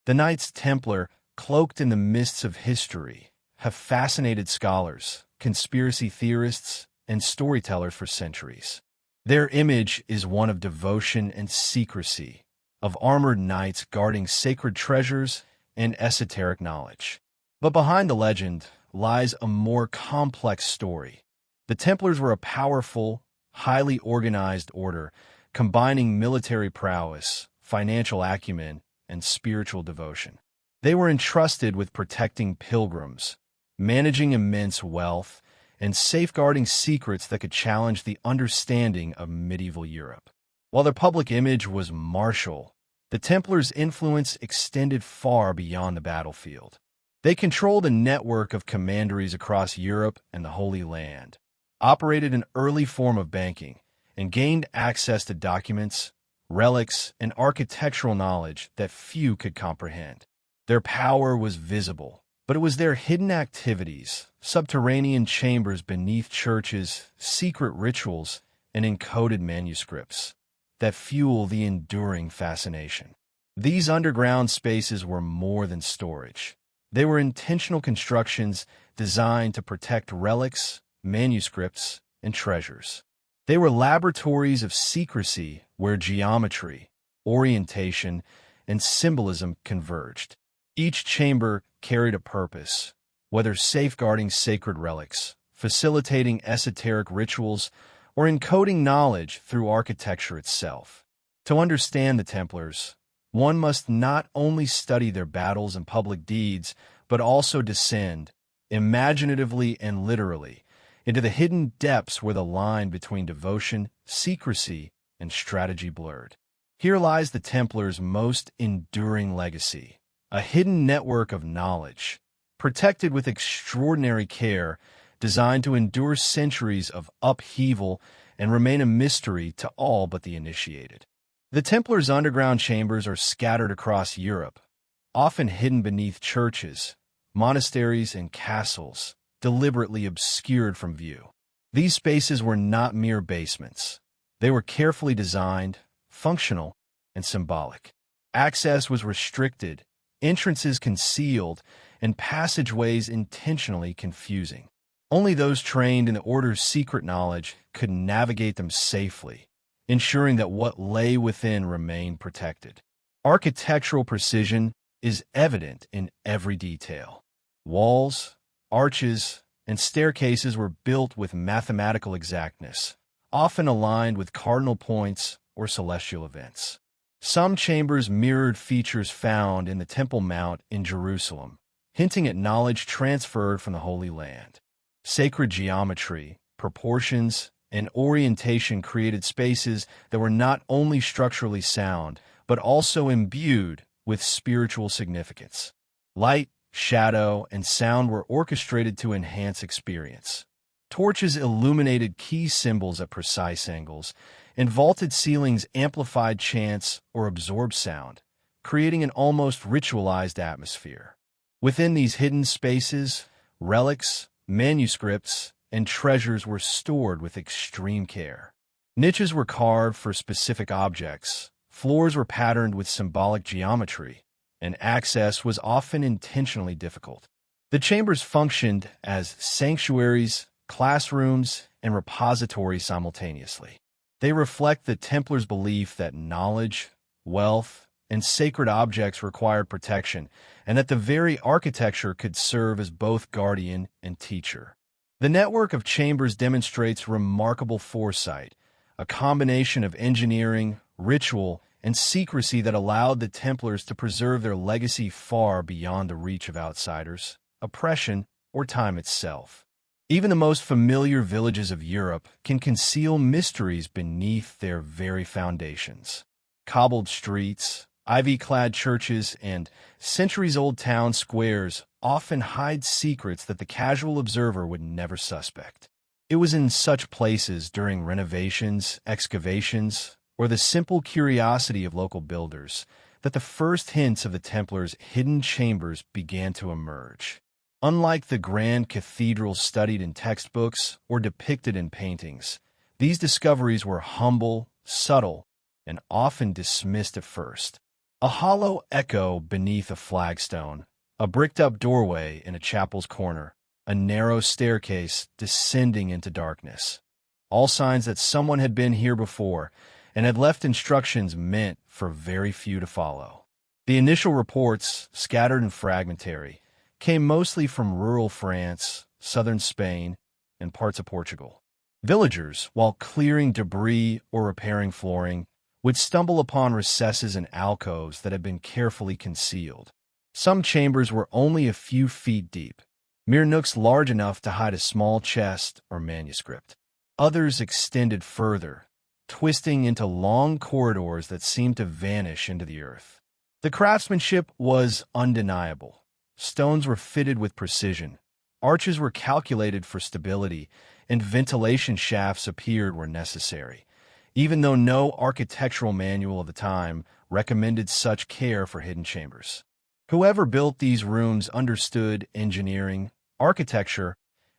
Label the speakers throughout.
Speaker 1: The Knights Templar, cloaked in the mists of history, have fascinated scholars, conspiracy theorists, and storytellers for centuries. Their image is one of devotion and secrecy, of armored knights guarding sacred treasures and esoteric knowledge. But behind the legend lies a more complex story. The Templars were a powerful, highly organized order, combining military prowess, financial acumen, and spiritual devotion. They were entrusted with protecting pilgrims, managing immense wealth, and safeguarding secrets that could challenge the understanding of medieval Europe. While their public image was martial, the Templars' influence extended far beyond the battlefield. They controlled a network of commanderies across Europe and the Holy Land, operated an early form of banking, and gained access to documents, relics, and architectural knowledge that few could comprehend. Their power was visible, but it was their hidden activities, subterranean chambers beneath churches, secret rituals, and encoded manuscripts, that fuel the enduring fascination. These underground spaces were more than storage. They were intentional constructions designed to protect relics, manuscripts, and treasures. They were laboratories of secrecy where geometry, orientation, and symbolism converged. Each chamber carried a purpose, whether safeguarding sacred relics, facilitating esoteric rituals, or encoding knowledge through architecture itself. To understand the Templars, one must not only study their battles and public deeds, but also descend, imaginatively and literally, into the hidden depths where the line between devotion, secrecy, and strategy blurred. Here lies the Templars' most enduring legacy, a hidden network of knowledge, protected with extraordinary care, designed to endure centuries of upheaval and remain a mystery to all but the initiated. The Templars' underground chambers are scattered across Europe, often hidden beneath churches, monasteries, and castles, deliberately obscured from view. These spaces were not mere basements. They were carefully designed, functional, and symbolic. Access was restricted, entrances concealed, and passageways intentionally confusing. Only those trained in the Order's secret knowledge could navigate them safely, ensuring that what lay within remained protected. Architectural precision is evident in every detail. Walls, arches, and staircases were built with mathematical exactness, often aligned with cardinal points or celestial events. Some chambers mirrored features found in the Temple Mount in Jerusalem, hinting at knowledge transferred from the Holy Land. Sacred geometry, proportions, and orientation created spaces that were not only structurally sound, but also imbued with spiritual significance. Light, shadow, and sound were orchestrated to enhance experience. Torches illuminated key symbols at precise angles, and vaulted ceilings amplified chants or absorbed sound, creating an almost ritualized atmosphere. Within these hidden spaces, relics, manuscripts, and treasures were stored with extreme care. Niches were carved for specific objects, floors were patterned with symbolic geometry, and access was often intentionally difficult. The chambers functioned as sanctuaries, classrooms, and repositories simultaneously. They reflect the Templars' belief that knowledge, wealth, and sacred objects required protection, and that the very architecture could serve as both guardian and teacher. The network of chambers demonstrates remarkable foresight, a combination of engineering, ritual, and secrecy that allowed the Templars to preserve their legacy far beyond the reach of outsiders, oppression, or time itself. Even the most familiar villages of Europe can conceal mysteries beneath their very foundations. Cobbled streets, ivy-clad churches, and centuries-old town squares often hide secrets that the casual observer would never suspect. It was in such places during renovations, excavations, or the simple curiosity of local builders that the first hints of the Templars' hidden chambers began to emerge. Unlike the grand cathedrals studied in textbooks or depicted in paintings, these discoveries were humble, subtle, and often dismissed at first. A hollow echo beneath a flagstone, a bricked-up doorway in a chapel's corner, a narrow staircase descending into darkness. All signs that someone had been here before and had left instructions meant for very few to follow. The initial reports, scattered and fragmentary, came mostly from rural France, southern Spain, and parts of Portugal. Villagers, while clearing debris or repairing flooring, would stumble upon recesses and alcoves that had been carefully concealed. Some chambers were only a few feet deep, mere nooks large enough to hide a small chest or manuscript. Others extended further, twisting into long corridors that seemed to vanish into the earth. The craftsmanship was undeniable. Stones were fitted with precision, arches were calculated for stability, and ventilation shafts appeared where necessary, even though no architectural manual of the time recommended such care for hidden chambers. Whoever built these rooms understood engineering, architecture,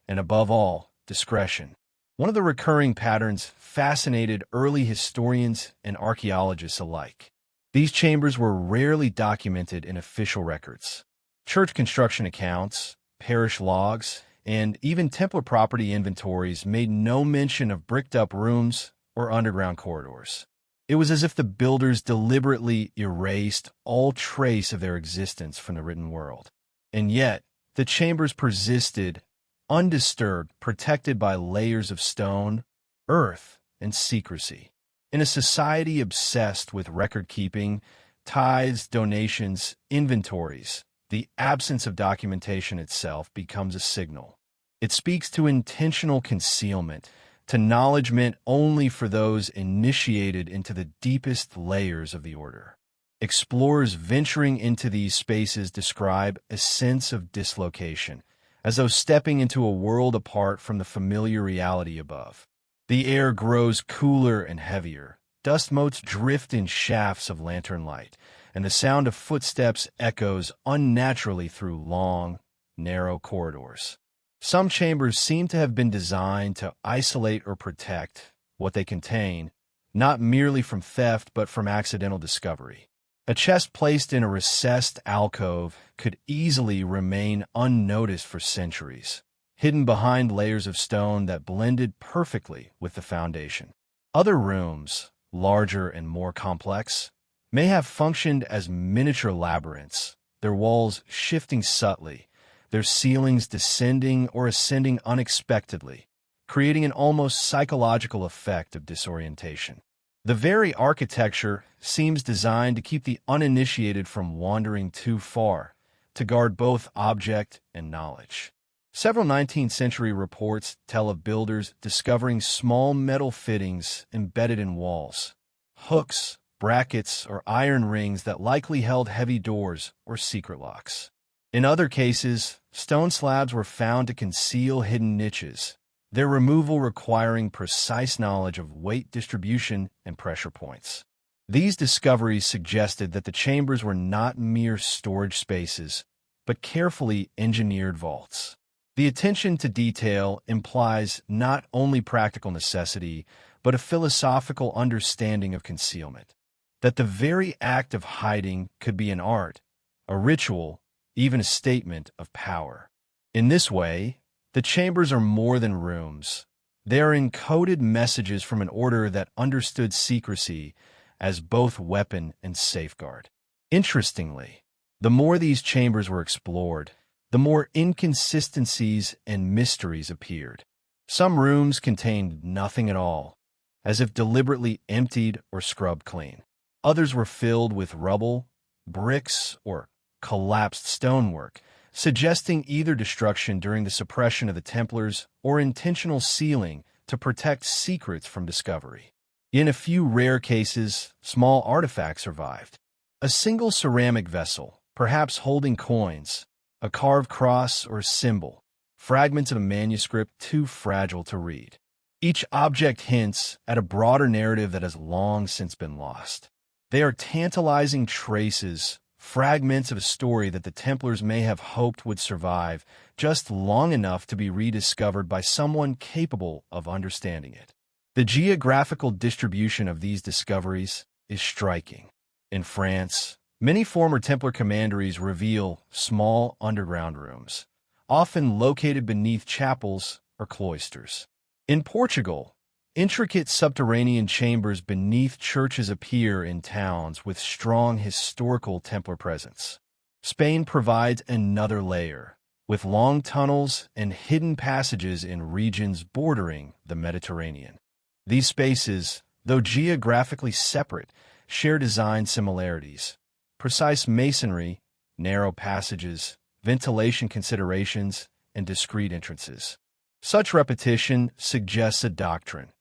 Speaker 1: and above all, discretion. One of the recurring patterns fascinated early historians and archaeologists alike. These chambers were rarely documented in official records. Church construction accounts, parish logs, and even Templar property inventories made no mention of bricked-up rooms or underground corridors. It was as if the builders deliberately erased all trace of their existence from the written world. And yet, the chambers persisted, undisturbed, protected by layers of stone, earth, and secrecy. In a society obsessed with record-keeping, tithes, donations, inventories, the absence of documentation itself becomes a signal. It speaks to intentional concealment, to knowledge meant only for those initiated into the deepest layers of the order. Explorers venturing into these spaces describe a sense of dislocation, as though stepping into a world apart from the familiar reality above. The air grows cooler and heavier. Dust motes drift in shafts of lantern light, and the sound of footsteps echoes unnaturally through long, narrow corridors. Some chambers seem to have been designed to isolate or protect what they contain, not merely from theft but from accidental discovery. A chest placed in a recessed alcove could easily remain unnoticed for centuries, hidden behind layers of stone that blended perfectly with the foundation. Other rooms, larger and more complex, may have functioned as miniature labyrinths, their walls shifting subtly, their ceilings descending or ascending unexpectedly, creating an almost psychological effect of disorientation. The very architecture seems designed to keep the uninitiated from wandering too far, to guard both object and knowledge. Several 19th century reports tell of builders discovering small metal fittings embedded in walls, hooks, brackets, or iron rings that likely held heavy doors or secret locks. In other cases, stone slabs were found to conceal hidden niches, their removal requiring precise knowledge of weight distribution and pressure points. These discoveries suggested that the chambers were not mere storage spaces, but carefully engineered vaults. The attention to detail implies not only practical necessity, but a philosophical understanding of concealment. That the very act of hiding could be an art, a ritual, even a statement of power. In this way, the chambers are more than rooms. They are encoded messages from an order that understood secrecy as both weapon and safeguard. Interestingly, the more these chambers were explored, the more inconsistencies and mysteries appeared. Some rooms contained nothing at all, as if deliberately emptied or scrubbed clean. Others were filled with rubble, bricks, or collapsed stonework, suggesting either destruction during the suppression of the Templars or intentional sealing to protect secrets from discovery. In a few rare cases, small artifacts survived. A single ceramic vessel, perhaps holding coins, a carved cross or symbol, fragments of a manuscript too fragile to read. Each object hints at a broader narrative that has long since been lost. They are tantalizing traces, fragments of a story that the Templars may have hoped would survive just long enough to be rediscovered by someone capable of understanding it. The geographical distribution of these discoveries is striking. In France, Many former Templar commanderies reveal small underground rooms, often located beneath chapels or cloisters. In Portugal, intricate subterranean chambers beneath churches appear in towns with strong historical Templar presence. Spain provides another layer, with long tunnels and hidden passages in regions bordering the Mediterranean. These spaces, though geographically separate, share design similarities: precise masonry, narrow passages, ventilation considerations, and discrete entrances. Such repetition suggests a doctrine,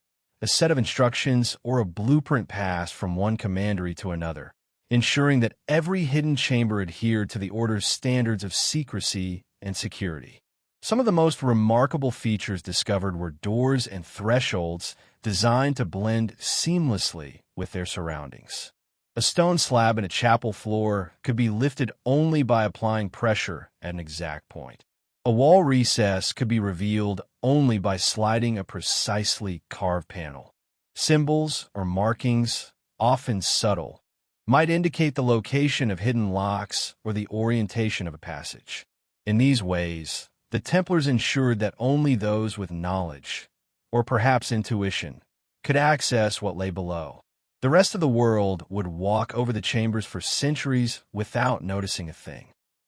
Speaker 1: a set of instructions, or a blueprint passed from one commandery to another, ensuring that every hidden chamber adhered to the order's standards of secrecy and security. Some of the most remarkable features discovered were doors and thresholds designed to blend seamlessly with their surroundings. A stone slab in a chapel floor could be lifted only by applying pressure at an exact point. A wall recess could be revealed only by sliding a precisely carved panel. Symbols or markings, often subtle, might indicate the location of hidden locks or the orientation of a passage. In these ways, the Templars ensured that only those with knowledge, or perhaps intuition, could access what lay below. The rest of the world would walk over the chambers for centuries without noticing a thing.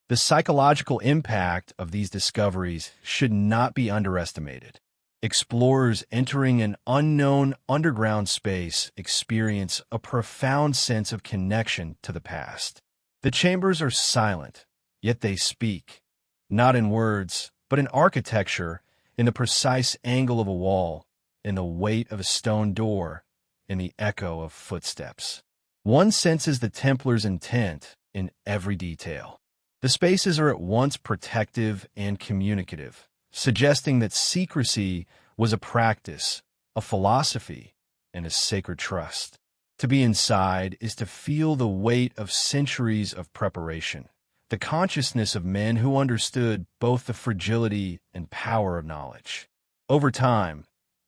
Speaker 1: The psychological impact of these discoveries should not be underestimated. Explorers entering an unknown underground space experience a profound sense of connection to the past. The chambers are silent, yet they speak, not in words, but in architecture, in the precise angle of a wall, in the weight of a stone door, in the echo of footsteps. One senses the Templars' intent in every detail. The spaces are at once protective and communicative, suggesting that secrecy was a practice, a philosophy, and a sacred trust. To be inside is to feel the weight of centuries of preparation, the consciousness of men who understood both the fragility and power of knowledge. Over time,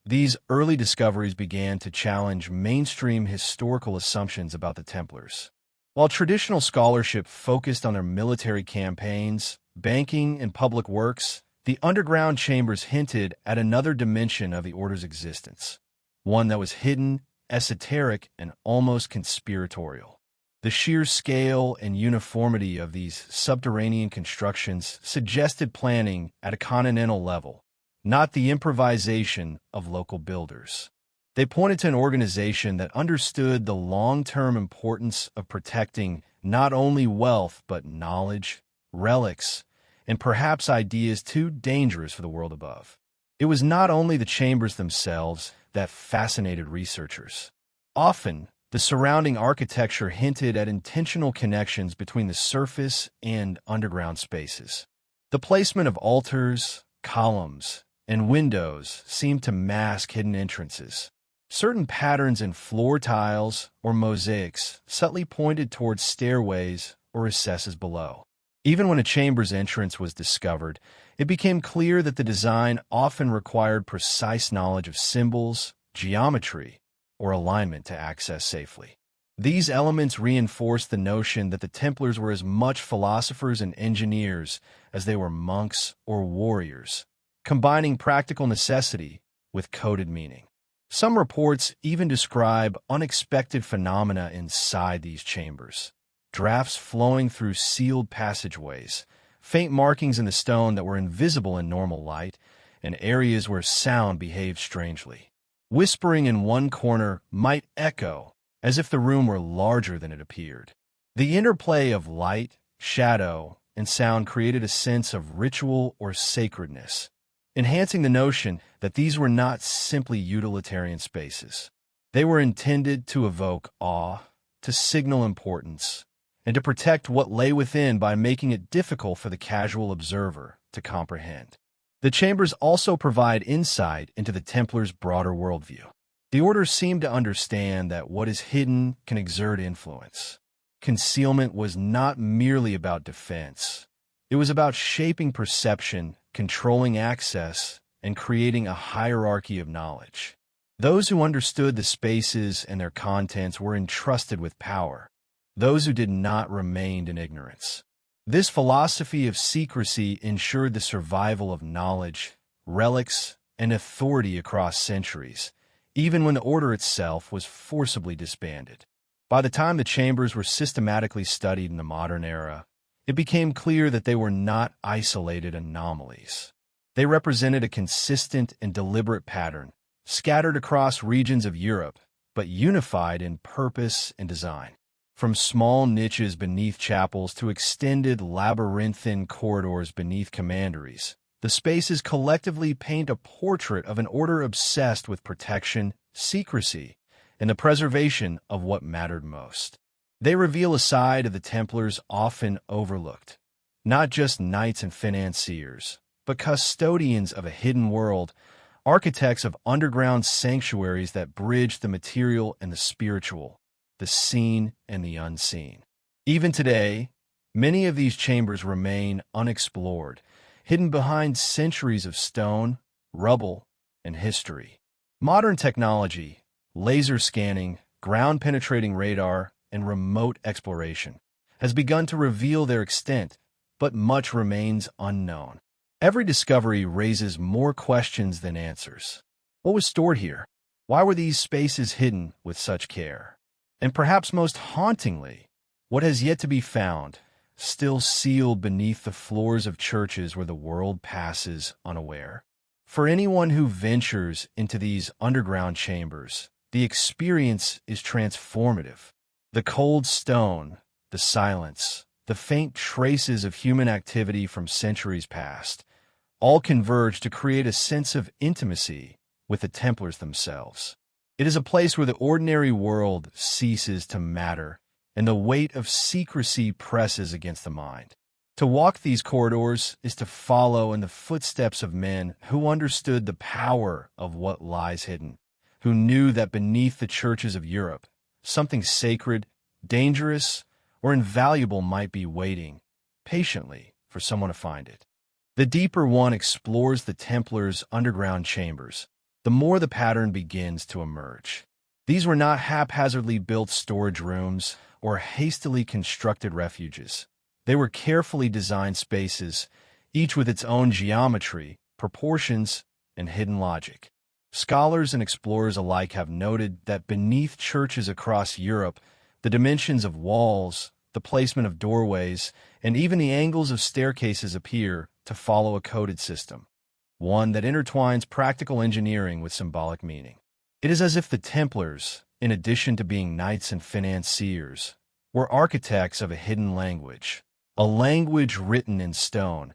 Speaker 1: these early discoveries began to challenge mainstream historical assumptions about the Templars. While traditional scholarship focused on their military campaigns, banking, and public works, the underground chambers hinted at another dimension of the order's existence, one that was hidden, esoteric, and almost conspiratorial. The sheer scale and uniformity of these subterranean constructions suggested planning at a continental level, not the improvisation of local builders. They pointed to an organization that understood the long-term importance of protecting not only wealth but knowledge, relics, and perhaps ideas too dangerous for the world above. It was not only the chambers themselves that fascinated researchers. Often, the surrounding architecture hinted at intentional connections between the surface and underground spaces. The placement of altars, columns, and windows seemed to mask hidden entrances. Certain patterns in floor tiles or mosaics subtly pointed towards stairways or recesses below. Even when a chamber's entrance was discovered, it became clear that the design often required precise knowledge of symbols, geometry, or alignment to access safely. These elements reinforced the notion that the Templars were as much philosophers and engineers as they were monks or warriors, combining practical necessity with coded meaning. Some reports even describe unexpected phenomena inside these chambers: drafts flowing through sealed passageways, faint markings in the stone that were invisible in normal light, and areas where sound behaved strangely. Whispering in one corner might echo as if the room were larger than it appeared. The interplay of light, shadow, and sound created a sense of ritual or sacredness, enhancing the notion that these were not simply utilitarian spaces. They were intended to evoke awe, to signal importance, and to protect what lay within by making it difficult for the casual observer to comprehend. The chambers also provide insight into the Templars' broader worldview. The order seemed to understand that what is hidden can exert influence. Concealment was not merely about defense. It was about shaping perception, controlling access, and creating a hierarchy of knowledge. Those who understood the spaces and their contents were entrusted with power, Those who did not remained in ignorance. This philosophy of secrecy ensured the survival of knowledge, relics, and authority across centuries, even when the order itself was forcibly disbanded. By the time the chambers were systematically studied in the modern era, it became clear that they were not isolated anomalies. They represented a consistent and deliberate pattern, scattered across regions of Europe, but unified in purpose and design. From small niches beneath chapels to extended labyrinthine corridors beneath commanderies, the spaces collectively paint a portrait of an order obsessed with protection, secrecy, and the preservation of what mattered most. They reveal a side of the Templars often overlooked, not just knights and financiers, but custodians of a hidden world, architects of underground sanctuaries that bridged the material and the spiritual, the seen and the unseen. Even today, many of these chambers remain unexplored, hidden behind centuries of stone, rubble, and history. Modern technology, laser scanning, ground-penetrating radar, and remote exploration has begun to reveal their extent, but much remains unknown. Every discovery raises more questions than answers. What was stored here? Why were these spaces hidden with such care? And perhaps most hauntingly, what has yet to be found, still sealed beneath the floors of churches where the world passes unaware. For anyone who ventures into these underground chambers, the experience is transformative. The cold stone, the silence, the faint traces of human activity from centuries past, all converge to create a sense of intimacy with the Templars themselves. It is a place where the ordinary world ceases to matter and the weight of secrecy presses against the mind. To walk these corridors is to follow in the footsteps of men who understood the power of what lies hidden, who knew that beneath the churches of Europe, something sacred, dangerous, or invaluable might be waiting, patiently, for someone to find it. The deeper one explores the Templars' underground chambers, the more the pattern begins to emerge. These were not haphazardly built storage rooms or hastily constructed refuges. They were carefully designed spaces, each with its own geometry, proportions, and hidden logic. Scholars and explorers alike have noted that beneath churches across Europe, the dimensions of walls, the placement of doorways, and even the angles of staircases appear to follow a coded system, one that intertwines practical engineering with symbolic meaning. It is as if the Templars, in addition to being knights and financiers, were architects of a hidden language, a language written in stone,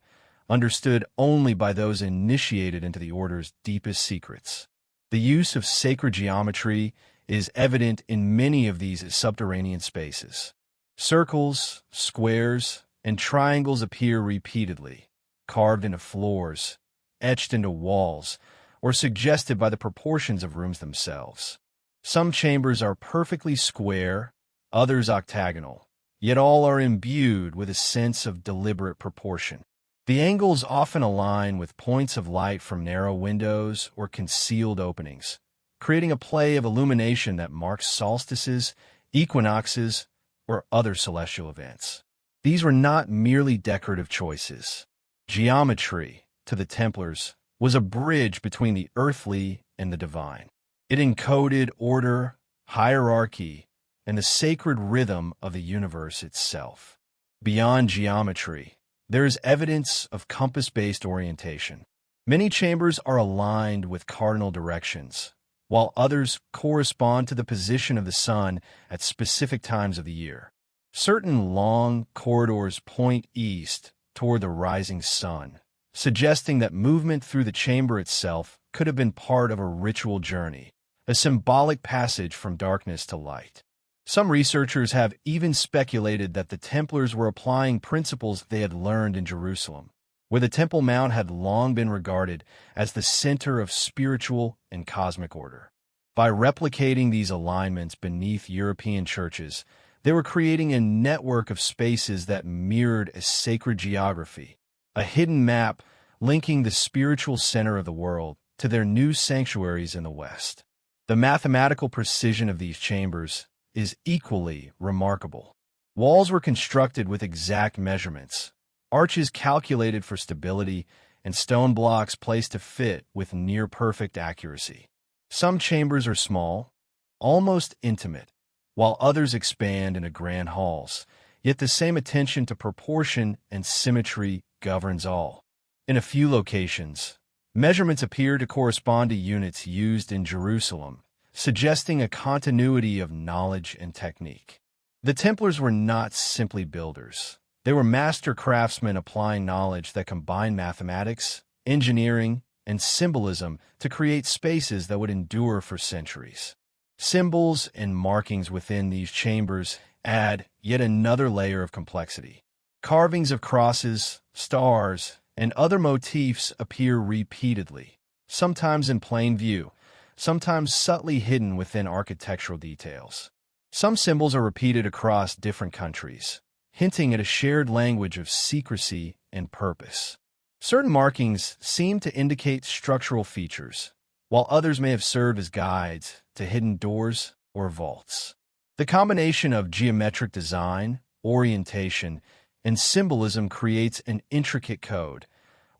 Speaker 1: understood only by those initiated into the order's deepest secrets. The use of sacred geometry is evident in many of these subterranean spaces. Circles, squares, and triangles appear repeatedly, carved into floors, etched into walls, or suggested by the proportions of rooms themselves. Some chambers are perfectly square, others octagonal, yet all are imbued with a sense of deliberate proportion. The angles often align with points of light from narrow windows or concealed openings, creating a play of illumination that marks solstices, equinoxes, or other celestial events. These were not merely decorative choices. Geometry, to the Templars, was a bridge between the earthly and the divine. It encoded order, hierarchy, and the sacred rhythm of the universe itself. Beyond geometry, there is evidence of compass-based orientation. Many chambers are aligned with cardinal directions, while others correspond to the position of the sun at specific times of the year. Certain long corridors point east toward the rising sun, suggesting that movement through the chamber itself could have been part of a ritual journey, a symbolic passage from darkness to light. Some researchers have even speculated that the Templars were applying principles they had learned in Jerusalem, where the Temple Mount had long been regarded as the center of spiritual and cosmic order. By replicating these alignments beneath European churches, they were creating a network of spaces that mirrored a sacred geography, a hidden map linking the spiritual center of the world to their new sanctuaries in the West. The mathematical precision of these chambers is equally remarkable. Walls were constructed with exact measurements, arches calculated for stability, and stone blocks placed to fit with near-perfect accuracy. Some chambers are small, almost intimate, while others expand into grand halls, yet the same attention to proportion and symmetry governs all. In a few locations, measurements appear to correspond to units used in Jerusalem, suggesting a continuity of knowledge and technique. The Templars were not simply builders. They were master craftsmen applying knowledge that combined mathematics, engineering, and symbolism to create spaces that would endure for centuries. Symbols and markings within these chambers add yet another layer of complexity. Carvings of crosses, stars, and other motifs appear repeatedly, sometimes in plain view, sometimes subtly hidden within architectural details. Some symbols are repeated across different countries, hinting at a shared language of secrecy and purpose. Certain markings seem to indicate structural features, while others may have served as guides to hidden doors or vaults. The combination of geometric design, orientation, and symbolism creates an intricate code,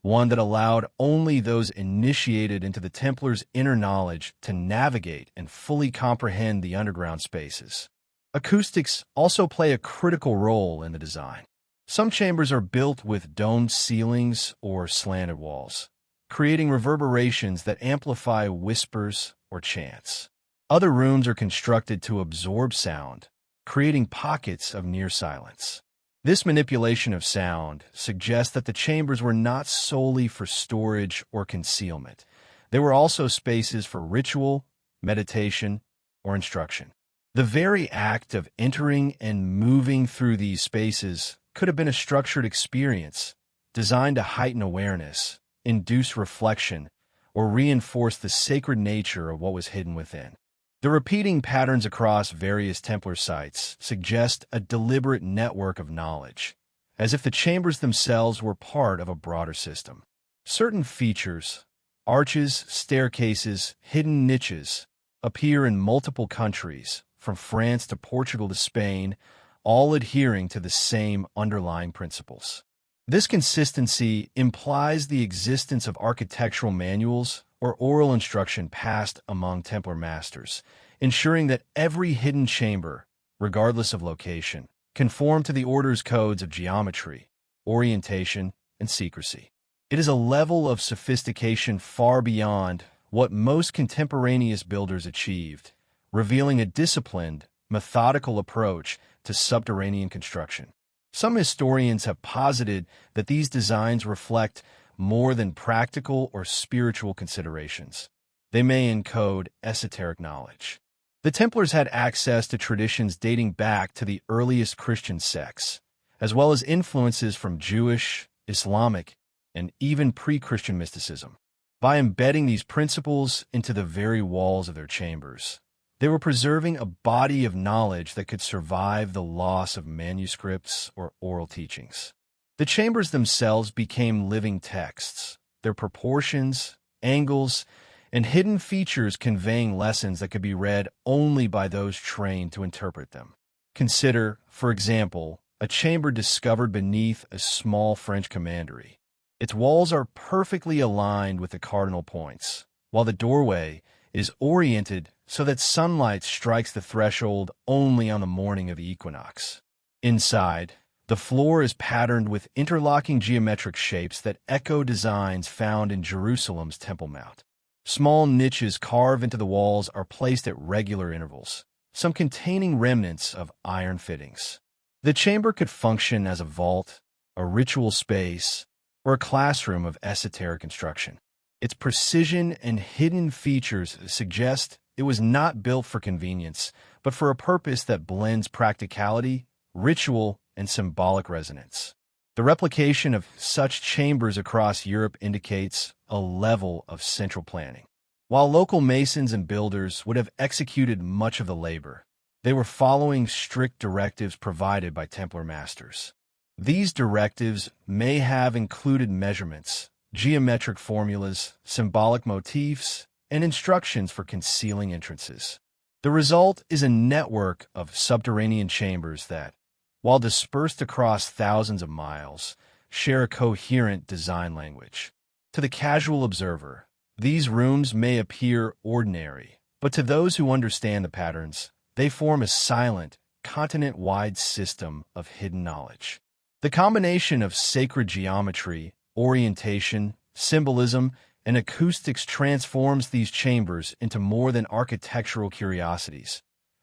Speaker 1: one that allowed only those initiated into the Templars' inner knowledge to navigate and fully comprehend the underground spaces. Acoustics also play a critical role in the design. Some chambers are built with domed ceilings or slanted walls, creating reverberations that amplify whispers or chants. Other rooms are constructed to absorb sound, creating pockets of near silence. This manipulation of sound suggests that the chambers were not solely for storage or concealment. They were also spaces for ritual, meditation, or instruction. The very act of entering and moving through these spaces could have been a structured experience designed to heighten awareness, induce reflection, or reinforce the sacred nature of what was hidden within. The repeating patterns across various Templar sites suggest a deliberate network of knowledge, as if the chambers themselves were part of a broader system. Certain features, arches, staircases, hidden niches, appear in multiple countries, from France to Portugal to Spain, all adhering to the same underlying principles. This consistency implies the existence of architectural manuals or oral instruction passed among Templar masters, ensuring that every hidden chamber, regardless of location, conformed to the order's codes of geometry, orientation, and secrecy. It is a level of sophistication far beyond what most contemporaneous builders achieved, revealing a disciplined, methodical approach to subterranean construction. Some historians have posited that these designs reflect more than practical or spiritual considerations. They may encode esoteric knowledge. The Templars had access to traditions dating back to the earliest Christian sects, as well as influences from Jewish, Islamic, and even pre-Christian mysticism. By embedding these principles into the very walls of their chambers, they were preserving a body of knowledge that could survive the loss of manuscripts or oral teachings. The chambers themselves became living texts, their proportions, angles, and hidden features conveying lessons that could be read only by those trained to interpret them. Consider, for example, a chamber discovered beneath a small French commandery. Its walls are perfectly aligned with the cardinal points, while the doorway is oriented so that sunlight strikes the threshold only on the morning of the equinox. Inside, the floor is patterned with interlocking geometric shapes that echo designs found in Jerusalem's Temple Mount. Small niches carved into the walls are placed at regular intervals, some containing remnants of iron fittings. The chamber could function as a vault, a ritual space, or a classroom of esoteric instruction. Its precision and hidden features suggest it was not built for convenience, but for a purpose that blends practicality, ritual, and symbolic resonance. The replication of such chambers across Europe indicates a level of central planning. While local masons and builders would have executed much of the labor, they were following strict directives provided by Templar masters. These directives may have included measurements, geometric formulas, symbolic motifs, and instructions for concealing entrances. The result is a network of subterranean chambers that, while dispersed across thousands of miles, share a coherent design language. To the casual observer, these rooms may appear ordinary, but to those who understand the patterns, they form a silent, continent-wide system of hidden knowledge. The combination of sacred geometry, orientation, symbolism, and acoustics transforms these chambers into more than architectural curiosities.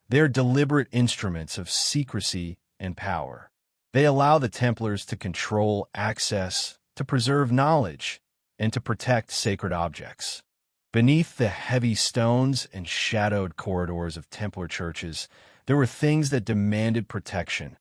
Speaker 1: They are deliberate instruments of secrecy and power. They allow the Templars to control access, to preserve knowledge, and to protect sacred objects. Beneath the heavy stones and shadowed corridors of Templar churches, there were things that demanded protection.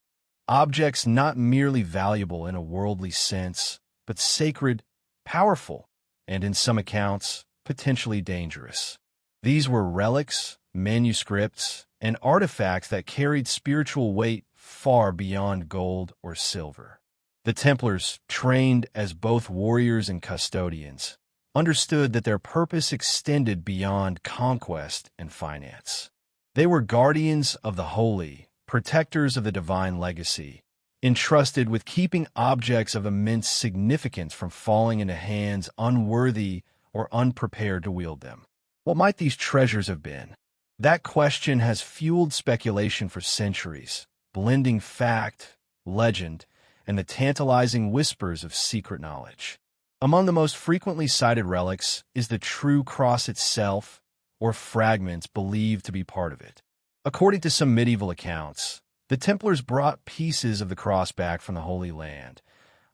Speaker 1: Objects not merely valuable in a worldly sense, but sacred, powerful, and in some accounts, potentially dangerous. These were relics, manuscripts, and artifacts that carried spiritual weight far beyond gold or silver. The Templars, trained as both warriors and custodians, understood that their purpose extended beyond conquest and finance. They were guardians of the holy, protectors of the divine legacy, entrusted with keeping objects of immense significance from falling into hands unworthy or unprepared to wield them. What might these treasures have been? That question has fueled speculation for centuries, blending fact, legend, and the tantalizing whispers of secret knowledge. Among the most frequently cited relics is the true cross itself, or fragments believed to be part of it. According to some medieval accounts, the Templars brought pieces of the cross back from the Holy Land,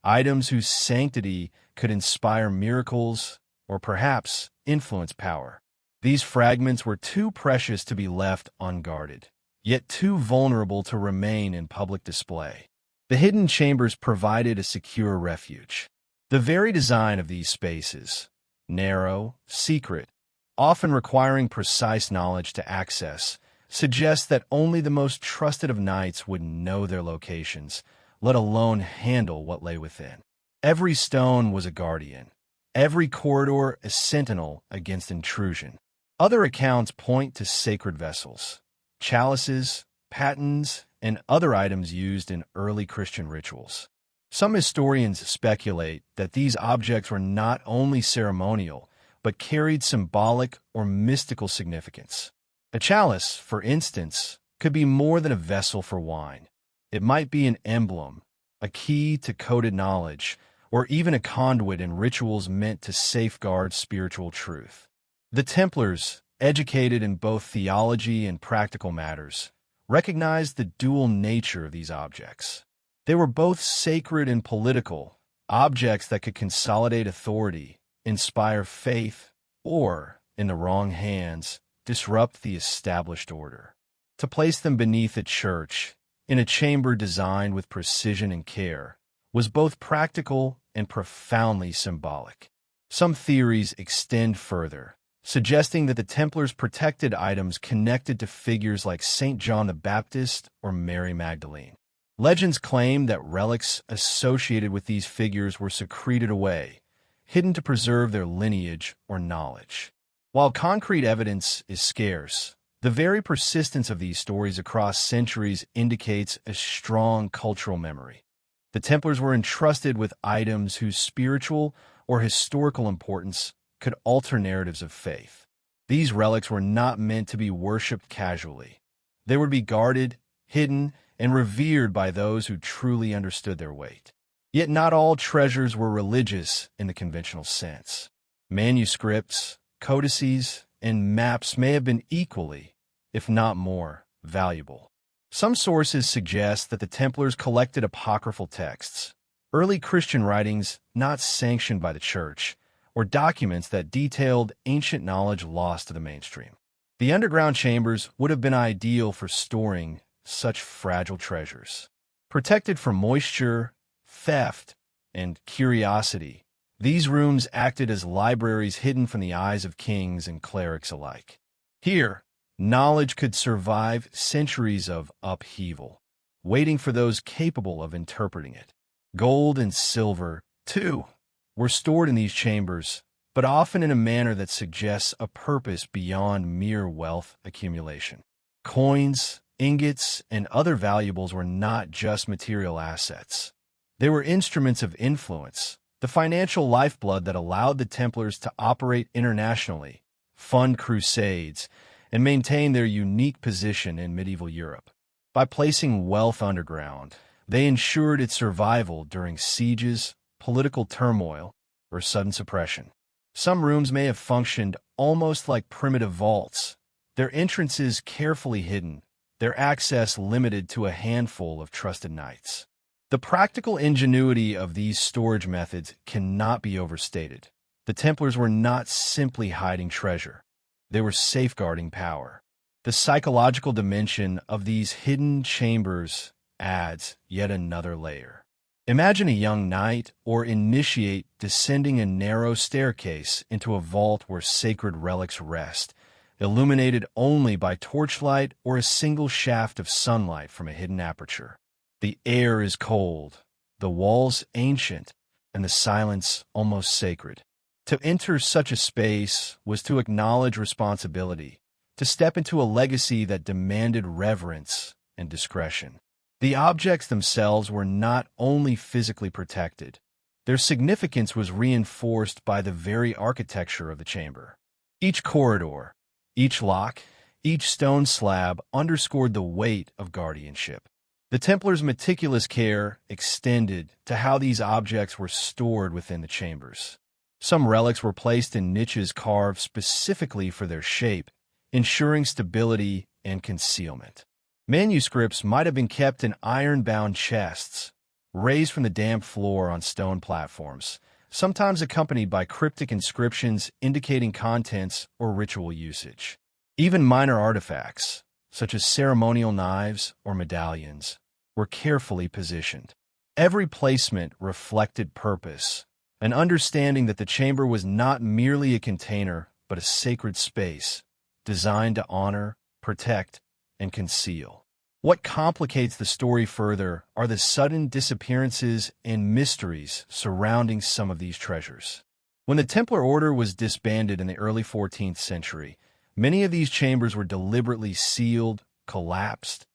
Speaker 1: items whose sanctity could inspire miracles or perhaps influence power. These fragments were too precious to be left unguarded, yet too vulnerable to remain in public display. The hidden chambers provided a secure refuge. The very design of these spaces, narrow, secret, often requiring precise knowledge to access, suggests that only the most trusted of knights would know their locations, let alone handle what lay within. Every stone was a guardian, every corridor a sentinel against intrusion. Other accounts point to sacred vessels, chalices, patens, and other items used in early Christian rituals. Some historians speculate that these objects were not only ceremonial, but carried symbolic or mystical significance. A chalice, for instance, could be more than a vessel for wine. It might be an emblem, a key to coded knowledge, or even a conduit in rituals meant to safeguard spiritual truth. The Templars, educated in both theology and practical matters, recognized the dual nature of these objects. They were both sacred and political, objects that could consolidate authority, inspire faith, or, in the wrong hands, disrupt the established order. To place them beneath a church, in a chamber designed with precision and care, was both practical and profoundly symbolic. Some theories extend further, suggesting that the Templars protected items connected to figures like Saint John the Baptist or Mary Magdalene. Legends claim that relics associated with these figures were secreted away, hidden to preserve their lineage or knowledge. While concrete evidence is scarce, the very persistence of these stories across centuries indicates a strong cultural memory. The Templars were entrusted with items whose spiritual or historical importance could alter narratives of faith. These relics were not meant to be worshipped casually. They would be guarded, hidden, and revered by those who truly understood their weight. Yet not all treasures were religious in the conventional sense. Manuscripts, codices, and maps may have been equally, if not more, valuable. Some sources suggest that the Templars collected apocryphal texts, early Christian writings not sanctioned by the Church, or documents that detailed ancient knowledge lost to the mainstream. The underground chambers would have been ideal for storing such fragile treasures. Protected from moisture, theft, and curiosity, these rooms acted as libraries hidden from the eyes of kings and clerics alike. Here, knowledge could survive centuries of upheaval, waiting for those capable of interpreting it. Gold and silver, too, were stored in these chambers, but often in a manner that suggests a purpose beyond mere wealth accumulation. Coins, ingots, and other valuables were not just material assets. They were instruments of influence, the financial lifeblood that allowed the Templars to operate internationally, fund crusades, and maintain their unique position in medieval Europe. By placing wealth underground, they ensured its survival during sieges, political turmoil, or sudden suppression. Some rooms may have functioned almost like primitive vaults, their entrances carefully hidden, their access limited to a handful of trusted knights. The practical ingenuity of these storage methods cannot be overstated. The Templars were not simply hiding treasure. They were safeguarding power. The psychological dimension of these hidden chambers adds yet another layer. Imagine a young knight or initiate descending a narrow staircase into a vault where sacred relics rest, illuminated only by torchlight or a single shaft of sunlight from a hidden aperture. The air is cold, the walls ancient, and the silence almost sacred. To enter such a space was to acknowledge responsibility, to step into a legacy that demanded reverence and discretion. The objects themselves were not only physically protected, their significance was reinforced by the very architecture of the chamber. Each corridor, each lock, each stone slab underscored the weight of guardianship. The Templars' meticulous care extended to how these objects were stored within the chambers. Some relics were placed in niches carved specifically for their shape, ensuring stability and concealment. Manuscripts might have been kept in iron-bound chests, raised from the damp floor on stone platforms, sometimes accompanied by cryptic inscriptions indicating contents or ritual usage. Even minor artifacts, such as ceremonial knives or medallions, were carefully positioned. Every placement reflected purpose, an understanding that the chamber was not merely a container, but a sacred space, designed to honor, protect, and conceal. What complicates the story further are the sudden disappearances and mysteries surrounding some of these treasures. When the Templar Order was disbanded in the early 14th century, many of these chambers were deliberately sealed, collapsed,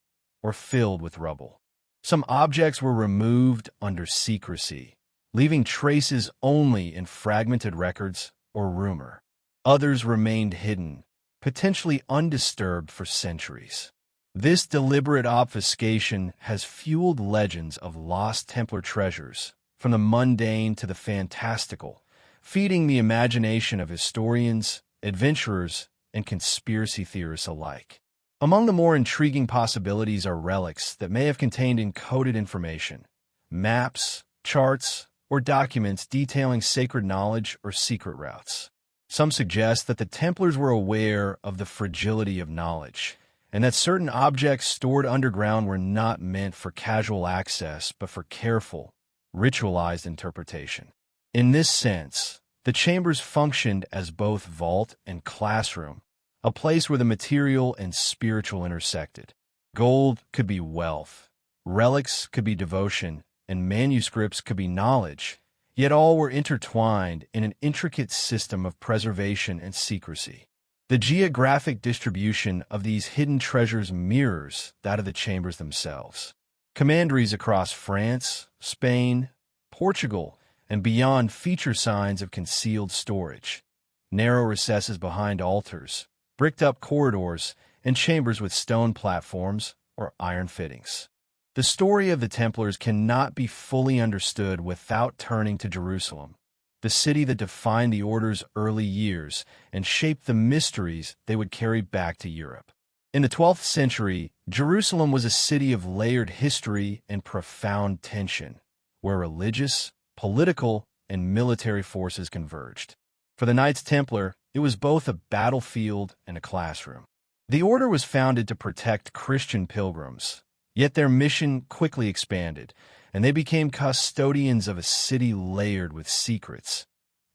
Speaker 1: or filled with rubble. Some objects were removed under secrecy, leaving traces only in fragmented records or rumor. Others remained hidden, potentially undisturbed for centuries. This deliberate obfuscation has fueled legends of lost Templar treasures, from the mundane to the fantastical, feeding the imagination of historians, adventurers, and conspiracy theorists alike. Among the more intriguing possibilities are relics that may have contained encoded information, maps, charts, or documents detailing sacred knowledge or secret routes. Some suggest that the Templars were aware of the fragility of knowledge, and that certain objects stored underground were not meant for casual access but for careful, ritualized interpretation. In this sense, the chambers functioned as both vault and classroom, a place where the material and spiritual intersected. Gold could be wealth, relics could be devotion, and manuscripts could be knowledge, yet all were intertwined in an intricate system of preservation and secrecy. The geographic distribution of these hidden treasures mirrors that of the chambers themselves. Commanderies across France, Spain, Portugal, and beyond feature signs of concealed storage. Narrow recesses behind altars, bricked-up corridors, and chambers with stone platforms or iron fittings. The story of the Templars cannot be fully understood without turning to Jerusalem, the city that defined the Order's early years and shaped the mysteries they would carry back to Europe. In the 12th century, Jerusalem was a city of layered history and profound tension, where religious, political, and military forces converged. For the Knights Templar, it was both a battlefield and a classroom. The Order was founded to protect Christian pilgrims, yet their mission quickly expanded, and they became custodians of a city layered with secrets,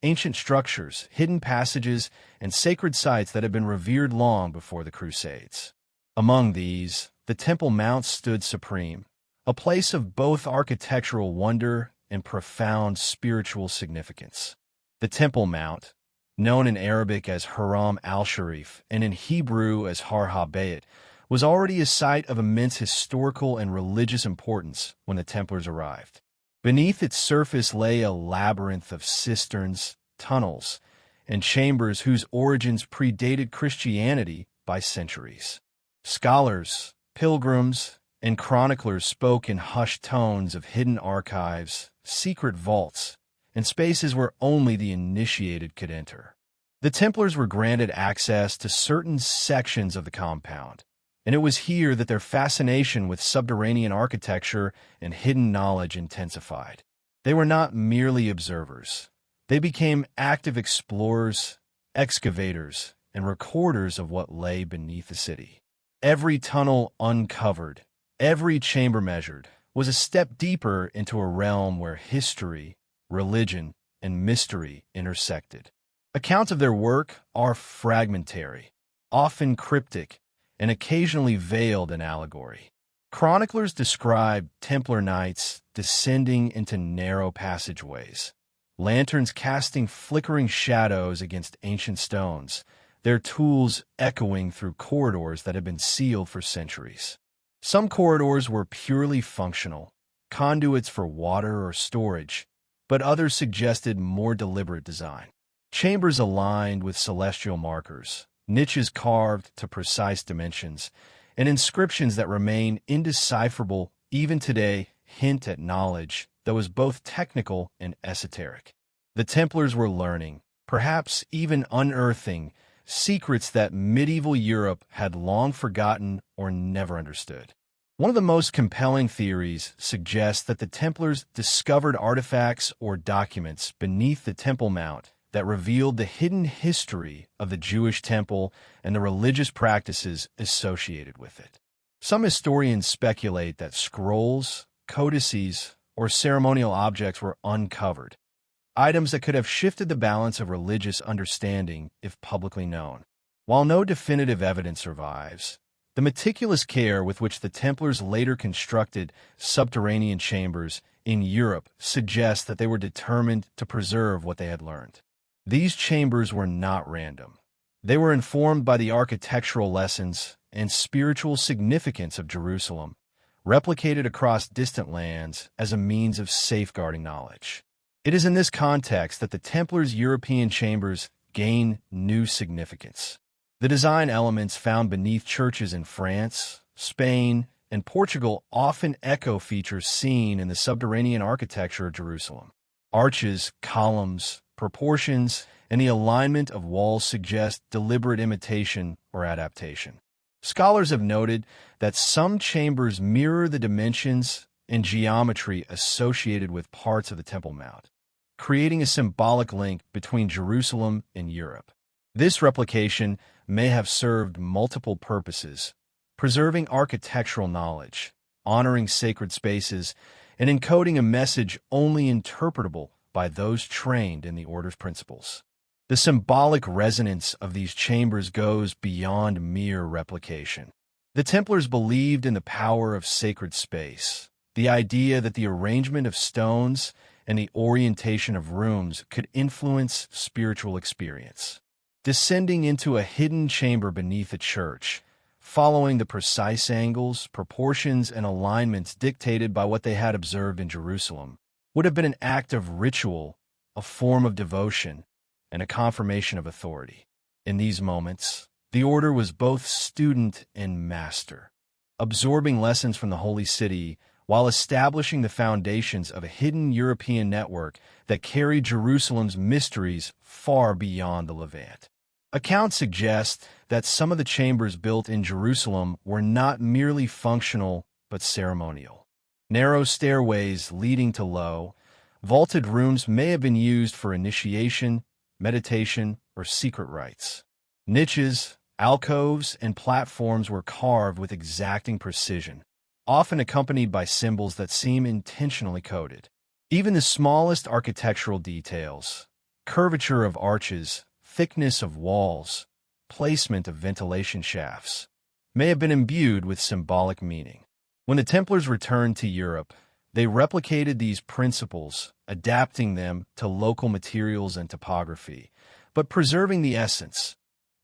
Speaker 1: ancient structures, hidden passages, and sacred sites that had been revered long before the Crusades. Among these, the Temple Mount stood supreme, a place of both architectural wonder and profound spiritual significance. The Temple Mount, known in Arabic as Haram al-Sharif and in Hebrew as Har HaBayit, was already a site of immense historical and religious importance when the Templars arrived. Beneath its surface lay a labyrinth of cisterns, tunnels, and chambers whose origins predated Christianity by centuries. Scholars, pilgrims, and chroniclers spoke in hushed tones of hidden archives, secret vaults, and spaces where only the initiated could enter. The Templars were granted access to certain sections of the compound, and it was here that their fascination with subterranean architecture and hidden knowledge intensified. They were not merely observers. They became active explorers, excavators, and recorders of what lay beneath the city. Every tunnel uncovered, every chamber measured, was a step deeper into a realm where history, religion, and mystery intersected. Accounts of their work are fragmentary, often cryptic, and occasionally veiled in allegory. Chroniclers describe Templar knights descending into narrow passageways, lanterns casting flickering shadows against ancient stones, their tools echoing through corridors that had been sealed for centuries. Some corridors were purely functional, conduits for water or storage, but others suggested more deliberate design. Chambers aligned with celestial markers, niches carved to precise dimensions, and inscriptions that remain indecipherable even today hint at knowledge that was both technical and esoteric. The Templars were learning, perhaps even unearthing, secrets that medieval Europe had long forgotten or never understood. One of the most compelling theories suggests that the Templars discovered artifacts or documents beneath the Temple Mount that revealed the hidden history of the Jewish temple and the religious practices associated with it. Some historians speculate that scrolls, codices, or ceremonial objects were uncovered, items that could have shifted the balance of religious understanding if publicly known. While no definitive evidence survives, the meticulous care with which the Templars later constructed subterranean chambers in Europe suggests that they were determined to preserve what they had learned. These chambers were not random. They were informed by the architectural lessons and spiritual significance of Jerusalem, replicated across distant lands as a means of safeguarding knowledge. It is in this context that the Templars' European chambers gain new significance. The design elements found beneath churches in France, Spain, and Portugal often echo features seen in the subterranean architecture of Jerusalem. Arches, columns, proportions, and the alignment of walls suggest deliberate imitation or adaptation. Scholars have noted that some chambers mirror the dimensions and geometry associated with parts of the Temple Mount, creating a symbolic link between Jerusalem and Europe. This replication may have served multiple purposes, preserving architectural knowledge, honoring sacred spaces, and encoding a message only interpretable by those trained in the order's principles. The symbolic resonance of these chambers goes beyond mere replication. The Templars believed in the power of sacred space, the idea that the arrangement of stones and the orientation of rooms could influence spiritual experience. Descending into a hidden chamber beneath a church, following the precise angles, proportions, and alignments dictated by what they had observed in Jerusalem, would have been an act of ritual, a form of devotion, and a confirmation of authority. In these moments, the order was both student and master, absorbing lessons from the Holy City while establishing the foundations of a hidden European network that carried Jerusalem's mysteries far beyond the Levant. Accounts suggest that some of the chambers built in Jerusalem were not merely functional but ceremonial. Narrow stairways leading to low, vaulted rooms may have been used for initiation, meditation, or secret rites. Niches, alcoves, and platforms were carved with exacting precision, often accompanied by symbols that seem intentionally coded. Even the smallest architectural details, curvature of arches, thickness of walls, placement of ventilation shafts, may have been imbued with symbolic meaning. When the Templars returned to Europe, they replicated these principles, adapting them to local materials and topography, but preserving the essence,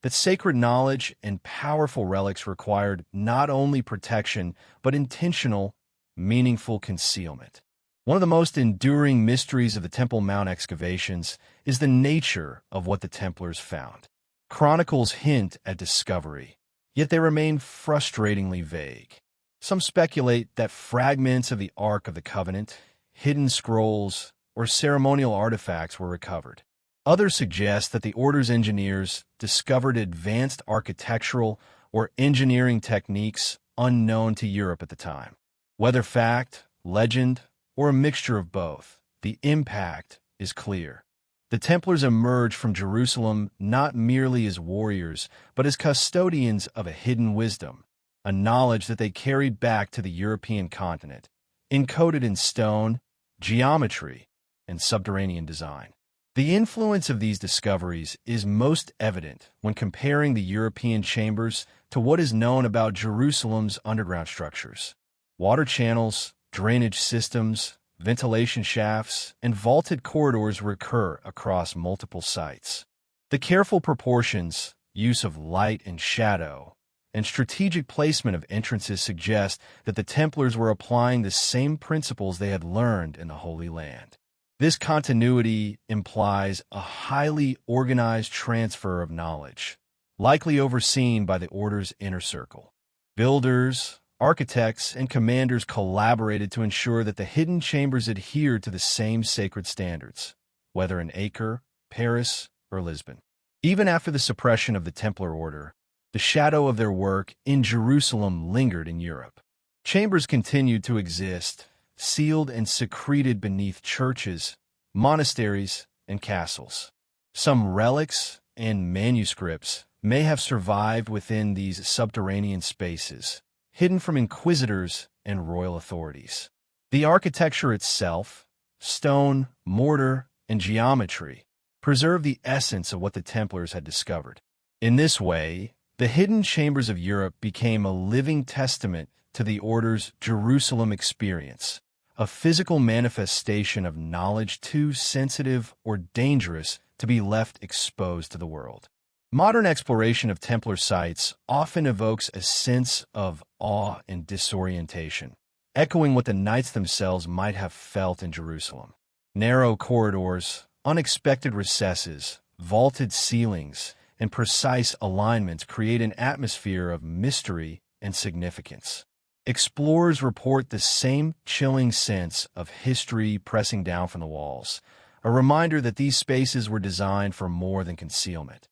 Speaker 1: that sacred knowledge and powerful relics required not only protection, but intentional, meaningful concealment. One of the most enduring mysteries of the Temple Mount excavations is the nature of what the Templars found. Chronicles hint at discovery, yet they remain frustratingly vague. Some speculate that fragments of the Ark of the Covenant, hidden scrolls, or ceremonial artifacts were recovered. Others suggest that the Order's engineers discovered advanced architectural or engineering techniques unknown to Europe at the time. Whether fact, legend, or a mixture of both, the impact is clear. The Templars emerged from Jerusalem not merely as warriors, but as custodians of a hidden wisdom, a knowledge that they carried back to the European continent, encoded in stone, geometry, and subterranean design. The influence of these discoveries is most evident when comparing the European chambers to what is known about Jerusalem's underground structures. Water channels, drainage systems, ventilation shafts, and vaulted corridors recur across multiple sites. The careful proportions, use of light and shadow, and strategic placement of entrances suggest that the Templars were applying the same principles they had learned in the Holy Land. This continuity implies a highly organized transfer of knowledge, likely overseen by the Order's inner circle. Builders, architects, and commanders collaborated to ensure that the hidden chambers adhered to the same sacred standards, whether in Acre, Paris, or Lisbon. Even after the suppression of the Templar Order, the shadow of their work in Jerusalem lingered in Europe. Chambers continued to exist, sealed and secreted beneath churches, monasteries, and castles. Some relics and manuscripts may have survived within these subterranean spaces, hidden from inquisitors and royal authorities. The architecture itself, stone, mortar, and geometry, preserved the essence of what the Templars had discovered. In this way, the hidden chambers of Europe became a living testament to the Order's Jerusalem experience, a physical manifestation of knowledge too sensitive or dangerous to be left exposed to the world. Modern exploration of Templar sites often evokes a sense of awe and disorientation, echoing what the Knights themselves might have felt in Jerusalem. Narrow corridors, unexpected recesses, vaulted ceilings, and precise alignments create an atmosphere of mystery and significance. Explorers report the same chilling sense of history pressing down from the walls, a reminder that these spaces were designed for more than concealment.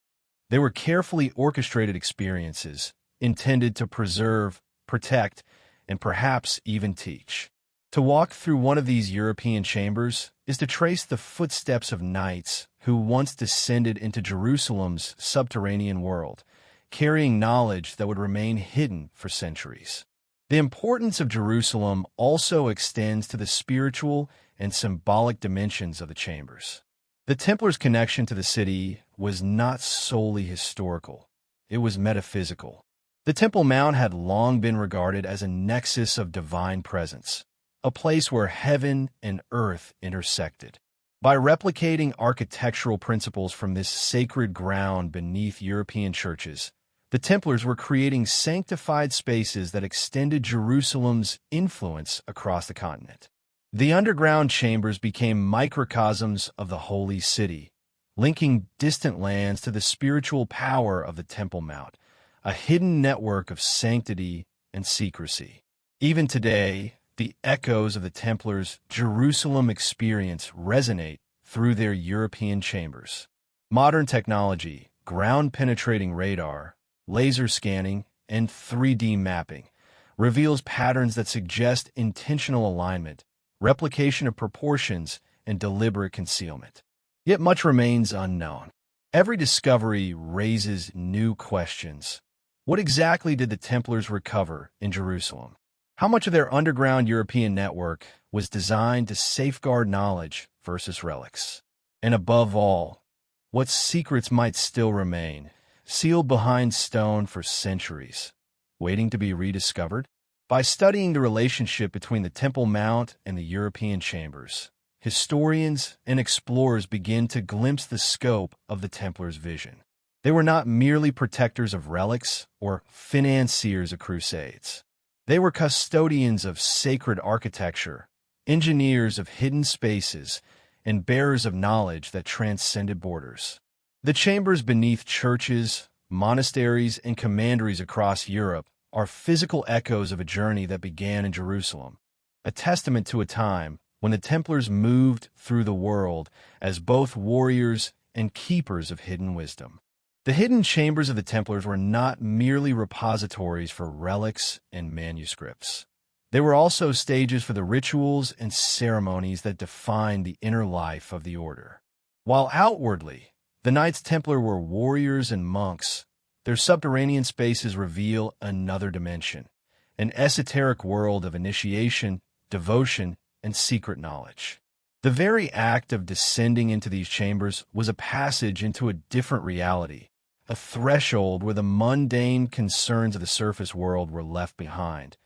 Speaker 1: They were carefully orchestrated experiences intended to preserve, protect, and perhaps even teach. To walk through one of these European chambers is to trace the footsteps of knights who once descended into Jerusalem's subterranean world, carrying knowledge that would remain hidden for centuries. The importance of Jerusalem also extends to the spiritual and symbolic dimensions of the chambers. The Templars' connection to the city was not solely historical, it was metaphysical. The Temple Mount had long been regarded as a nexus of divine presence, a place where heaven and earth intersected. By replicating architectural principles from this sacred ground beneath European churches, the Templars were creating sanctified spaces that extended Jerusalem's influence across the continent. The underground chambers became microcosms of the Holy City, linking distant lands to the spiritual power of the Temple Mount, a hidden network of sanctity and secrecy. Even today, the echoes of the Templars' Jerusalem experience resonate through their European chambers. Modern technology, ground-penetrating radar, laser scanning, and 3D mapping reveals patterns that suggest intentional alignment, replication of proportions, and deliberate concealment. Yet much remains unknown. Every discovery raises new questions. What exactly did the Templars recover in Jerusalem? How much of their underground European network was designed to safeguard knowledge versus relics? And above all, what secrets might still remain, sealed behind stone for centuries, waiting to be rediscovered? By studying the relationship between the Temple Mount and the European chambers, historians and explorers begin to glimpse the scope of the Templars' vision. They were not merely protectors of relics or financiers of crusades. They were custodians of sacred architecture, engineers of hidden spaces, and bearers of knowledge that transcended borders. The chambers beneath churches, monasteries, and commanderies across Europe are physical echoes of a journey that began in Jerusalem, a testament to a time when the Templars moved through the world as both warriors and keepers of hidden wisdom. The hidden chambers of the Templars were not merely repositories for relics and manuscripts. They were also stages for the rituals and ceremonies that defined the inner life of the order. While outwardly, the Knights Templar were warriors and monks, their subterranean spaces reveal another dimension, an esoteric world of initiation, devotion, and secret knowledge. The very act of descending into these chambers was a passage into a different reality, a threshold where the mundane concerns of the surface world were left behind,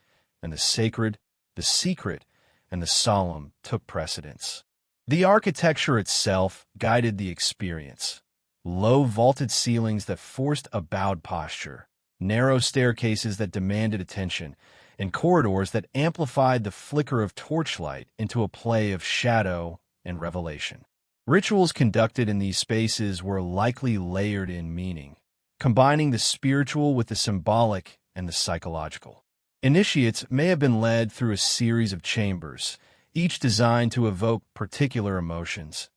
Speaker 1: and the sacred, the secret, and the solemn took precedence. The architecture itself guided the experience. Low vaulted ceilings that forced a bowed posture, narrow staircases that demanded attention, and corridors that amplified the flicker of torchlight into a play of shadow and revelation. Rituals conducted in these spaces were likely layered in meaning, combining the spiritual with the symbolic and the psychological. Initiates may have been led through a series of chambers, each designed to evoke particular emotions: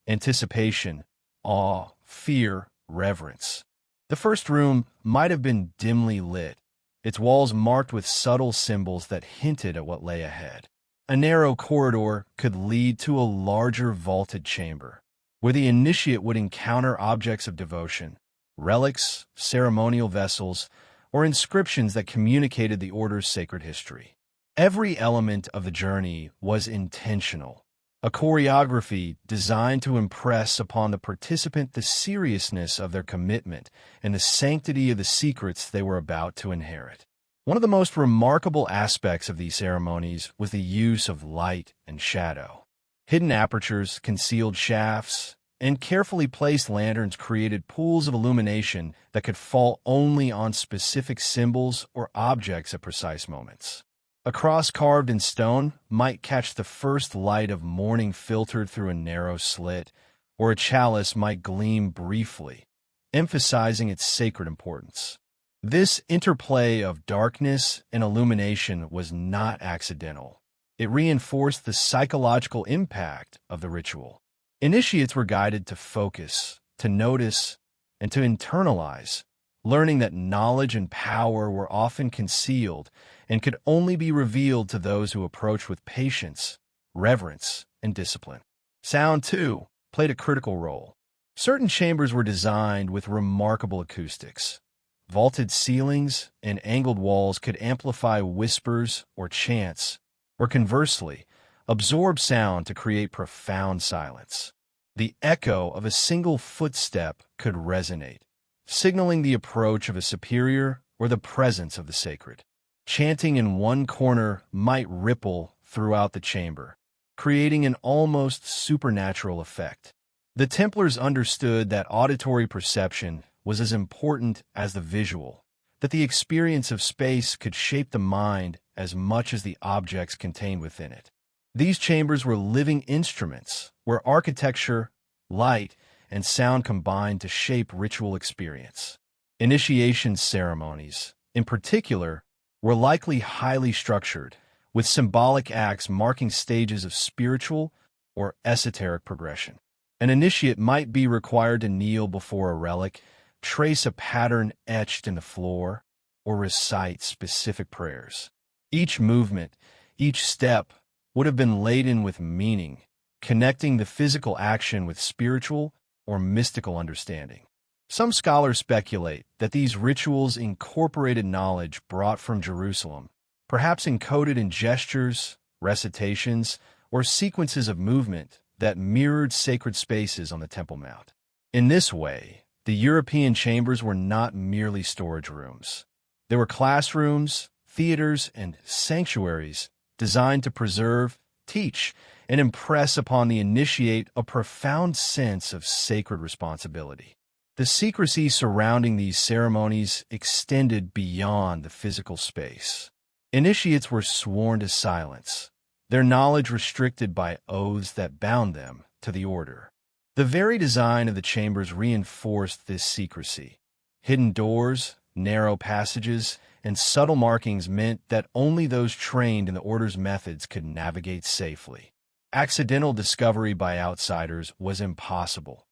Speaker 1: anticipation, awe, fear, reverence. The first room might have been dimly lit, its walls marked with subtle symbols that hinted at what lay ahead. A narrow corridor could lead to a larger vaulted chamber, where the initiate would encounter objects of devotion, relics, ceremonial vessels, or inscriptions that communicated the order's sacred history. Every element of the journey was intentional, a choreography designed to impress upon the participant the seriousness of their commitment and the sanctity of the secrets they were about to inherit. One of the most remarkable aspects of these ceremonies was the use of light and shadow. Hidden apertures, concealed shafts, and carefully placed lanterns created pools of illumination that could fall only on specific symbols or objects at precise moments. A cross carved in stone might catch the first light of morning filtered through a narrow slit, or a chalice might gleam briefly, emphasizing its sacred importance. This interplay of darkness and illumination was not accidental. It reinforced the psychological impact of the ritual. Initiates were guided to focus, to notice, and to internalize, learning that knowledge and power were often concealed and could only be revealed to those who approached with patience, reverence, and discipline. Sound, too, played a critical role. Certain chambers were designed with remarkable acoustics. Vaulted ceilings and angled walls could amplify whispers or chants, or conversely, absorb sound to create profound silence. The echo of a single footstep could resonate, signaling the approach of a superior or the presence of the sacred. Chanting in one corner might ripple throughout the chamber, creating an almost supernatural effect. The Templars understood that auditory perception was as important as the visual, that the experience of space could shape the mind as much as the objects contained within it. These chambers were living instruments where architecture, light, and sound combined to shape ritual experience. Initiation ceremonies, in particular, were likely highly structured, with symbolic acts marking stages of spiritual or esoteric progression. An initiate might be required to kneel before a relic, trace a pattern etched in the floor, or recite specific prayers. Each movement, each step, would have been laden with meaning, connecting the physical action with spiritual or mystical understanding. Some scholars speculate that these rituals incorporated knowledge brought from Jerusalem, perhaps encoded in gestures, recitations, or sequences of movement that mirrored sacred spaces on the Temple Mount. In this way, the European chambers were not merely storage rooms. They were classrooms, theaters, and sanctuaries designed to preserve, teach, and impress upon the initiate a profound sense of sacred responsibility. The secrecy surrounding these ceremonies extended beyond the physical space. Initiates were sworn to silence, their knowledge restricted by oaths that bound them to the order. The very design of the chambers reinforced this secrecy. Hidden doors, narrow passages, and subtle markings meant that only those trained in the order's methods could navigate safely. Accidental discovery by outsiders was impossible.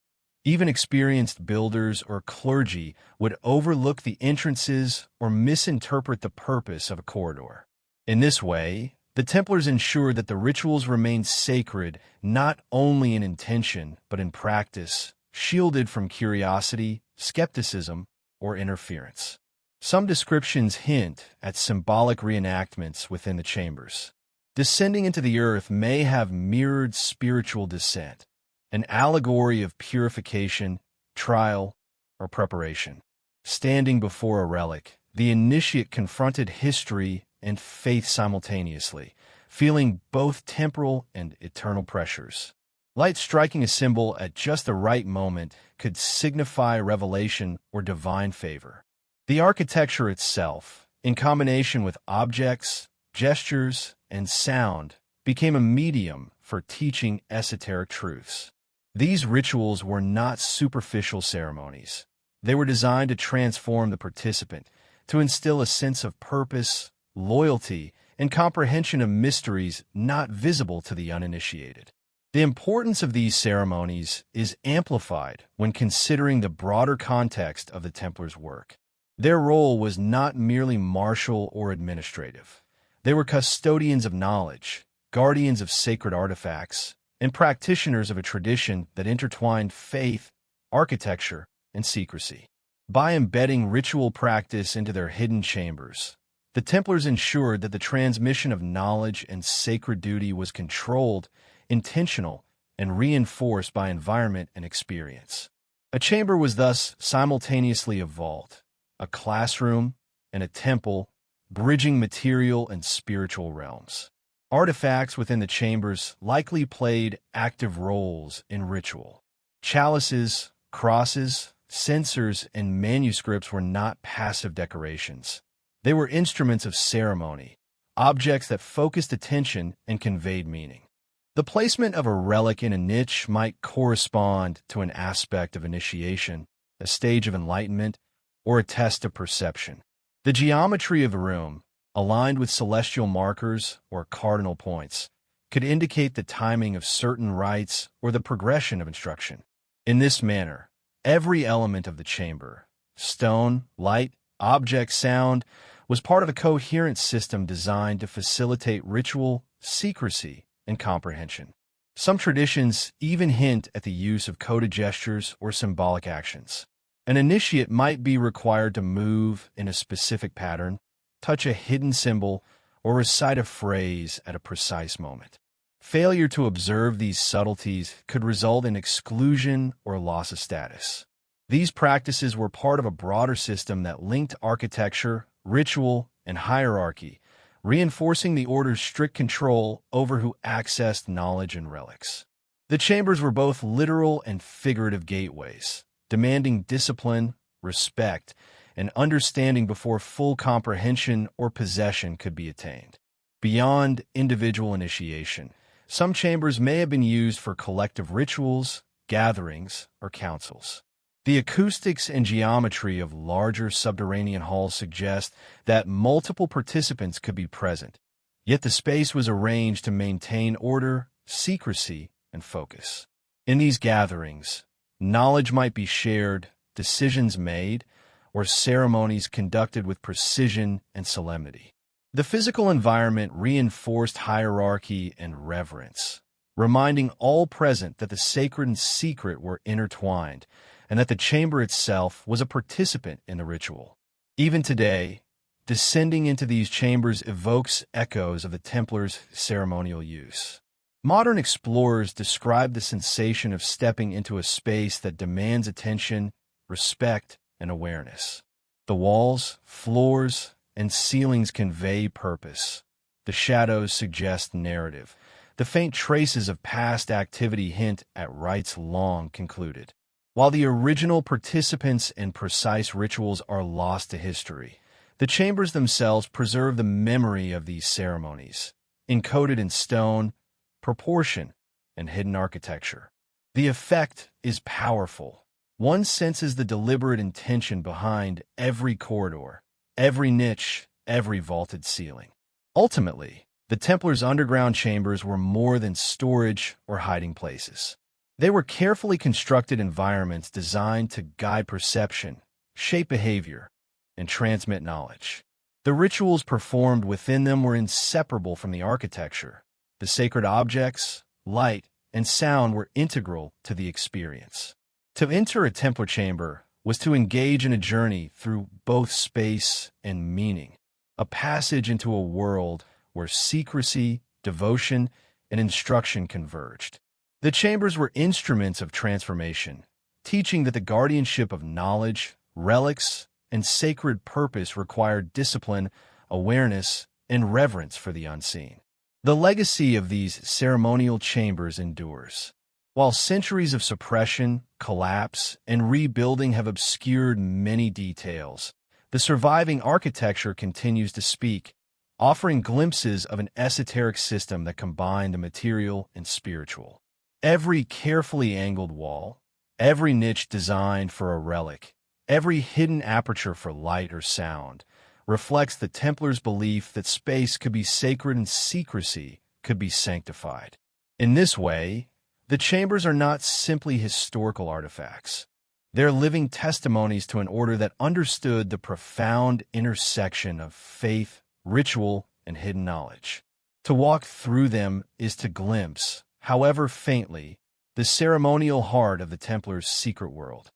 Speaker 1: Even experienced builders or clergy would overlook the entrances or misinterpret the purpose of a corridor. In this way, the Templars ensured that the rituals remained sacred not only in intention but in practice, shielded from curiosity, skepticism, or interference. Some descriptions hint at symbolic reenactments within the chambers. Descending into the earth may have mirrored spiritual descent, an allegory of purification, trial, or preparation. Standing before a relic, the initiate confronted history and faith simultaneously, feeling both temporal and eternal pressures. Light striking a symbol at just the right moment could signify revelation or divine favor. The architecture itself, in combination with objects, gestures, and sound, became a medium for teaching esoteric truths. These rituals were not superficial ceremonies. They were designed to transform the participant, to instill a sense of purpose, loyalty, and comprehension of mysteries not visible to the uninitiated. The importance of these ceremonies is amplified when considering the broader context of the Templars' work. Their role was not merely martial or administrative. They were custodians of knowledge, guardians of sacred artifacts, and practitioners of a tradition that intertwined faith, architecture, and secrecy. By embedding ritual practice into their hidden chambers, the Templars ensured that the transmission of knowledge and sacred duty was controlled, intentional, and reinforced by environment and experience. A chamber was thus simultaneously a vault, a classroom, and a temple, bridging material and spiritual realms. Artifacts within the chambers likely played active roles in ritual. Chalices, crosses, censers, and manuscripts were not passive decorations. They were instruments of ceremony, objects that focused attention and conveyed meaning. The placement of a relic in a niche might correspond to an aspect of initiation, a stage of enlightenment, or a test of perception. The geometry of the room, aligned with celestial markers or cardinal points, could indicate the timing of certain rites or the progression of instruction. In this manner, every element of the chamber, stone, light, object, sound, was part of a coherent system designed to facilitate ritual, secrecy, and comprehension. Some traditions even hint at the use of coded gestures or symbolic actions. An initiate might be required to move in a specific pattern, touch a hidden symbol, or recite a phrase at a precise moment. Failure to observe these subtleties could result in exclusion or loss of status. These practices were part of a broader system that linked architecture, ritual, and hierarchy, reinforcing the order's strict control over who accessed knowledge and relics. The chambers were both literal and figurative gateways, demanding discipline, respect, and understanding before full comprehension or possession could be attained. Beyond individual initiation, some chambers may have been used for collective rituals, gatherings, or councils. The acoustics and geometry of larger subterranean halls suggest that multiple participants could be present, yet the space was arranged to maintain order, secrecy, and focus. In these gatherings, knowledge might be shared, decisions made, or ceremonies conducted with precision and solemnity. The physical environment reinforced hierarchy and reverence, reminding all present that the sacred and secret were intertwined, and that the chamber itself was a participant in the ritual. Even today, descending into these chambers evokes echoes of the Templars' ceremonial use. Modern explorers describe the sensation of stepping into a space that demands attention, respect, and awareness. The walls, floors, and ceilings convey purpose. The shadows suggest narrative. The faint traces of past activity hint at rites long concluded. While the original participants and precise rituals are lost to history, the chambers themselves preserve the memory of these ceremonies, encoded in stone, proportion, and hidden architecture. The effect is powerful. One senses the deliberate intention behind every corridor, every niche, every vaulted ceiling. Ultimately, the Templars' underground chambers were more than storage or hiding places. They were carefully constructed environments designed to guide perception, shape behavior, and transmit knowledge. The rituals performed within them were inseparable from the architecture. The sacred objects, light, and sound were integral to the experience. To enter a Templar chamber was to engage in a journey through both space and meaning, a passage into a world where secrecy, devotion, and instruction converged. The chambers were instruments of transformation, teaching that the guardianship of knowledge, relics, and sacred purpose required discipline, awareness, and reverence for the unseen. The legacy of these ceremonial chambers endures. While centuries of suppression, collapse, and rebuilding have obscured many details, the surviving architecture continues to speak, offering glimpses of an esoteric system that combined the material and spiritual. Every carefully angled wall, every niche designed for a relic, every hidden aperture for light or sound reflects the Templars' belief that space could be sacred and secrecy could be sanctified. In this way, the chambers are not simply historical artifacts. They're living testimonies to an order that understood the profound intersection of faith, ritual, and hidden knowledge. To walk through them is to glimpse, however faintly, the ceremonial heart of the Templars' secret world.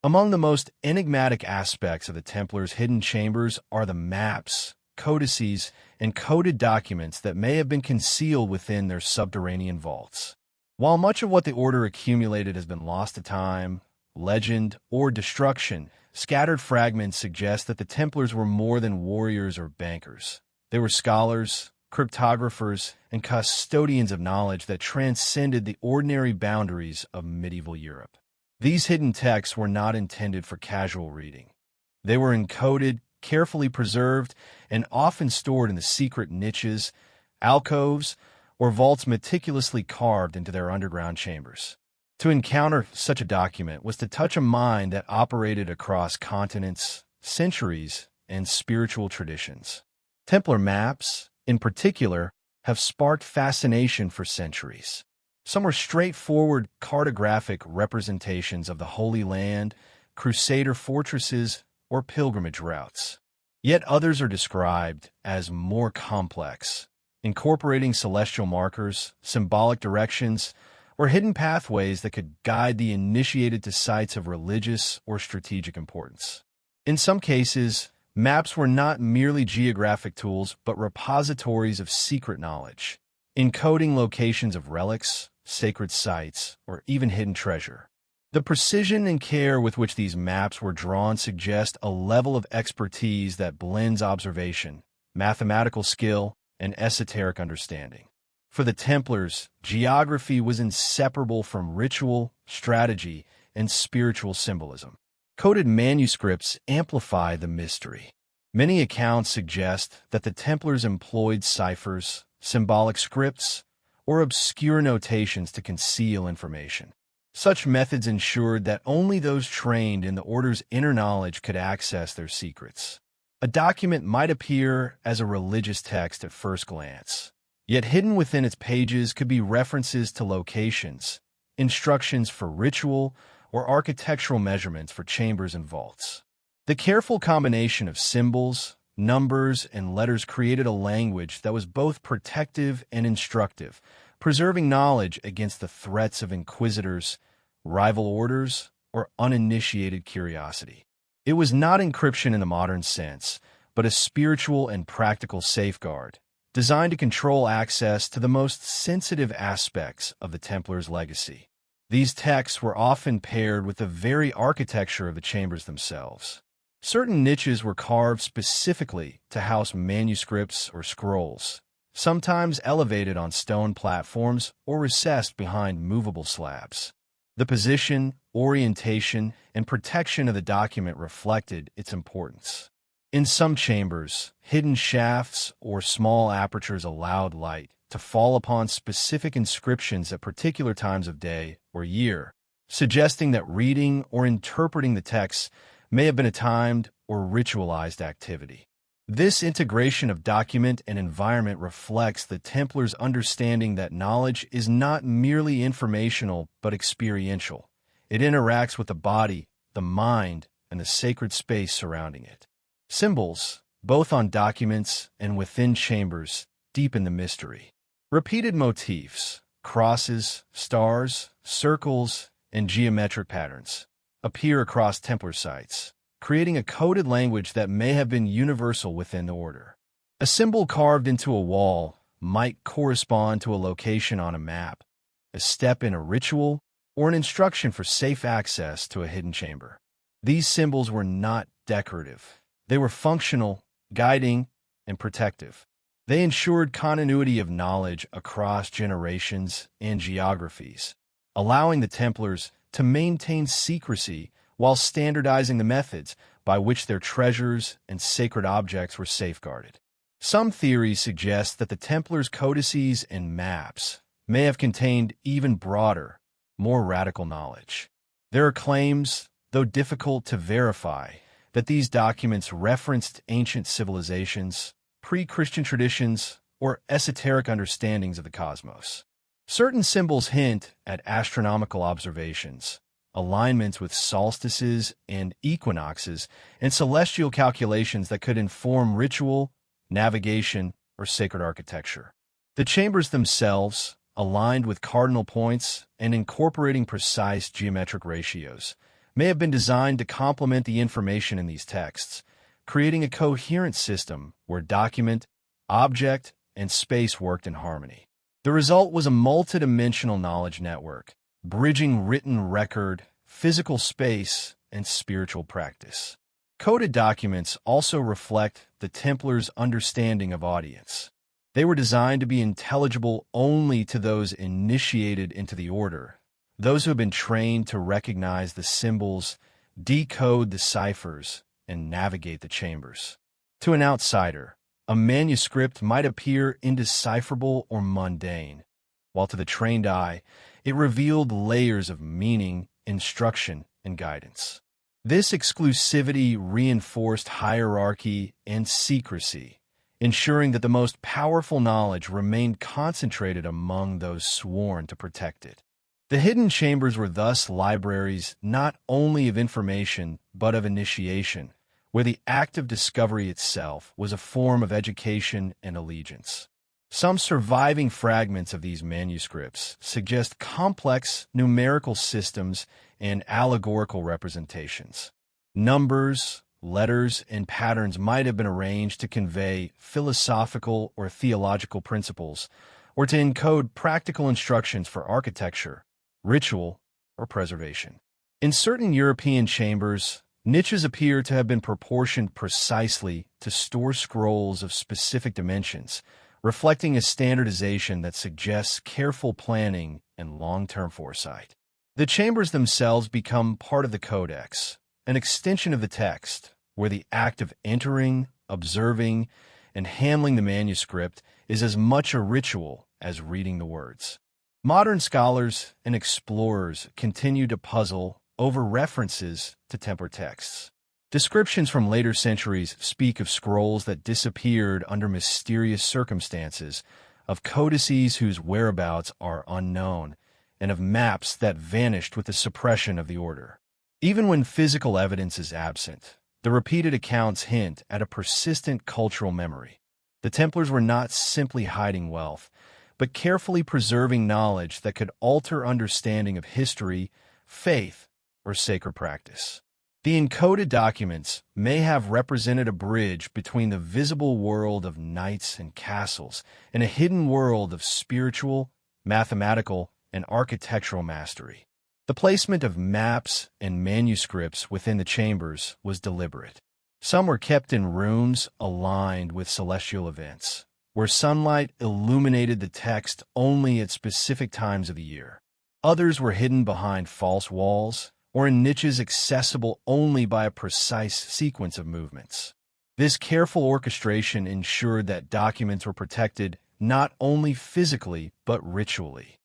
Speaker 1: Among the most enigmatic aspects of the Templars' hidden chambers are the maps, codices, and coded documents that may have been concealed within their subterranean vaults. While much of what the Order accumulated has been lost to time, legend, or destruction, scattered fragments suggest that the Templars were more than warriors or bankers. They were scholars, cryptographers, and custodians of knowledge that transcended the ordinary boundaries of medieval Europe. These hidden texts were not intended for casual reading. They were encoded, carefully preserved, and often stored in the secret niches, alcoves, or vaults meticulously carved into their underground chambers. To encounter such a document was to touch a mind that operated across continents, centuries, and spiritual traditions. Templar maps, in particular, have sparked fascination for centuries. Some are straightforward cartographic representations of the Holy Land, Crusader fortresses, or pilgrimage routes. Yet others are described as more complex, incorporating celestial markers, symbolic directions, or hidden pathways that could guide the initiated to sites of religious or strategic importance. In some cases, maps were not merely geographic tools but repositories of secret knowledge, encoding locations of relics, sacred sites, or even hidden treasure. The precision and care with which these maps were drawn suggest a level of expertise that blends observation, mathematical skill, and esoteric understanding. For the Templars, geography was inseparable from ritual, strategy, and spiritual symbolism. Coded manuscripts amplify the mystery. Many accounts suggest that the Templars employed ciphers, symbolic scripts, or obscure notations to conceal information. Such methods ensured that only those trained in the Order's inner knowledge could access their secrets. A document might appear as a religious text at first glance, yet hidden within its pages could be references to locations, instructions for ritual, or architectural measurements for chambers and vaults. The careful combination of symbols, numbers, and letters created a language that was both protective and instructive, preserving knowledge against the threats of inquisitors, rival orders, or uninitiated curiosity. It was not encryption in the modern sense, but a spiritual and practical safeguard, designed to control access to the most sensitive aspects of the Templars' legacy. These texts were often paired with the very architecture of the chambers themselves. Certain niches were carved specifically to house manuscripts or scrolls, sometimes elevated on stone platforms or recessed behind movable slabs. The position, orientation, and protection of the document reflected its importance. In some chambers, hidden shafts or small apertures allowed light to fall upon specific inscriptions at particular times of day or year, suggesting that reading or interpreting the text may have been a timed or ritualized activity. This integration of document and environment reflects the Templars' understanding that knowledge is not merely informational but experiential. It interacts with the body, the mind, and the sacred space surrounding it. Symbols, both on documents and within chambers, deepen the mystery. Repeated motifs, crosses, stars, circles, and geometric patterns appear across Templar sites, creating a coded language that may have been universal within the order. A symbol carved into a wall might correspond to a location on a map, a step in a ritual, or an instruction for safe access to a hidden chamber. These symbols were not decorative. They were functional, guiding, and protective. They ensured continuity of knowledge across generations and geographies, allowing the Templars to maintain secrecy while standardizing the methods by which their treasures and sacred objects were safeguarded. Some theories suggest that the Templars' codices and maps may have contained even broader, more radical knowledge. There are claims, though difficult to verify, that these documents referenced ancient civilizations, pre-Christian traditions, or esoteric understandings of the cosmos. Certain symbols hint at astronomical observations, alignments with solstices and equinoxes, and celestial calculations that could inform ritual, navigation, or sacred architecture. The chambers themselves, aligned with cardinal points and incorporating precise geometric ratios, may have been designed to complement the information in these texts, creating a coherent system where document, object, and space worked in harmony. The result was a multidimensional knowledge network, bridging written record, physical space, and spiritual practice. Coded documents also reflect the Templars' understanding of audience. They were designed to be intelligible only to those initiated into the order, those who have been trained to recognize the symbols, decode the ciphers, and navigate the chambers. To an outsider, a manuscript might appear indecipherable or mundane, while to the trained eye, it revealed layers of meaning, instruction, and guidance. This exclusivity reinforced hierarchy and secrecy, ensuring that the most powerful knowledge remained concentrated among those sworn to protect it. The hidden chambers were thus libraries not only of information but of initiation, where the act of discovery itself was a form of education and allegiance. Some surviving fragments of these manuscripts suggest complex numerical systems and allegorical representations. Numbers, letters, and patterns might have been arranged to convey philosophical or theological principles, or to encode practical instructions for architecture, ritual, or preservation. In certain European chambers, niches appear to have been proportioned precisely to store scrolls of specific dimensions, reflecting a standardization that suggests careful planning and long-term foresight. The chambers themselves become part of the codex, an extension of the text, where the act of entering, observing, and handling the manuscript is as much a ritual as reading the words. Modern scholars and explorers continue to puzzle over references to Templar texts. Descriptions from later centuries speak of scrolls that disappeared under mysterious circumstances, of codices whose whereabouts are unknown, and of maps that vanished with the suppression of the order. Even when physical evidence is absent, the repeated accounts hint at a persistent cultural memory. The Templars were not simply hiding wealth, but carefully preserving knowledge that could alter understanding of history, faith, or sacred practice. The encoded documents may have represented a bridge between the visible world of knights and castles and a hidden world of spiritual, mathematical, and architectural mastery. The placement of maps and manuscripts within the chambers was deliberate. Some were kept in rooms aligned with celestial events, where sunlight illuminated the text only at specific times of the year. Others were hidden behind false walls or in niches accessible only by a precise sequence of movements. This careful orchestration ensured that documents were protected not only physically but ritually.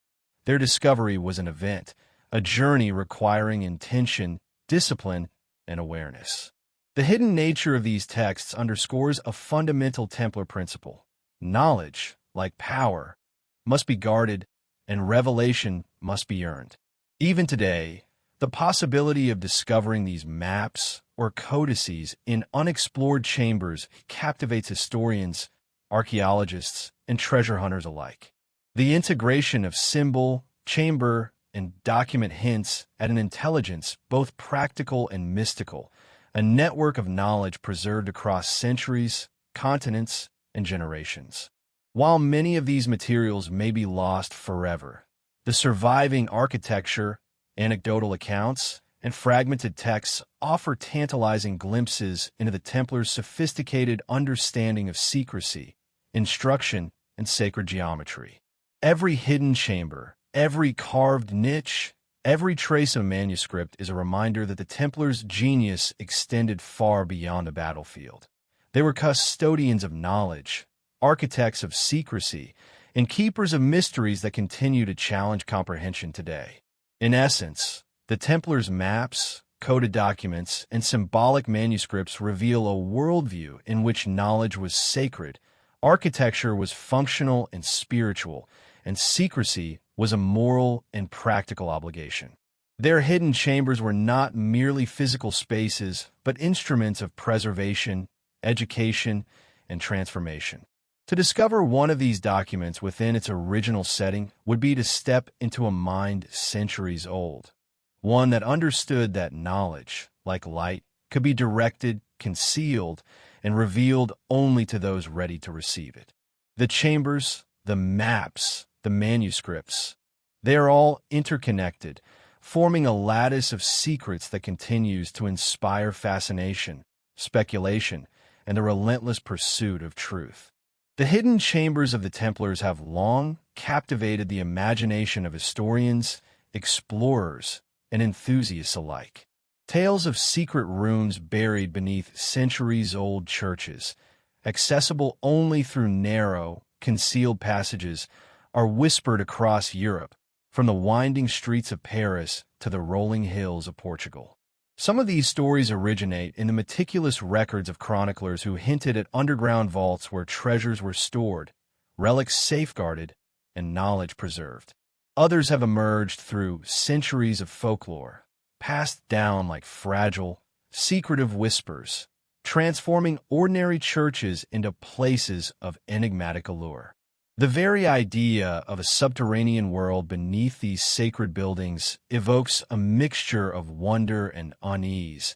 Speaker 1: Their discovery was an event, a journey requiring intention, discipline, and awareness. The hidden nature of these texts underscores a fundamental Templar principle. Knowledge, like power, must be guarded, and revelation must be earned. Even today, the possibility of discovering these maps or codices in unexplored chambers captivates historians, archaeologists, and treasure hunters alike. The integration of symbol, chamber, and document hints at an intelligence both practical and mystical, a network of knowledge preserved across centuries, continents, and generations. While many of these materials may be lost forever, the surviving architecture, anecdotal accounts, and fragmented texts offer tantalizing glimpses into the Templars' sophisticated understanding of secrecy, instruction, and sacred geometry. Every hidden chamber, every carved niche, every trace of manuscript is a reminder that the Templars' genius extended far beyond the battlefield. They were custodians of knowledge, architects of secrecy, and keepers of mysteries that continue to challenge comprehension today. In essence, the Templars' maps, coded documents, and symbolic manuscripts reveal a worldview in which knowledge was sacred, architecture was functional and spiritual, and secrecy was a moral and practical obligation. Their hidden chambers were not merely physical spaces, but instruments of preservation, education, and transformation. To discover one of these documents within its original setting would be to step into a mind centuries old, one that understood that knowledge, like light, could be directed, concealed, and revealed only to those ready to receive it. The chambers, the maps, the manuscripts, they are all interconnected, forming a lattice of secrets that continues to inspire fascination, speculation, and the relentless pursuit of truth. The hidden chambers of the Templars have long captivated the imagination of historians, explorers, and enthusiasts alike. Tales of secret rooms buried beneath centuries-old churches, accessible only through narrow, concealed passages, are whispered across Europe, from the winding streets of Paris to the rolling hills of Portugal. Some of these stories originate in the meticulous records of chroniclers who hinted at underground vaults where treasures were stored, relics safeguarded, and knowledge preserved. Others have emerged through centuries of folklore, passed down like fragile, secretive whispers, transforming ordinary churches into places of enigmatic allure. The very idea of a subterranean world beneath these sacred buildings evokes a mixture of wonder and unease,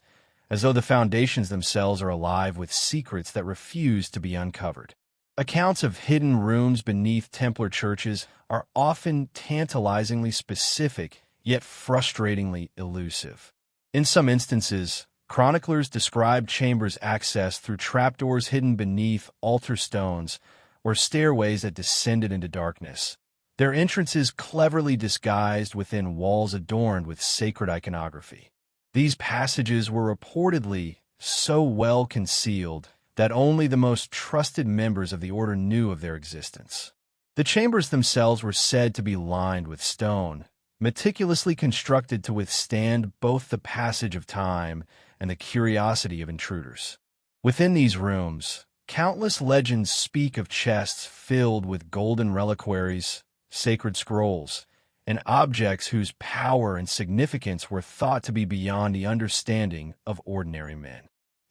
Speaker 1: as though the foundations themselves are alive with secrets that refuse to be uncovered. Accounts of hidden rooms beneath Templar churches are often tantalizingly specific, yet frustratingly elusive. In some instances, chroniclers describe chambers accessed through trapdoors hidden beneath altar stones, or stairways that descended into darkness, their entrances cleverly disguised within walls adorned with sacred iconography. These passages were reportedly so well concealed that only the most trusted members of the order knew of their existence. The chambers themselves were said to be lined with stone, meticulously constructed to withstand both the passage of time and the curiosity of intruders. Within these rooms, countless legends speak of chests filled with golden reliquaries, sacred scrolls, and objects whose power and significance were thought to be beyond the understanding of ordinary men.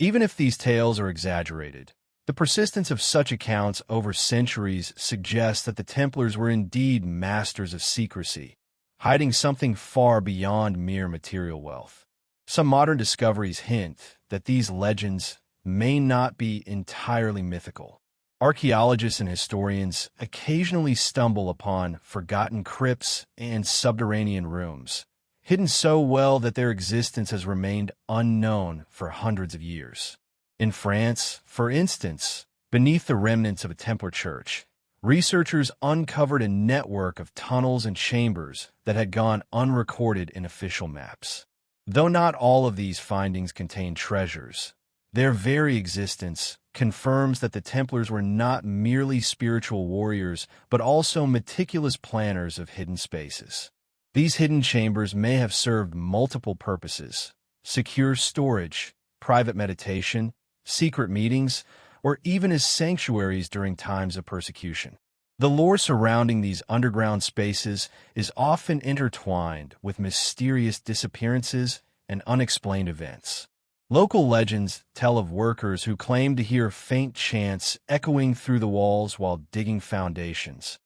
Speaker 1: Even if these tales are exaggerated, the persistence of such accounts over centuries suggests that the Templars were indeed masters of secrecy, hiding something far beyond mere material wealth. Some modern discoveries hint that these legends may not be entirely mythical. Archaeologists and historians occasionally stumble upon forgotten crypts and subterranean rooms, hidden so well that their existence has remained unknown for hundreds of years. In France, for instance, beneath the remnants of a Templar church, researchers uncovered a network of tunnels and chambers that had gone unrecorded in official maps. Though not all of these findings contain treasures, their very existence confirms that the Templars were not merely spiritual warriors, but also meticulous planners of hidden spaces. These hidden chambers may have served multiple purposes: secure storage, private meditation, secret meetings, or even as sanctuaries during times of persecution. The lore surrounding these underground spaces is often intertwined with mysterious disappearances and unexplained events. Local legends tell of workers who claim to hear faint chants echoing through the walls while digging foundations,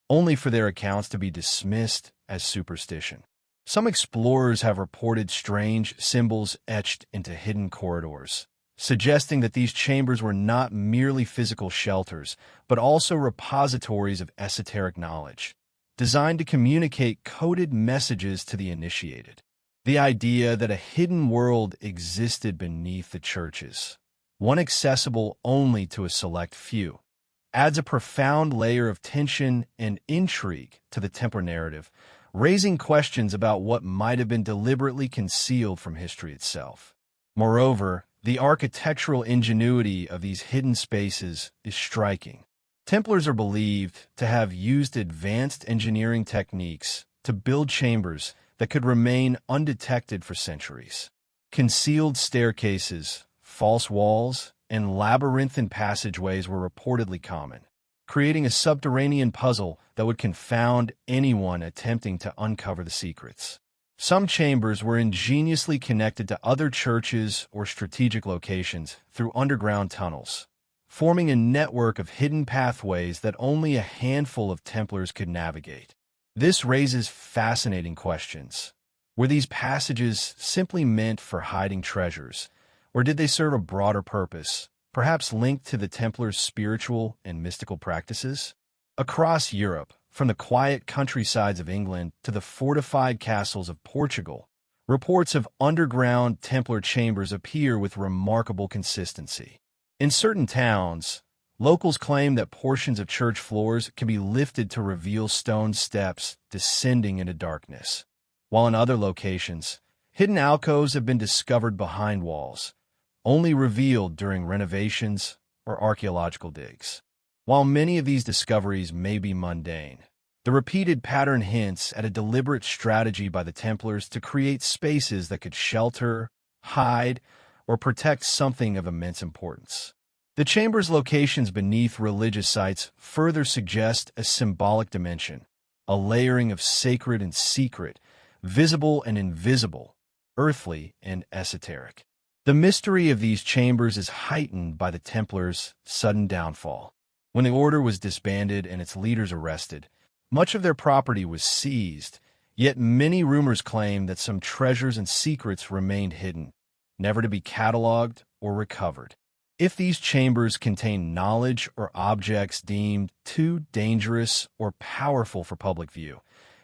Speaker 1: only for their accounts to be dismissed as superstition. Some explorers have reported strange symbols etched into hidden corridors, suggesting that these chambers were not merely physical shelters, but also repositories of esoteric knowledge, designed to communicate coded messages to the initiated. The idea that a hidden world existed beneath the churches, one accessible only to a select few, adds a profound layer of tension and intrigue to the Templar narrative, raising questions about what might have been deliberately concealed from history itself. Moreover, the architectural ingenuity of these hidden spaces is striking. Templars are believed to have used advanced engineering techniques to build chambers that could remain undetected for centuries. Concealed staircases, false walls, and labyrinthine passageways were reportedly common, creating a subterranean puzzle that would confound anyone attempting to uncover the secrets. Some chambers were ingeniously connected to other churches or strategic locations through underground tunnels, forming a network of hidden pathways that only a handful of Templars could navigate. This raises fascinating questions. Were these passages simply meant for hiding treasures, or did they serve a broader purpose, perhaps linked to the Templars' spiritual and mystical practices? Across Europe, from the quiet countrysides of England to the fortified castles of Portugal, reports of underground Templar chambers appear with remarkable consistency. In certain towns, locals claim that portions of church floors can be lifted to reveal stone steps descending into darkness, while in other locations, hidden alcoves have been discovered behind walls, only revealed during renovations or archaeological digs. While many of these discoveries may be mundane, the repeated pattern hints at a deliberate strategy by the Templars to create spaces that could shelter, hide, or protect something of immense importance. The chamber's locations beneath religious sites further suggest a symbolic dimension, a layering of sacred and secret, visible and invisible, earthly and esoteric. The mystery of these chambers is heightened by the Templars' sudden downfall. When the order was disbanded and its leaders arrested, much of their property was seized, yet many rumors claim that some treasures and secrets remained hidden, never to be cataloged or recovered. If these chambers contain knowledge or objects deemed too dangerous or powerful for public view,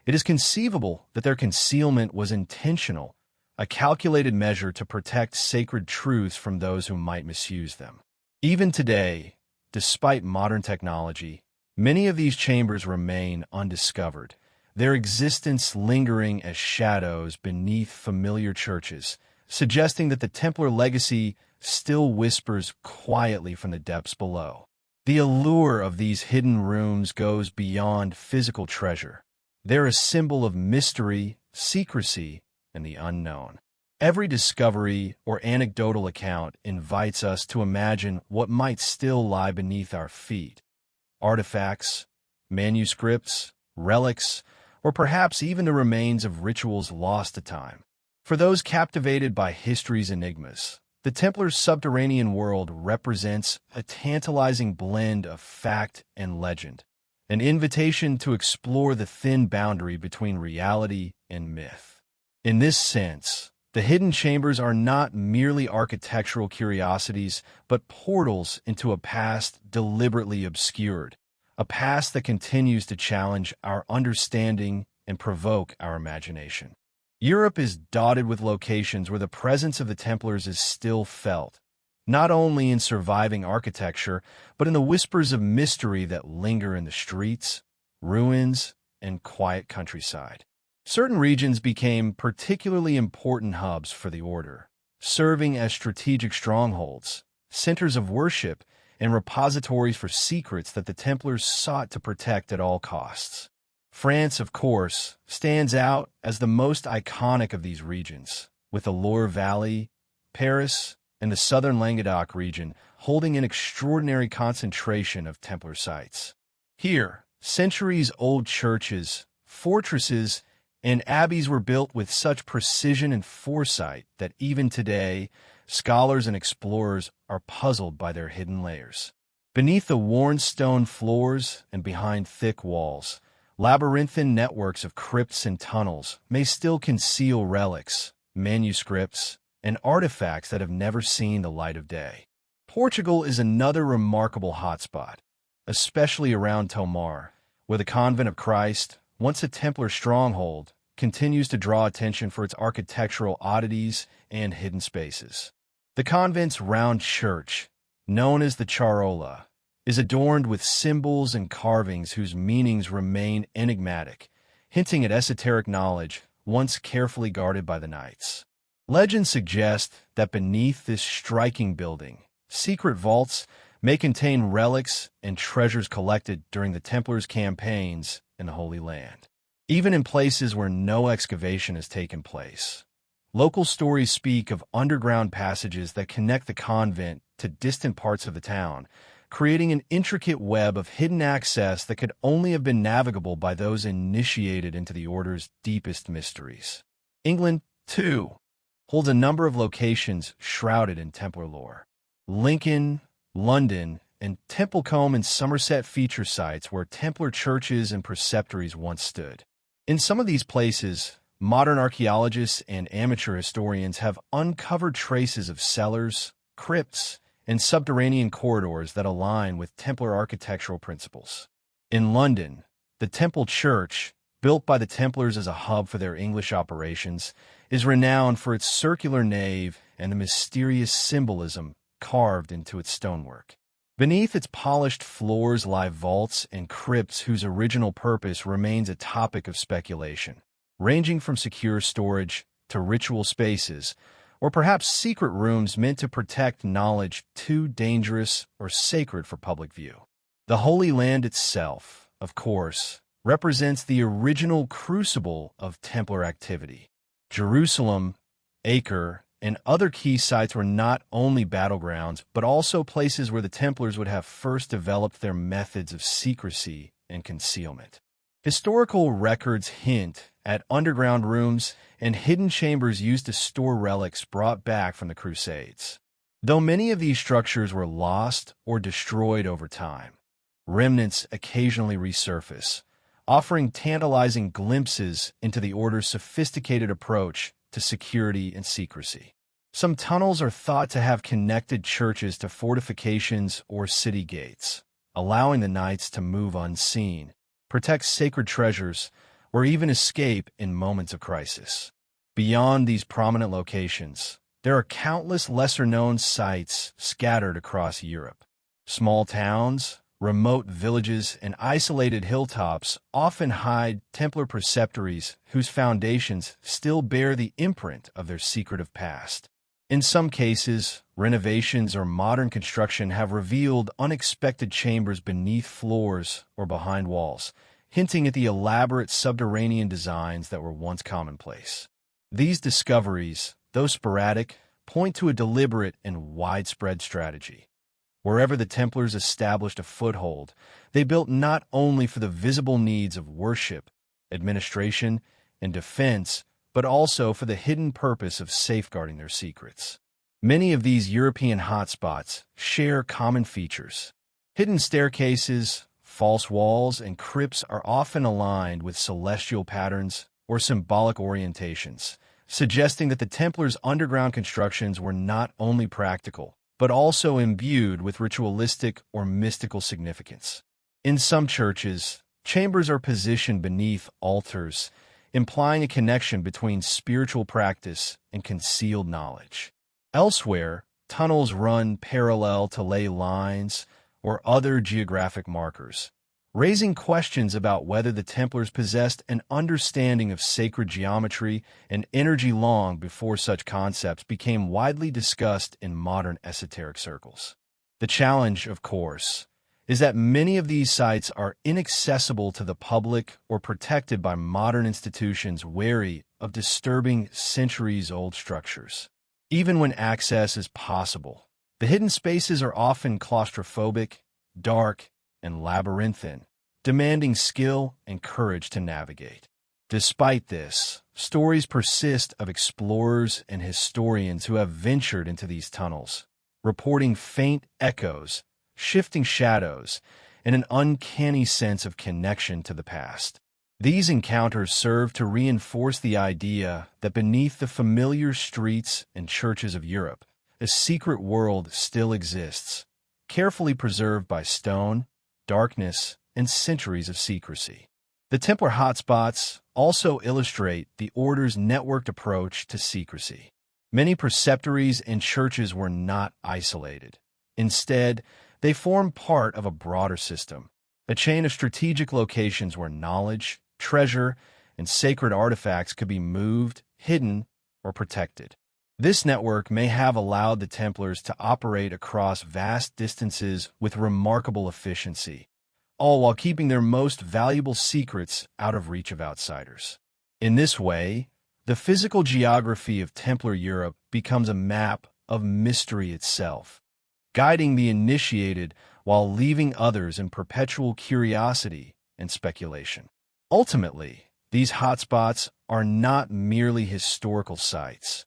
Speaker 1: it is conceivable that their concealment was intentional, a calculated measure to protect sacred truths from those who might misuse them. Even today, despite modern technology, many of these chambers remain undiscovered, their existence lingering as shadows beneath familiar churches, suggesting that the Templar legacy still whispers quietly from the depths below. The allure of these hidden rooms goes beyond physical treasure. They're a symbol of mystery, secrecy, and the unknown. Every discovery or anecdotal account invites us to imagine what might still lie beneath our feet. Artifacts, manuscripts, relics, or perhaps even the remains of rituals lost to time. For those captivated by history's enigmas, the Templars' subterranean world represents a tantalizing blend of fact and legend, an invitation to explore the thin boundary between reality and myth. In this sense, the hidden chambers are not merely architectural curiosities, but portals into a past deliberately obscured, a past that continues to challenge our understanding and provoke our imagination. Europe is dotted with locations where the presence of the Templars is still felt, not only in surviving architecture, but in the whispers of mystery that linger in the streets, ruins, and quiet countryside. Certain regions became particularly important hubs for the order, serving as strategic strongholds, centers of worship, and repositories for secrets that the Templars sought to protect at all costs. France, of course, stands out as the most iconic of these regions, with the Loire Valley, Paris, and the southern Languedoc region holding an extraordinary concentration of Templar sites. Here, centuries-old churches, fortresses, and abbeys were built with such precision and foresight that even today, scholars and explorers are puzzled by their hidden layers. Beneath the worn stone floors and behind thick walls, labyrinthine networks of crypts and tunnels may still conceal relics, manuscripts, and artifacts that have never seen the light of day. Portugal is another remarkable hotspot, especially around Tomar, where the Convent of Christ, once a Templar stronghold, continues to draw attention for its architectural oddities and hidden spaces. The convent's round church, known as the Charola, is adorned with symbols and carvings whose meanings remain enigmatic, hinting at esoteric knowledge once carefully guarded by the knights. Legends suggest that beneath this striking building, secret vaults may contain relics and treasures collected during the Templars' campaigns in the Holy Land. Even in places where no excavation has taken place, local stories speak of underground passages that connect the convent to distant parts of the town, creating an intricate web of hidden access that could only have been navigable by those initiated into the order's deepest mysteries. England, too, holds a number of locations shrouded in Templar lore. Lincoln, London, and Templecombe in Somerset feature sites where Templar churches and preceptories once stood. In some of these places, modern archaeologists and amateur historians have uncovered traces of cellars, crypts, and subterranean corridors that align with Templar architectural principles. In London, the Temple Church, built by the Templars as a hub for their English operations, is renowned for its circular nave and the mysterious symbolism carved into its stonework. Beneath its polished floors lie vaults and crypts whose original purpose remains a topic of speculation, ranging from secure storage to ritual spaces, or perhaps secret rooms meant to protect knowledge too dangerous or sacred for public view. The Holy Land itself, of course, represents the original crucible of Templar activity. Jerusalem, Acre, and other key sites were not only battlegrounds, but also places where the Templars would have first developed their methods of secrecy and concealment. Historical records hint at underground rooms and hidden chambers used to store relics brought back from the Crusades. Though many of these structures were lost or destroyed over time, remnants occasionally resurface, offering tantalizing glimpses into the order's sophisticated approach to security and secrecy. Some tunnels are thought to have connected churches to fortifications or city gates, allowing the knights to move unseen, protect sacred treasures, or even escape in moments of crisis. Beyond these prominent locations, there are countless lesser-known sites scattered across Europe. Small towns, remote villages, and isolated hilltops often hide Templar preceptories whose foundations still bear the imprint of their secretive past. In some cases, renovations or modern construction have revealed unexpected chambers beneath floors or behind walls, hinting at the elaborate subterranean designs that were once commonplace. These discoveries, though sporadic, point to a deliberate and widespread strategy. Wherever the Templars established a foothold, they built not only for the visible needs of worship, administration, and defense, but also for the hidden purpose of safeguarding their secrets. Many of these European hotspots share common features. Hidden staircases, false walls, and crypts are often aligned with celestial patterns or symbolic orientations, suggesting that the Templars' underground constructions were not only practical, but also imbued with ritualistic or mystical significance. In some churches, chambers are positioned beneath altars, implying a connection between spiritual practice and concealed knowledge. Elsewhere, tunnels run parallel to ley lines or other geographic markers, raising questions about whether the Templars possessed an understanding of sacred geometry and energy long before such concepts became widely discussed in modern esoteric circles. The challenge, of course, is that many of these sites are inaccessible to the public or protected by modern institutions wary of disturbing centuries-old structures. Even when access is possible, the hidden spaces are often claustrophobic, dark, and labyrinthine, demanding skill and courage to navigate. Despite this, stories persist of explorers and historians who have ventured into these tunnels, reporting faint echoes, shifting shadows, and an uncanny sense of connection to the past. These encounters serve to reinforce the idea that beneath the familiar streets and churches of Europe, a secret world still exists, carefully preserved by stone, darkness, and centuries of secrecy. The Templar hotspots also illustrate the Order's networked approach to secrecy. Many preceptories and churches were not isolated. Instead, they form part of a broader system, a chain of strategic locations where knowledge, treasure, and sacred artifacts could be moved, hidden, or protected. This network may have allowed the Templars to operate across vast distances with remarkable efficiency, all while keeping their most valuable secrets out of reach of outsiders. In this way, the physical geography of Templar Europe becomes a map of mystery itself, guiding the initiated while leaving others in perpetual curiosity and speculation. Ultimately, these hotspots are not merely historical sites.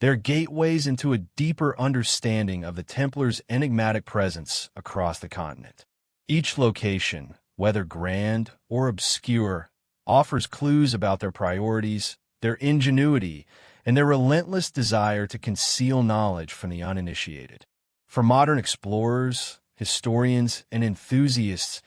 Speaker 1: They're gateways into a deeper understanding of the Templars' enigmatic presence across the continent. Each location, whether grand or obscure, offers clues about their priorities, their ingenuity, and their relentless desire to conceal knowledge from the uninitiated. For modern explorers, historians, and enthusiasts,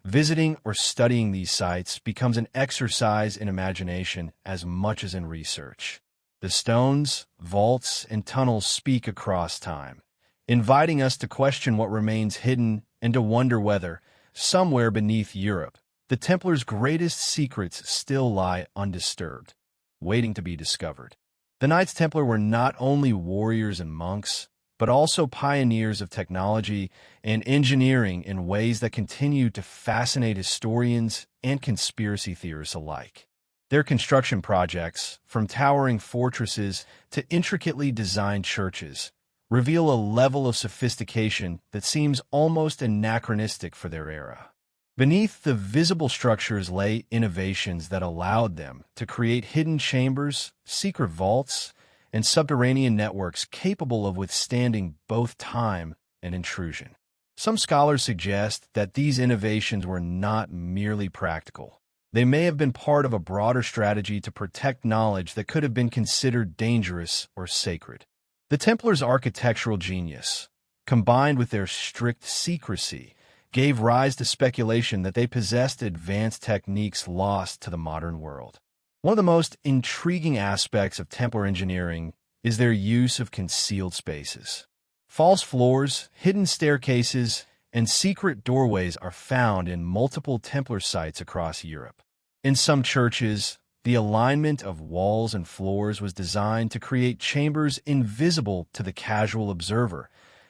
Speaker 1: visiting or studying these sites becomes an exercise in imagination as much as in research. The stones, vaults, and tunnels speak across time, inviting us to question what remains hidden and to wonder whether, somewhere beneath Europe, the Templars' greatest secrets still lie undisturbed, waiting to be discovered. The Knights Templar were not only warriors and monks, but also pioneers of technology and engineering in ways that continue to fascinate historians and conspiracy theorists alike. Their construction projects, from towering fortresses to intricately designed churches, reveal a level of sophistication that seems almost anachronistic for their era. Beneath the visible structures lay innovations that allowed them to create hidden chambers, secret vaults, and subterranean networks capable of withstanding both time and intrusion. Some scholars suggest that these innovations were not merely practical. They may have been part of a broader strategy to protect knowledge that could have been considered dangerous or sacred. The Templars' architectural genius, combined with their strict secrecy, gave rise to speculation that they possessed advanced techniques lost to the modern world. One of the most intriguing aspects of Templar engineering is their use of concealed spaces. False floors, hidden staircases, and secret doorways are found in multiple Templar sites across Europe. In some churches, the alignment of walls and floors was designed to create chambers invisible to the casual observer,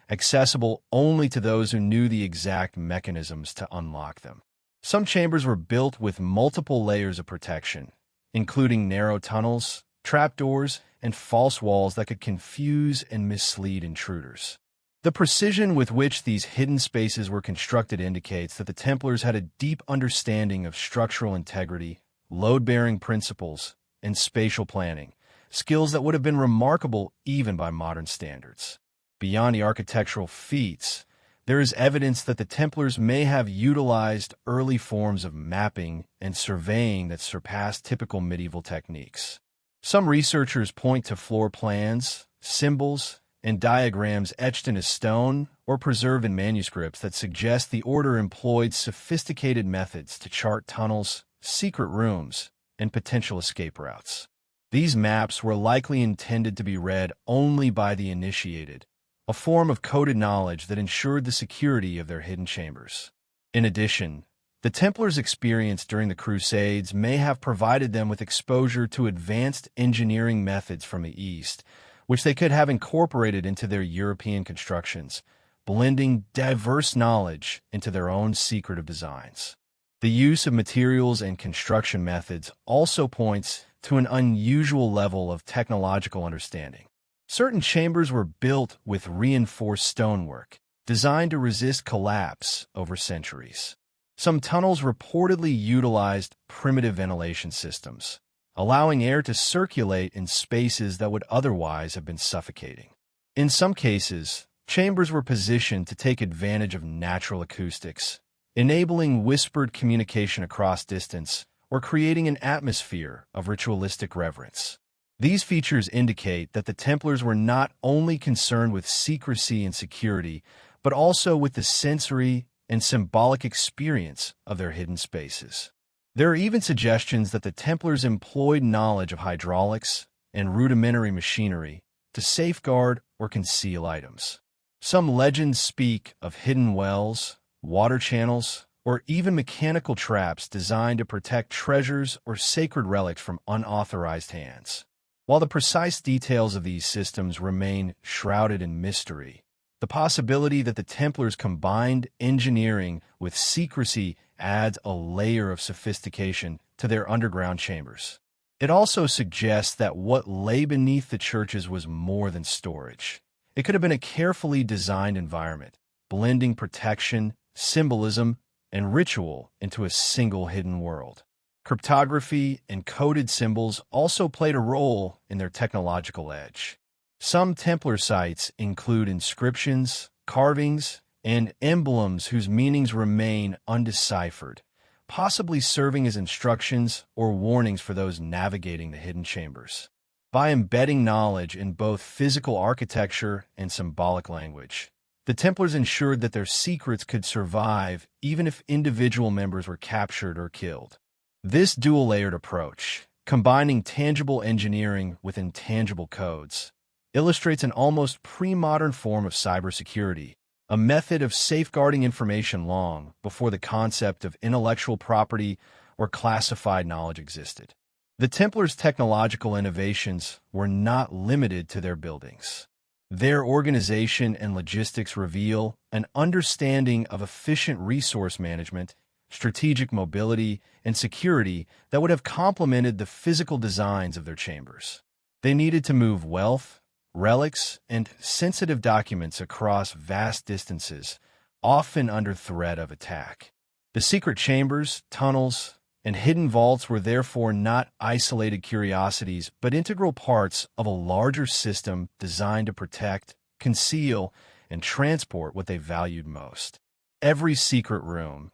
Speaker 1: accessible only to those who knew the exact mechanisms to unlock them. Some chambers were built with multiple layers of protection, including narrow tunnels, trapdoors, and false walls that could confuse and mislead intruders. The precision with which these hidden spaces were constructed indicates that the Templars had a deep understanding of structural integrity, load-bearing principles, and spatial planning, skills that would have been remarkable even by modern standards. Beyond the architectural feats, there is evidence that the Templars may have utilized early forms of mapping and surveying that surpassed typical medieval techniques. Some researchers point to floor plans, symbols, and diagrams etched into stone or preserved in manuscripts that suggest the Order employed sophisticated methods to chart tunnels, secret rooms, and potential escape routes. These maps were likely intended to be read only by the initiated, a form of coded knowledge that ensured the security of their hidden chambers. In addition, the Templars' experience during the Crusades may have provided them with exposure to advanced engineering methods from the East, which they could have incorporated into their European constructions, blending diverse knowledge into their own secretive designs. The use of materials and construction methods also points to an unusual level of technological understanding. Certain chambers were built with reinforced stonework, designed to resist collapse over centuries. Some tunnels reportedly utilized primitive ventilation systems, allowing air to circulate in spaces that would otherwise have been suffocating. In some cases, chambers were positioned to take advantage of natural acoustics, enabling whispered communication across distance or creating an atmosphere of ritualistic reverence. These features indicate that the Templars were not only concerned with secrecy and security, but also with the sensory and symbolic experience of their hidden spaces. There are even suggestions that the Templars employed knowledge of hydraulics and rudimentary machinery to safeguard or conceal items. Some legends speak of hidden wells, water channels, or even mechanical traps designed to protect treasures or sacred relics from unauthorized hands. While the precise details of these systems remain shrouded in mystery, the possibility that the Templars combined engineering with secrecy adds a layer of sophistication to their underground chambers. It also suggests that what lay beneath the churches was more than storage. It could have been a carefully designed environment, blending protection, symbolism, and ritual into a single hidden world. Cryptography and coded symbols also played a role in their technological edge. Some Templar sites include inscriptions, carvings, and emblems whose meanings remain undeciphered, possibly serving as instructions or warnings for those navigating the hidden chambers. By embedding knowledge in both physical architecture and symbolic language, the Templars ensured that their secrets could survive even if individual members were captured or killed. This dual-layered approach, combining tangible engineering with intangible codes, illustrates an almost pre-modern form of cybersecurity, a method of safeguarding information long before the concept of intellectual property or classified knowledge existed. The Templars' technological innovations were not limited to their buildings. Their organization and logistics reveal an understanding of efficient resource management, strategic mobility, and security that would have complemented the physical designs of their chambers. They needed to move wealth, relics, and sensitive documents across vast distances, often under threat of attack. The secret chambers, tunnels, and hidden vaults were therefore not isolated curiosities, but integral parts of a larger system designed to protect, conceal, and transport what they valued most. Every secret room,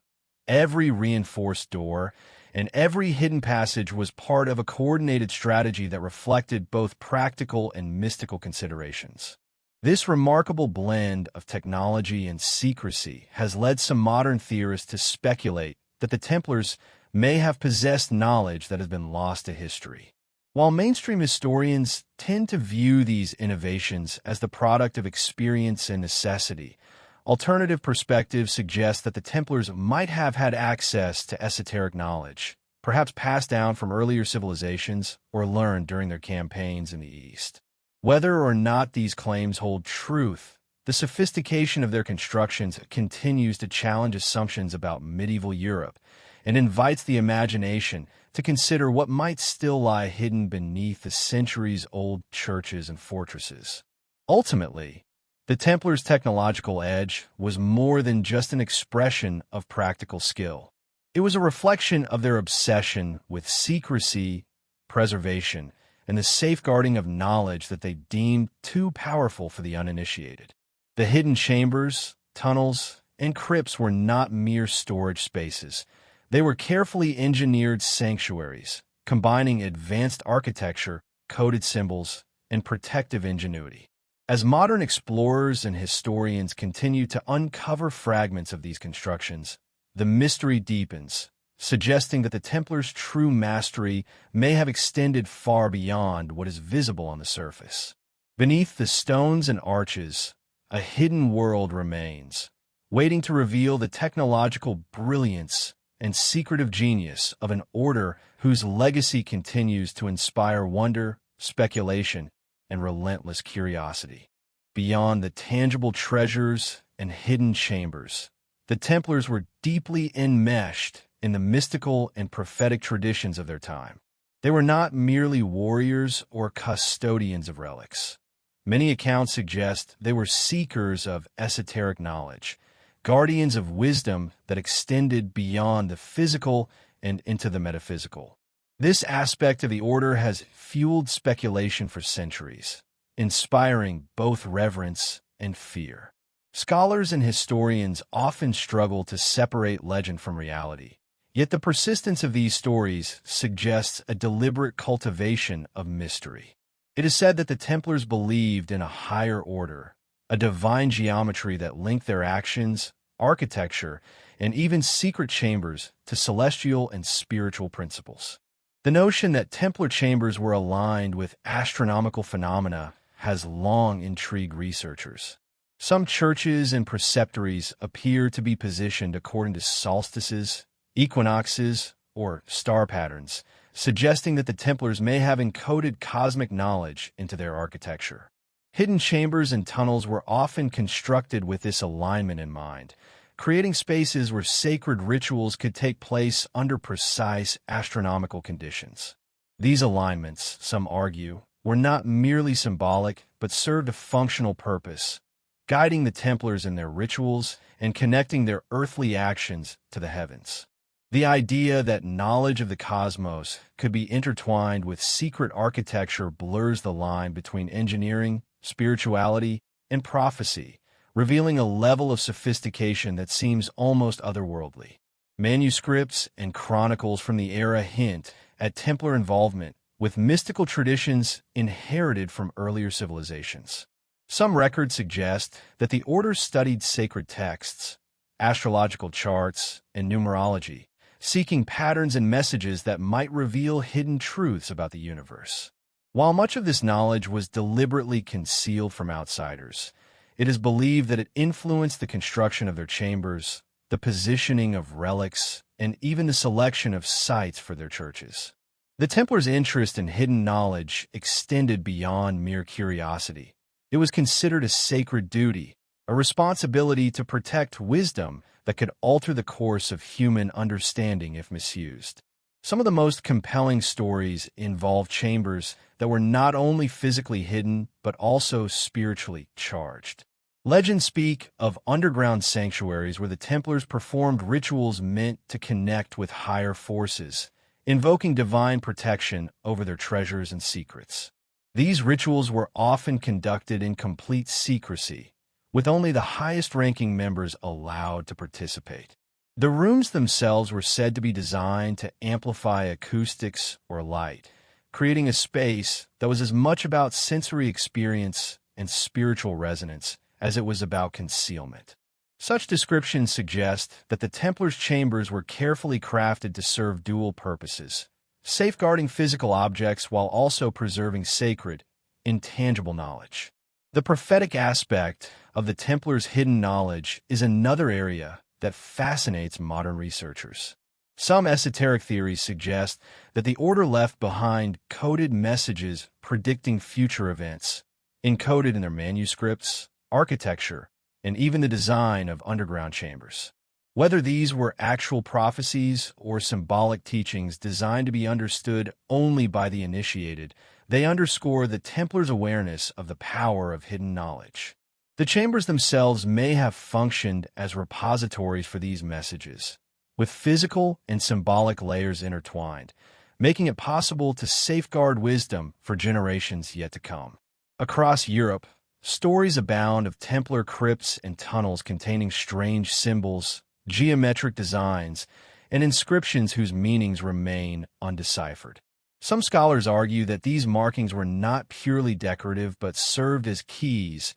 Speaker 1: every reinforced door, and every hidden passage was part of a coordinated strategy that reflected both practical and mystical considerations. This remarkable blend of technology and secrecy has led some modern theorists to speculate that the Templars may have possessed knowledge that has been lost to history. While mainstream historians tend to view these innovations as the product of experience and necessity, alternative perspectives suggest that the Templars might have had access to esoteric knowledge, perhaps passed down from earlier civilizations or learned during their campaigns in the East. Whether or not these claims hold truth, the sophistication of their constructions continues to challenge assumptions about medieval Europe and invites the imagination to consider what might still lie hidden beneath the centuries-old churches and fortresses. Ultimately, the Templars' technological edge was more than just an expression of practical skill. It was a reflection of their obsession with secrecy, preservation, and the safeguarding of knowledge that they deemed too powerful for the uninitiated. The hidden chambers, tunnels, and crypts were not mere storage spaces. They were carefully engineered sanctuaries, combining advanced architecture, coded symbols, and protective ingenuity. As modern explorers and historians continue to uncover fragments of these constructions, the mystery deepens, suggesting that the Templars' true mastery may have extended far beyond what is visible on the surface. Beneath the stones and arches, a hidden world remains, waiting to reveal the technological brilliance and secretive genius of an order whose legacy continues to inspire wonder, speculation, and relentless curiosity. Beyond the tangible treasures and hidden chambers, the Templars were deeply enmeshed in the mystical and prophetic traditions of their time. They were not merely warriors or custodians of relics. Many accounts suggest they were seekers of esoteric knowledge, guardians of wisdom that extended beyond the physical and into the metaphysical. This aspect of the order has fueled speculation for centuries, inspiring both reverence and fear. Scholars and historians often struggle to separate legend from reality, yet the persistence of these stories suggests a deliberate cultivation of mystery. It is said that the Templars believed in a higher order, a divine geometry that linked their actions, architecture, and even secret chambers to celestial and spiritual principles. The notion that Templar chambers were aligned with astronomical phenomena has long intrigued researchers. Some churches and preceptories appear to be positioned according to solstices, equinoxes, or star patterns, suggesting that the Templars may have encoded cosmic knowledge into their architecture. Hidden chambers and tunnels were often constructed with this alignment in mind, creating spaces where sacred rituals could take place under precise astronomical conditions. These alignments, some argue, were not merely symbolic but served a functional purpose, guiding the Templars in their rituals and connecting their earthly actions to the heavens. The idea that knowledge of the cosmos could be intertwined with secret architecture blurs the line between engineering, spirituality, and prophecy, revealing a level of sophistication that seems almost otherworldly. Manuscripts and chronicles from the era hint at Templar involvement with mystical traditions inherited from earlier civilizations. Some records suggest that the order studied sacred texts, astrological charts, and numerology, seeking patterns and messages that might reveal hidden truths about the universe. While much of this knowledge was deliberately concealed from outsiders, it is believed that it influenced the construction of their chambers, the positioning of relics, and even the selection of sites for their churches. The Templars' interest in hidden knowledge extended beyond mere curiosity. It was considered a sacred duty, a responsibility to protect wisdom that could alter the course of human understanding if misused. Some of the most compelling stories involve chambers that were not only physically hidden but also spiritually charged. Legends speak of underground sanctuaries where the Templars performed rituals meant to connect with higher forces, invoking divine protection over their treasures and secrets. These rituals were often conducted in complete secrecy, with only the highest-ranking members allowed to participate. The rooms themselves were said to be designed to amplify acoustics or light, creating a space that was as much about sensory experience and spiritual resonance as it was about concealment. Such descriptions suggest that the Templars' chambers were carefully crafted to serve dual purposes, safeguarding physical objects while also preserving sacred, intangible knowledge. The prophetic aspect of the Templars' hidden knowledge is another area that fascinates modern researchers. Some esoteric theories suggest that the order left behind coded messages predicting future events, encoded in their manuscripts, architecture, and even the design of underground chambers. Whether these were actual prophecies or symbolic teachings designed to be understood only by the initiated, they underscore the Templars' awareness of the power of hidden knowledge. The chambers themselves may have functioned as repositories for these messages, with physical and symbolic layers intertwined, making it possible to safeguard wisdom for generations yet to come. Across Europe, stories abound of Templar crypts and tunnels containing strange symbols, geometric designs, and inscriptions whose meanings remain undeciphered. Some scholars argue that these markings were not purely decorative but served as keys,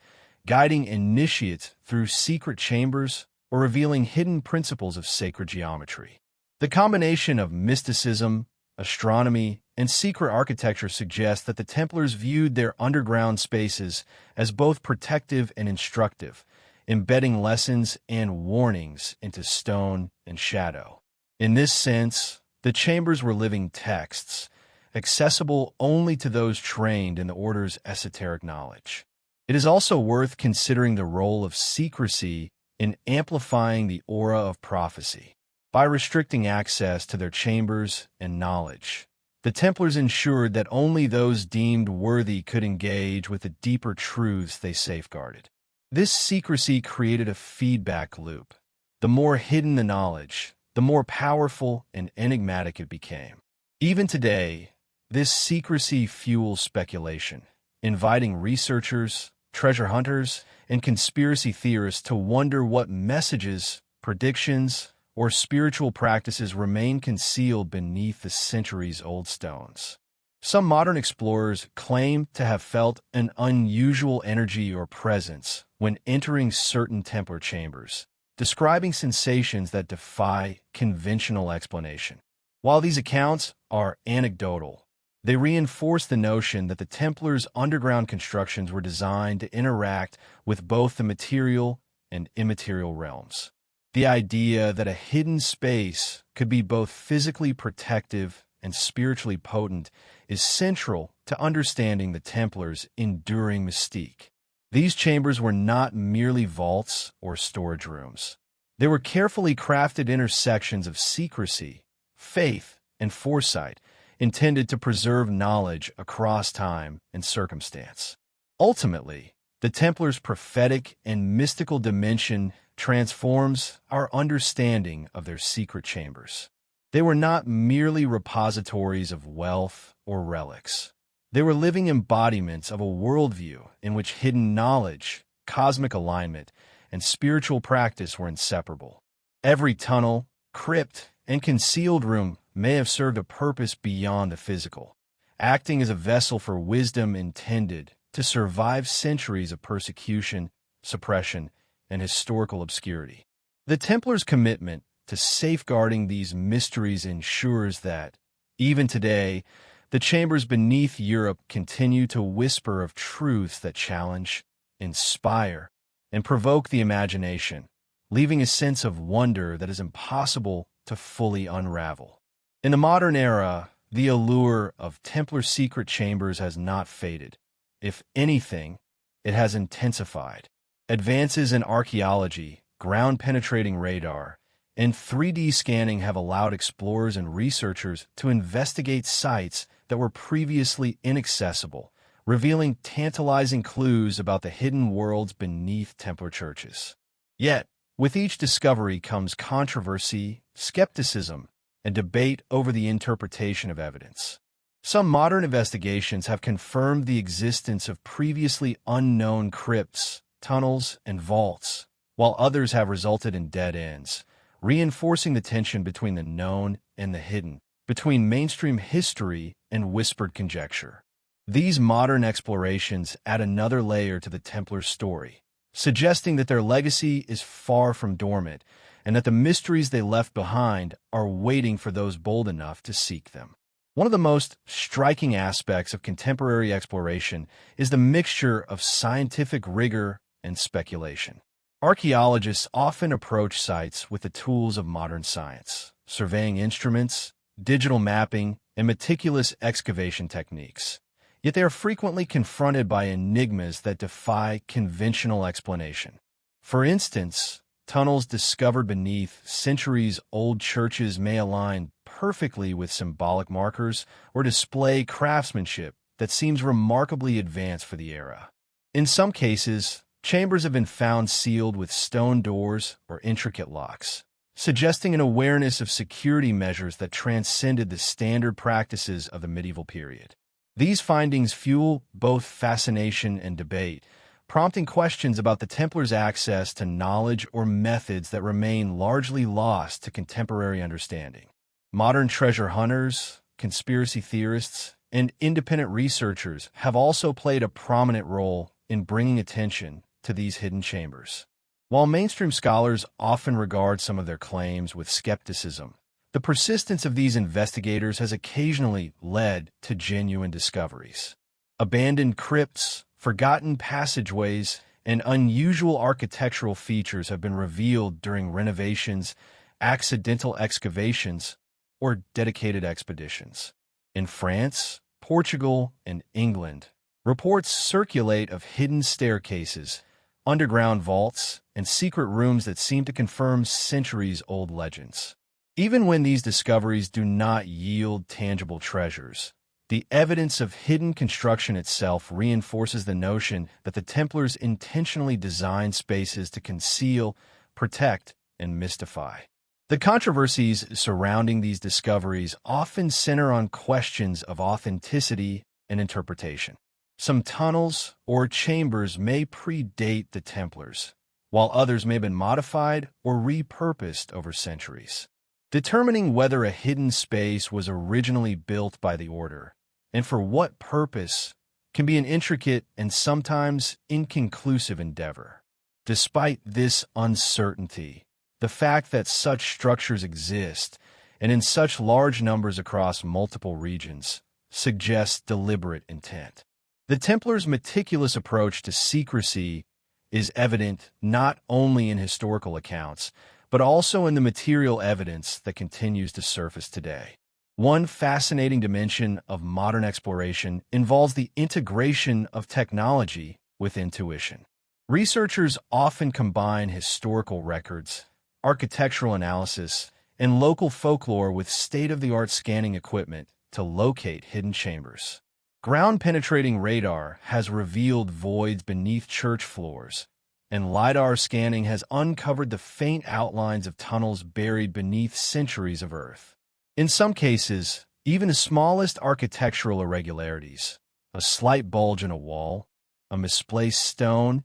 Speaker 1: guiding initiates through secret chambers or revealing hidden principles of sacred geometry. The combination of mysticism, astronomy, and secret architecture suggest that the Templars viewed their underground spaces as both protective and instructive, embedding lessons and warnings into stone and shadow. In this sense, the chambers were living texts, accessible only to those trained in the order's esoteric knowledge. It is also worth considering the role of secrecy in amplifying the aura of prophecy. By restricting access to their chambers and knowledge, the Templars ensured that only those deemed worthy could engage with the deeper truths they safeguarded. This secrecy created a feedback loop. The more hidden the knowledge, the more powerful and enigmatic it became. Even today, this secrecy fuels speculation, inviting researchers, treasure hunters, and conspiracy theorists to wonder what messages, predictions, or spiritual practices remain concealed beneath the centuries-old stones. Some modern explorers claim to have felt an unusual energy or presence when entering certain Templar chambers, describing sensations that defy conventional explanation. While these accounts are anecdotal, they reinforce the notion that the Templars' underground constructions were designed to interact with both the material and immaterial realms. The idea that a hidden space could be both physically protective and spiritually potent is central to understanding the Templars' enduring mystique. These chambers were not merely vaults or storage rooms. They were carefully crafted intersections of secrecy, faith, and foresight, intended to preserve knowledge across time and circumstance. Ultimately, the Templars' prophetic and mystical dimension transforms our understanding of their secret chambers. They were not merely repositories of wealth or relics. They were living embodiments of a worldview in which hidden knowledge, cosmic alignment, and spiritual practice were inseparable. Every tunnel, crypt, and concealed room may have served a purpose beyond the physical, acting as a vessel for wisdom intended to survive centuries of persecution, suppression, and historical obscurity. The Templars' commitment to safeguarding these mysteries ensures that, even today, the chambers beneath Europe continue to whisper of truths that challenge, inspire, and provoke the imagination, leaving a sense of wonder that is impossible to fully unravel. In the modern era, the allure of Templar secret chambers has not faded. If anything, it has intensified. Advances in archaeology, ground-penetrating radar, and 3D scanning have allowed explorers and researchers to investigate sites that were previously inaccessible, revealing tantalizing clues about the hidden worlds beneath Templar churches. Yet, with each discovery comes controversy, skepticism, and debate over the interpretation of evidence. Some modern investigations have confirmed the existence of previously unknown crypts, tunnels, and vaults, while others have resulted in dead ends, reinforcing the tension between the known and the hidden, between mainstream history and whispered conjecture. These modern explorations add another layer to the Templar story, suggesting that their legacy is far from dormant and that the mysteries they left behind are waiting for those bold enough to seek them. One of the most striking aspects of contemporary exploration is the mixture of scientific rigor and speculation. Archaeologists often approach sites with the tools of modern science, surveying instruments, digital mapping, and meticulous excavation techniques. Yet they are frequently confronted by enigmas that defy conventional explanation. For instance, tunnels discovered beneath centuries-old churches may align perfectly with symbolic markers or display craftsmanship that seems remarkably advanced for the era. In some cases, chambers have been found sealed with stone doors or intricate locks, suggesting an awareness of security measures that transcended the standard practices of the medieval period. These findings fuel both fascination and debate, prompting questions about the Templars' access to knowledge or methods that remain largely lost to contemporary understanding. Modern treasure hunters, conspiracy theorists, and independent researchers have also played a prominent role in bringing attention to these hidden chambers. While mainstream scholars often regard some of their claims with skepticism, The persistence of these investigators has occasionally led to genuine discoveries. Abandoned crypts, forgotten passageways, and unusual architectural features have been revealed during renovations, accidental excavations, or dedicated expeditions. In France, Portugal, and England, reports circulate of hidden staircases, underground vaults, and secret rooms that seem to confirm centuries-old legends. Even when these discoveries do not yield tangible treasures, the evidence of hidden construction itself reinforces the notion that the Templars intentionally designed spaces to conceal, protect, and mystify. The controversies surrounding these discoveries often center on questions of authenticity and interpretation. Some tunnels or chambers may predate the Templars, while others may have been modified or repurposed over centuries. Determining whether a hidden space was originally built by the Order and for what purpose can be an intricate and sometimes inconclusive endeavor. Despite this uncertainty, the fact that such structures exist and in such large numbers across multiple regions suggests deliberate intent. The Templars' meticulous approach to secrecy is evident not only in historical accounts, but also in the material evidence that continues to surface today. One fascinating dimension of modern exploration involves the integration of technology with intuition. Researchers often combine historical records, architectural analysis, and local folklore with state-of-the-art scanning equipment to locate hidden chambers. Ground-penetrating radar has revealed voids beneath church floors, and LiDAR scanning has uncovered the faint outlines of tunnels buried beneath centuries of earth. In some cases, even the smallest architectural irregularities, a slight bulge in a wall, a misplaced stone,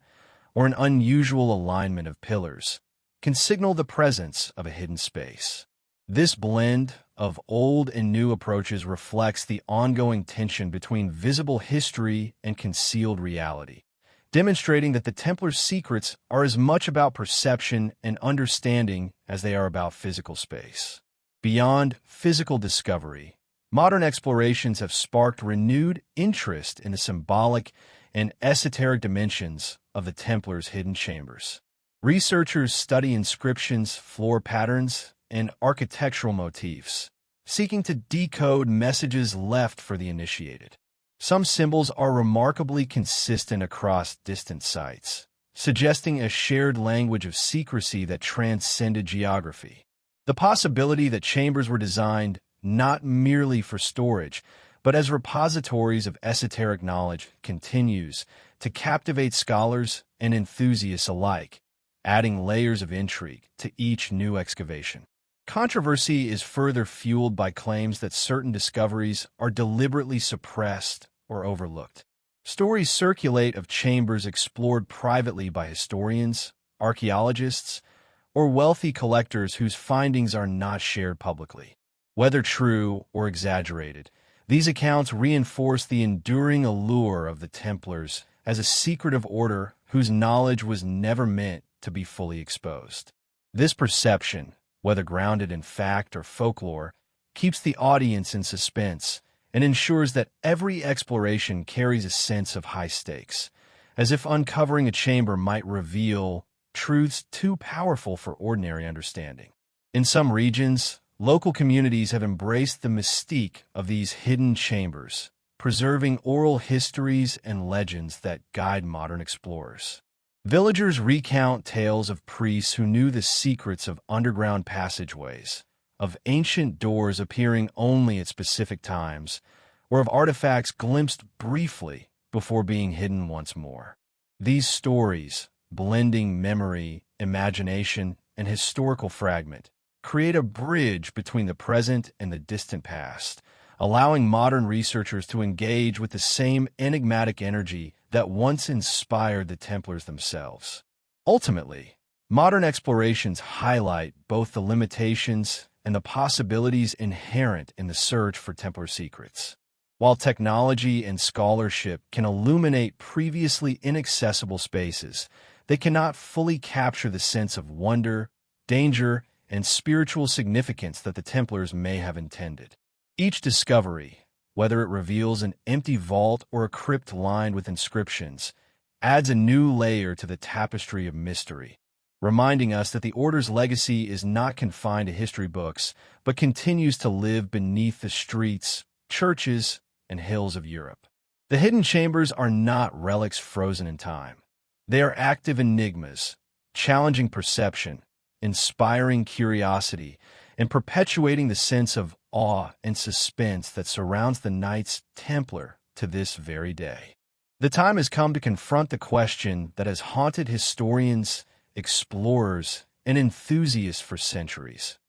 Speaker 1: or an unusual alignment of pillars, can signal the presence of a hidden space. This blend of old and new approaches reflects the ongoing tension between visible history and concealed reality, demonstrating that the Templars' secrets are as much about perception and understanding as they are about physical space. Beyond physical discovery, modern explorations have sparked renewed interest in the symbolic and esoteric dimensions of the Templars' hidden chambers. Researchers study inscriptions, floor patterns, and architectural motifs, seeking to decode messages left for the initiated. Some symbols are remarkably consistent across distant sites, suggesting a shared language of secrecy that transcended geography. The possibility that chambers were designed not merely for storage, but as repositories of esoteric knowledge continues to captivate scholars and enthusiasts alike, adding layers of intrigue to each new excavation. Controversy is further fueled by claims that certain discoveries are deliberately suppressed or overlooked. Stories circulate of chambers explored privately by historians, archaeologists, or wealthy collectors whose findings are not shared publicly. Whether true or exaggerated, these accounts reinforce the enduring allure of the Templars as a secretive order whose knowledge was never meant to be fully exposed. This perception, whether grounded in fact or folklore, keeps the audience in suspense and ensures that every exploration carries a sense of high stakes, as if uncovering a chamber might reveal truths too powerful for ordinary understanding. In some regions, local communities have embraced the mystique of these hidden chambers, preserving oral histories and legends that guide modern explorers. Villagers recount tales of priests who knew the secrets of underground passageways, of ancient doors appearing only at specific times, or of artifacts glimpsed briefly before being hidden once more. These stories, blending memory, imagination, and historical fragment, create a bridge between the present and the distant past, allowing modern researchers to engage with the same enigmatic energy that once inspired the Templars themselves. Ultimately, modern explorations highlight both the limitations and the possibilities inherent in the search for Templar secrets. While technology and scholarship can illuminate previously inaccessible spaces, they cannot fully capture the sense of wonder, danger, and spiritual significance that the Templars may have intended. Each discovery, whether it reveals an empty vault or a crypt lined with inscriptions, adds a new layer to the tapestry of mystery, reminding us that the Order's legacy is not confined to history books, but continues to live beneath the streets, churches, and hills of Europe. The hidden chambers are not relics frozen in time. They are active enigmas, challenging perception, inspiring curiosity, and perpetuating the sense of awe and suspense that surrounds the Knights Templar to this very day. The time has come to confront the question that has haunted historians, explorers, and enthusiasts for centuries.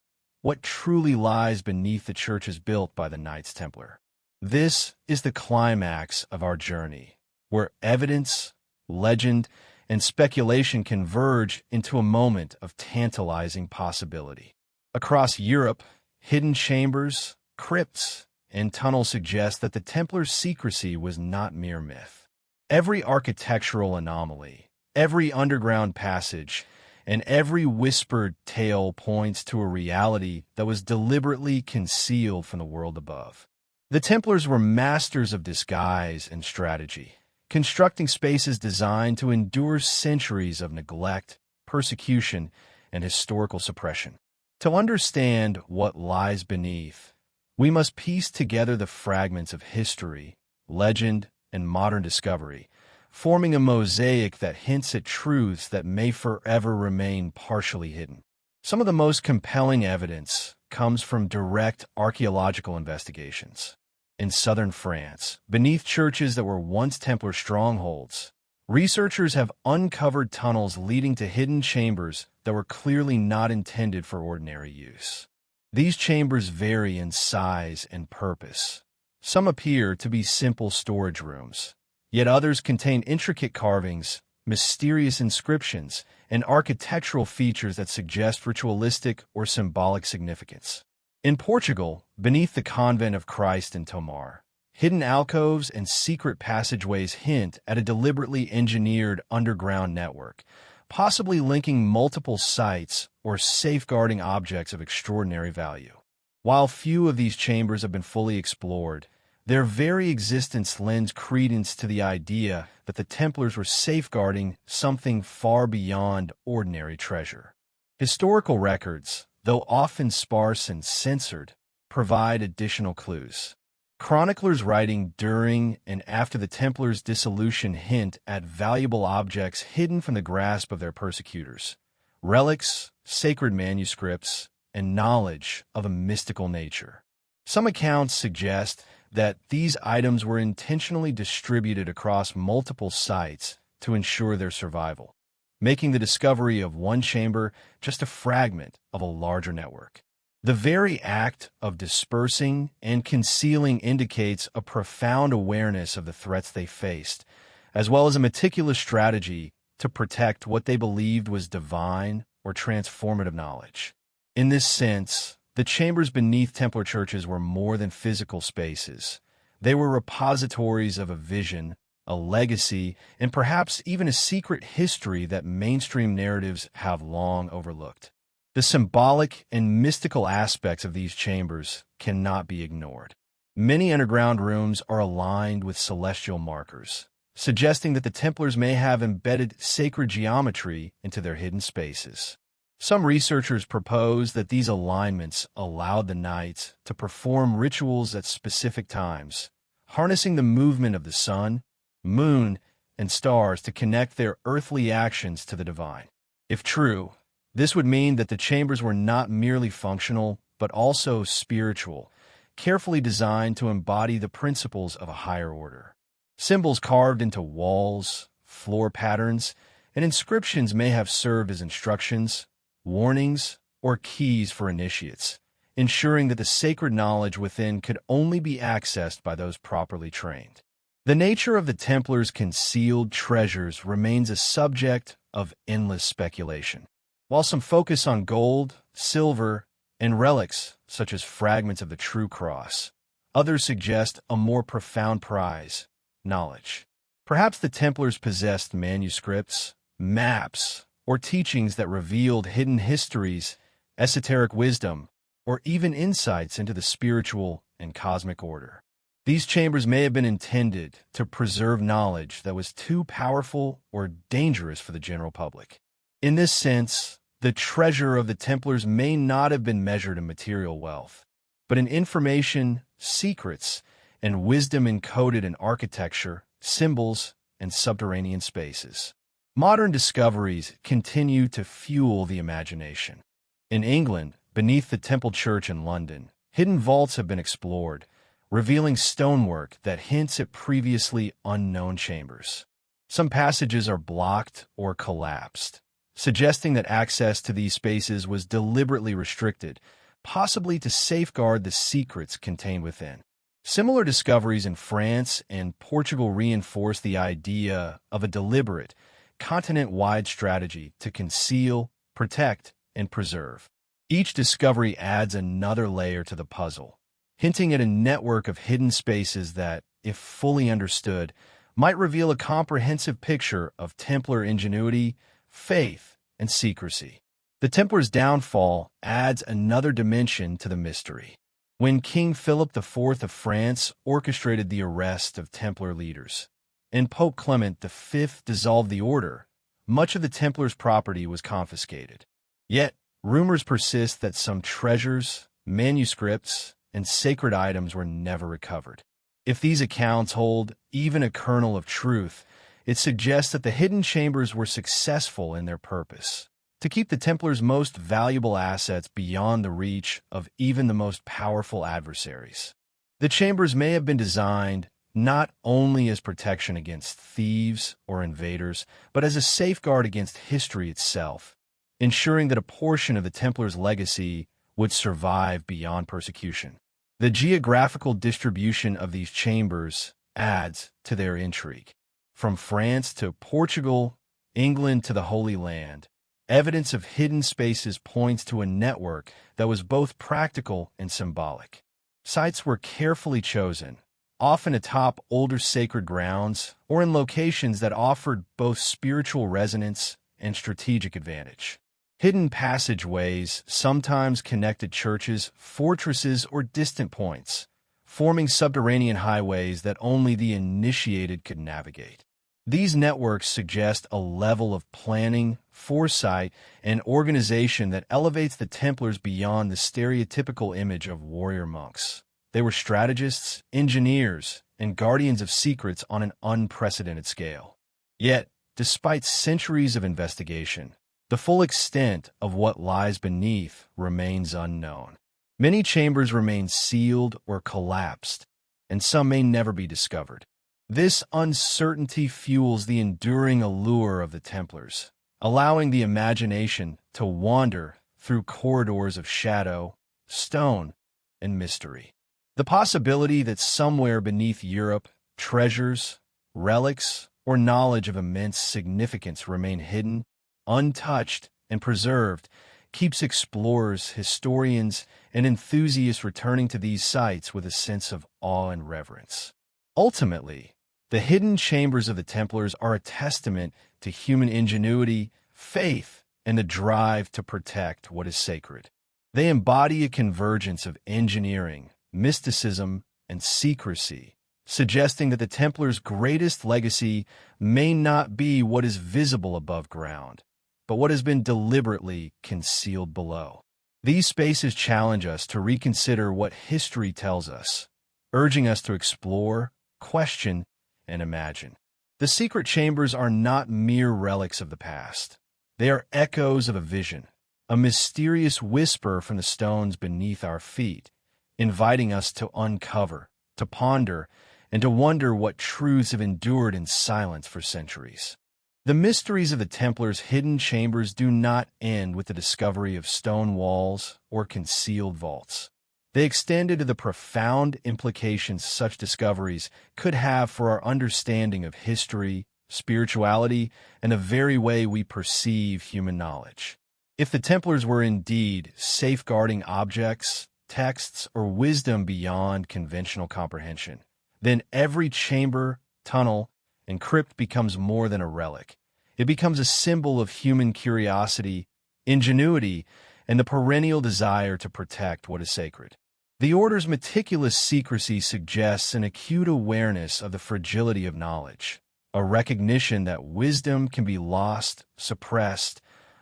Speaker 1: What truly lies beneath the churches built by the Knights Templar? This is the climax of our journey, where evidence, legend, and speculation converge into a moment of tantalizing possibility. Across Europe, hidden chambers, crypts, and tunnels suggest that the Templars' secrecy was not mere myth. Every architectural anomaly, every underground passage, and every whispered tale points to a reality that was deliberately concealed from the world above. The Templars were masters of disguise and strategy, constructing spaces designed to endure centuries of neglect, persecution, and historical suppression. To understand what lies beneath, we must piece together the fragments of history, legend, and modern discovery, forming a mosaic that hints at truths that may forever remain partially hidden. Some of the most compelling evidence comes from direct archaeological investigations. In southern France, beneath churches that were once Templar strongholds, researchers have uncovered tunnels leading to hidden chambers that were clearly not intended for ordinary use. These chambers vary in size and purpose. Some appear to be simple storage rooms, yet others contain intricate carvings, mysterious inscriptions, and architectural features that suggest ritualistic or symbolic significance. In Portugal, beneath the Convent of Christ in Tomar, hidden alcoves and secret passageways hint at a deliberately engineered underground network, possibly linking multiple sites or safeguarding objects of extraordinary value. While few of these chambers have been fully explored, their very existence lends credence to the idea that the Templars were safeguarding something far beyond ordinary treasure. Historical records, though often sparse and censored, provide additional clues. Chroniclers writing during and after the Templars' dissolution hint at valuable objects hidden from the grasp of their persecutors, relics, sacred manuscripts, and knowledge of a mystical nature. Some accounts suggest that these items were intentionally distributed across multiple sites to ensure their survival, making the discovery of one chamber just a fragment of a larger network. The very act of dispersing and concealing indicates a profound awareness of the threats they faced, as well as a meticulous strategy to protect what they believed was divine or transformative knowledge. In this sense, the chambers beneath Templar churches were more than physical spaces. They were repositories of a vision, a legacy, and perhaps even a secret history that mainstream narratives have long overlooked. The symbolic and mystical aspects of these chambers cannot be ignored. Many underground rooms are aligned with celestial markers, suggesting that the Templars may have embedded sacred geometry into their hidden spaces. Some researchers propose that these alignments allowed the Knights to perform rituals at specific times, harnessing the movement of the sun, moon, and stars to connect their earthly actions to the divine. If true, this would mean that the chambers were not merely functional, but also spiritual, carefully designed to embody the principles of a higher order. Symbols carved into walls, floor patterns, and inscriptions may have served as instructions, warnings, or keys for initiates, ensuring that the sacred knowledge within could only be accessed by those properly trained. The nature of the Templars' concealed treasures remains a subject of endless speculation. While some focus on gold, silver, and relics, such as fragments of the true cross, others suggest a more profound prize, knowledge. Perhaps the Templars possessed manuscripts, maps, or teachings that revealed hidden histories esoteric wisdom, or even insights into the spiritual and cosmic order. These chambers may have been intended to preserve knowledge that was too powerful or dangerous for the general public. In this sense, the treasure of the Templars may not have been measured in material wealth, but in information, secrets, and wisdom encoded in architecture, symbols, and subterranean spaces. Modern discoveries continue to fuel the imagination. In England, beneath the Temple Church in London, hidden vaults have been explored, revealing stonework that hints at previously unknown chambers. Some passages are blocked or collapsed, suggesting that access to these spaces was deliberately restricted, possibly to safeguard the secrets contained within. Similar discoveries in France and Portugal reinforce the idea of a deliberate, continent-wide strategy to conceal, protect, and preserve. Each discovery adds another layer to the puzzle, hinting at a network of hidden spaces that, if fully understood, might reveal a comprehensive picture of Templar ingenuity, faith, and secrecy. The Templars' downfall adds another dimension to the mystery. When King Philip IV of France orchestrated the arrest of Templar leaders, and Pope Clement V dissolved the order, much of the Templars' property was confiscated. Yet, rumors persist that some treasures, manuscripts, and sacred items were never recovered. If these accounts hold even a kernel of truth, it suggests that the hidden chambers were successful in their purpose, to keep the Templars' most valuable assets beyond the reach of even the most powerful adversaries. The chambers may have been designed not only as protection against thieves or invaders, but as a safeguard against history itself, ensuring that a portion of the Templars' legacy would survive beyond persecution. The geographical distribution of these chambers adds to their intrigue. From France to Portugal, England to the Holy Land, evidence of hidden spaces points to a network that was both practical and symbolic. Sites were carefully chosen, often atop older sacred grounds or in locations that offered both spiritual resonance and strategic advantage. Hidden passageways sometimes connected churches, fortresses, or distant points, forming subterranean highways that only the initiated could navigate. These networks suggest a level of planning, foresight, and organization that elevates the Templars beyond the stereotypical image of warrior monks. They were strategists, engineers, and guardians of secrets on an unprecedented scale. Yet, despite centuries of investigation, the full extent of what lies beneath remains unknown. Many chambers remain sealed or collapsed, and some may never be discovered. This uncertainty fuels the enduring allure of the Templars, allowing the imagination to wander through corridors of shadow, stone, and mystery. The possibility that somewhere beneath Europe, treasures, relics, or knowledge of immense significance remain hidden, untouched, and preserved keeps explorers, historians, and enthusiasts returning to these sites with a sense of awe and reverence. Ultimately, the hidden chambers of the Templars are a testament to human ingenuity, faith, and the drive to protect what is sacred. They embody a convergence of engineering, mysticism, and secrecy, suggesting that the Templars' greatest legacy may not be what is visible above ground, but what has been deliberately concealed below. These spaces challenge us to reconsider what history tells us, urging us to explore, question, and imagine. The secret chambers are not mere relics of the past. They are echoes of a vision, a mysterious whisper from the stones beneath our feet, inviting us to uncover, to ponder, and to wonder what truths have endured in silence for centuries. The mysteries of the Templars' hidden chambers do not end with the discovery of stone walls or concealed vaults. They extend into the profound implications such discoveries could have for our understanding of history, spirituality, and the very way we perceive human knowledge. If the Templars were indeed safeguarding objects, texts, or wisdom beyond conventional comprehension, then every chamber, tunnel, and crypt becomes more than a relic. It becomes a symbol of human curiosity, ingenuity, and the perennial desire to protect what is sacred. The Order's meticulous secrecy suggests an acute awareness of the fragility of knowledge, a recognition that wisdom can be lost, suppressed,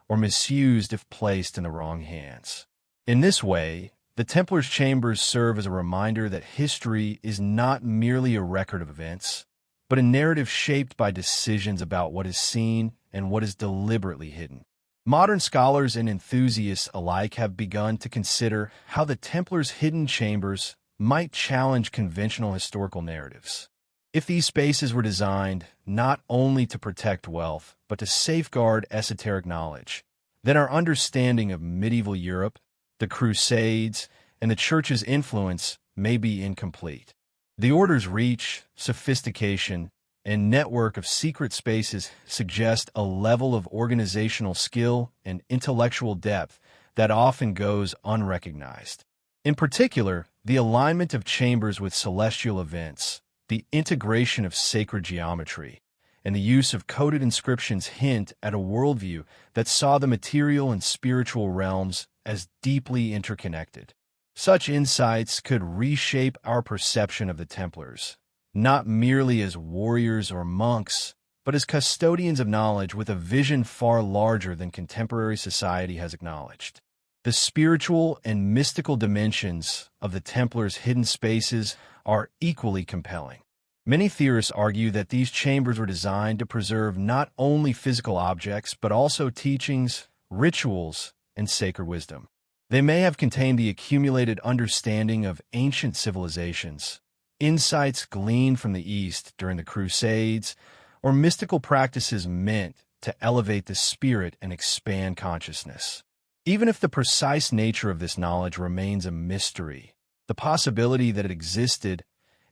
Speaker 1: or misused if placed in the wrong hands. In this way, the Templars' chambers serve as a reminder that history is not merely a record of events, but a narrative shaped by decisions about what is seen and what is deliberately hidden. Modern scholars and enthusiasts alike have begun to consider how the Templars' hidden chambers might challenge conventional historical narratives. If these spaces were designed not only to protect wealth, but to safeguard esoteric knowledge, then our understanding of medieval Europe, the Crusades, and the Church's influence may be incomplete. The Order's reach, sophistication, and network of secret spaces suggest a level of organizational skill and intellectual depth that often goes unrecognized. In particular, the alignment of chambers with celestial events, the integration of sacred geometry, and the use of coded inscriptions hint at a worldview that saw the material and spiritual realms as deeply interconnected. Such insights could reshape our perception of the Templars, not merely as warriors or monks, but as custodians of knowledge with a vision far larger than contemporary society has acknowledged. The spiritual and mystical dimensions of the Templars' hidden spaces are equally compelling. Many theorists argue that these chambers were designed to preserve not only physical objects, but also teachings, rituals, and sacred wisdom. They may have contained the accumulated understanding of ancient civilizations, insights gleaned from the East during the Crusades, or mystical practices meant to elevate the spirit and expand consciousness. Even if the precise nature of this knowledge remains a mystery, the possibility that it existed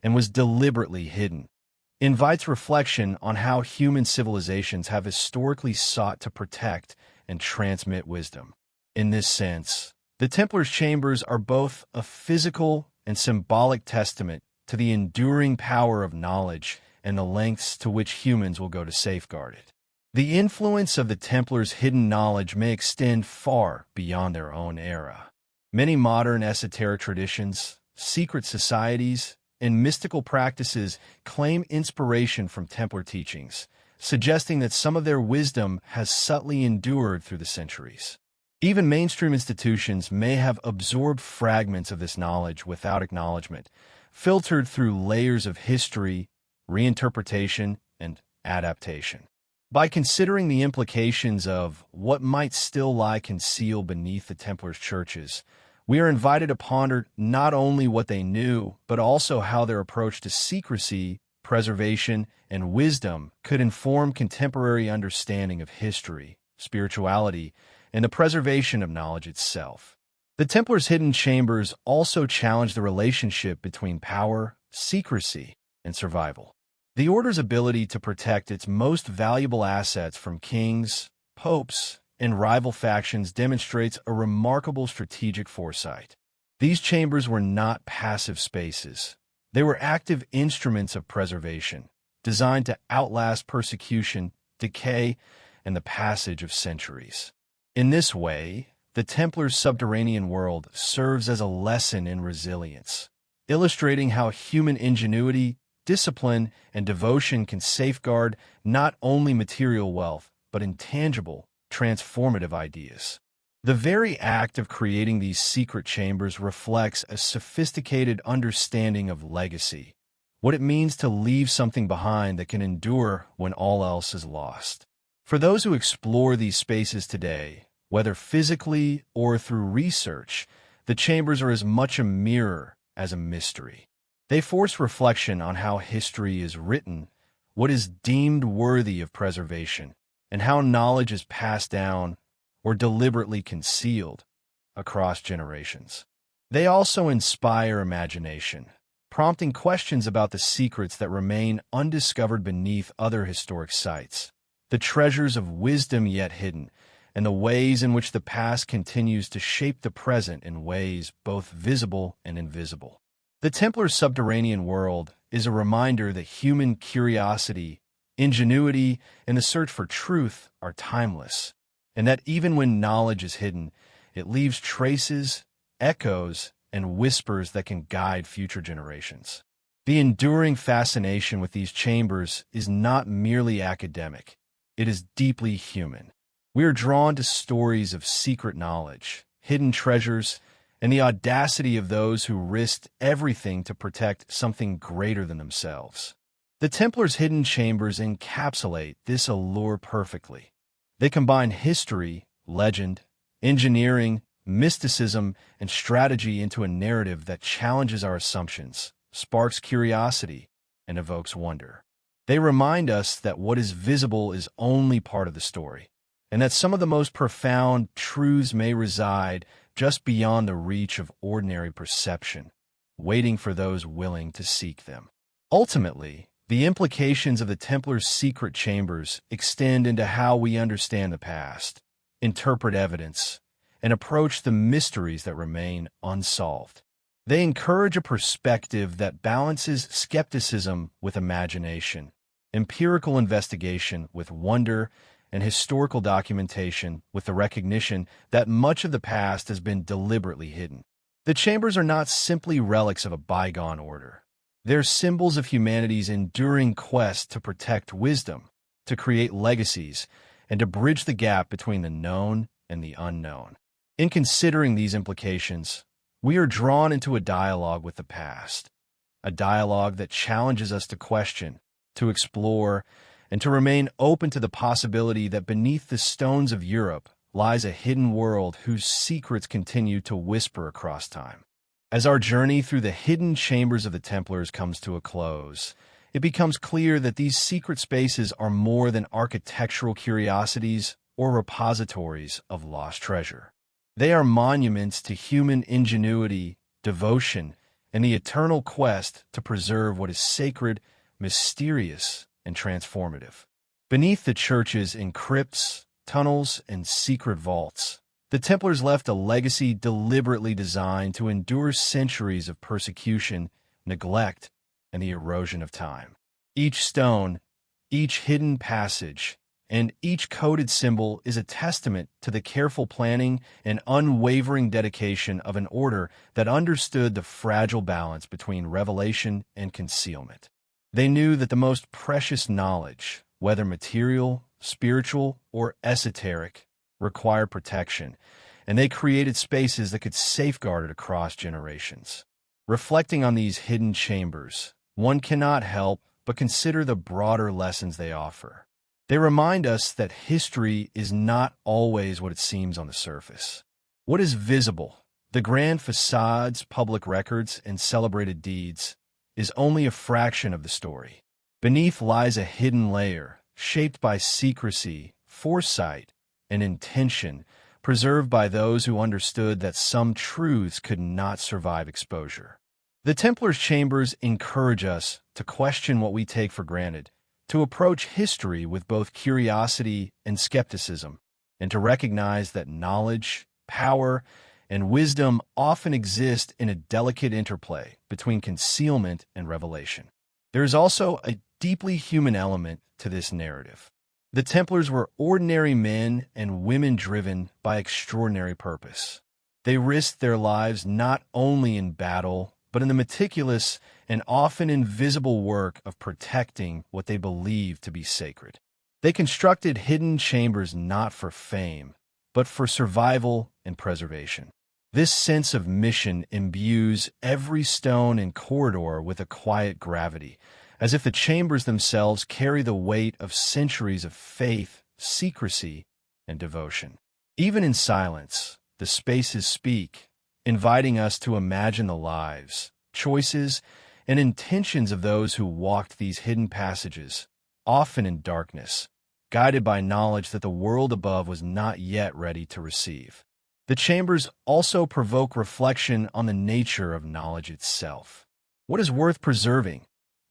Speaker 1: and was deliberately hidden invites reflection on how human civilizations have historically sought to protect and transmit wisdom. In this sense, the Templars' chambers are both a physical and symbolic testament to the enduring power of knowledge and the lengths to which humans will go to safeguard it. The influence of the Templars' hidden knowledge may extend far beyond their own era. Many modern esoteric traditions, secret societies, and mystical practices claim inspiration from Templar teachings, suggesting that some of their wisdom has subtly endured through the centuries. Even mainstream institutions may have absorbed fragments of this knowledge without acknowledgement, filtered through layers of history, reinterpretation, and adaptation. By considering the implications of what might still lie concealed beneath the Templars' churches, we are invited to ponder not only what they knew, but also how their approach to secrecy, preservation, and wisdom could inform contemporary understanding of history, spirituality, and the preservation of knowledge itself. The Templars' hidden chambers also challenge the relationship between power, secrecy, and survival. The Order's ability to protect its most valuable assets from kings, popes, and rival factions demonstrates a remarkable strategic foresight. These chambers were not passive spaces. They were active instruments of preservation, designed to outlast persecution, decay, and the passage of centuries. In this way, the Templars' subterranean world serves as a lesson in resilience, illustrating how human ingenuity, discipline, and devotion can safeguard not only material wealth, but intangible, transformative ideas. The very act of creating these secret chambers reflects a sophisticated understanding of legacy, what it means to leave something behind that can endure when all else is lost. For those who explore these spaces today, whether physically or through research, the chambers are as much a mirror as a mystery. They force reflection on how history is written, what is deemed worthy of preservation, and how knowledge is passed down or deliberately concealed across generations. They also inspire imagination, prompting questions about the secrets that remain undiscovered beneath other historic sites, the treasures of wisdom yet hidden, and the ways in which the past continues to shape the present in ways both visible and invisible. The Templar subterranean world is a reminder that human curiosity, ingenuity, and the search for truth are timeless, and that even when knowledge is hidden, It leaves traces, echoes, and whispers that can guide future generations. The enduring fascination with these chambers is not merely academic. It is deeply human. We are drawn to stories of secret knowledge, hidden treasures, and the audacity of those who risked everything to protect something greater than themselves. The Templars' hidden chambers encapsulate this allure perfectly. They combine history, legend, engineering, mysticism, and strategy into a narrative that challenges our assumptions, sparks curiosity, and evokes wonder. They remind us that what is visible is only part of the story, and that some of the most profound truths may reside just beyond the reach of ordinary perception, waiting for those willing to seek them. Ultimately, the implications of the Templars' secret chambers extend into how we understand the past, interpret evidence, and approach the mysteries that remain unsolved. They encourage a perspective that balances skepticism with imagination, empirical investigation with wonder, and historical documentation with the recognition that much of the past has been deliberately hidden. The chambers are not simply relics of a bygone order. They're symbols of humanity's enduring quest to protect wisdom, to create legacies, and to bridge the gap between the known and the unknown. In considering these implications, we are drawn into a dialogue with the past, a dialogue that challenges us to question, to explore, and to remain open to the possibility that beneath the stones of Europe lies a hidden world whose secrets continue to whisper across time. As our journey through the hidden chambers of the Templars comes to a close, it becomes clear that these secret spaces are more than architectural curiosities or repositories of lost treasure. They are monuments to human ingenuity, devotion, and the eternal quest to preserve what is sacred, mysterious, and transformative. Beneath the churches in crypts, tunnels, and secret vaults, the Templars left a legacy deliberately designed to endure centuries of persecution, neglect, and the erosion of time. Each stone, each hidden passage, and each coded symbol is a testament to the careful planning and unwavering dedication of an order that understood the fragile balance between revelation and concealment. They knew that the most precious knowledge, whether material, spiritual, or esoteric, required protection, and they created spaces that could safeguard it across generations. Reflecting on these hidden chambers, one cannot help but consider the broader lessons they offer. They remind us that history is not always what it seems on the surface. What is visible, the grand facades, public records, and celebrated deeds, is only a fraction of the story. Beneath lies a hidden layer, shaped by secrecy, foresight, and intention, preserved by those who understood that some truths could not survive exposure. The Templars' chambers encourage us to question what we take for granted, to approach history with both curiosity and skepticism, and to recognize that knowledge, power, and wisdom often exist in a delicate interplay between concealment and revelation. There is also a deeply human element to this narrative. The Templars were ordinary men and women driven by extraordinary purpose. They risked their lives not only in battle, but in the meticulous and often invisible work of protecting what they believed to be sacred. They constructed hidden chambers not for fame, but for survival and preservation. This sense of mission imbues every stone and corridor with a quiet gravity, as if the chambers themselves carry the weight of centuries of faith, secrecy, and devotion. Even in silence, the spaces speak, inviting us to imagine the lives, choices, and intentions of those who walked these hidden passages, often in darkness, guided by knowledge that the world above was not yet ready to receive. The chambers also provoke reflection on the nature of knowledge itself. What is worth preserving,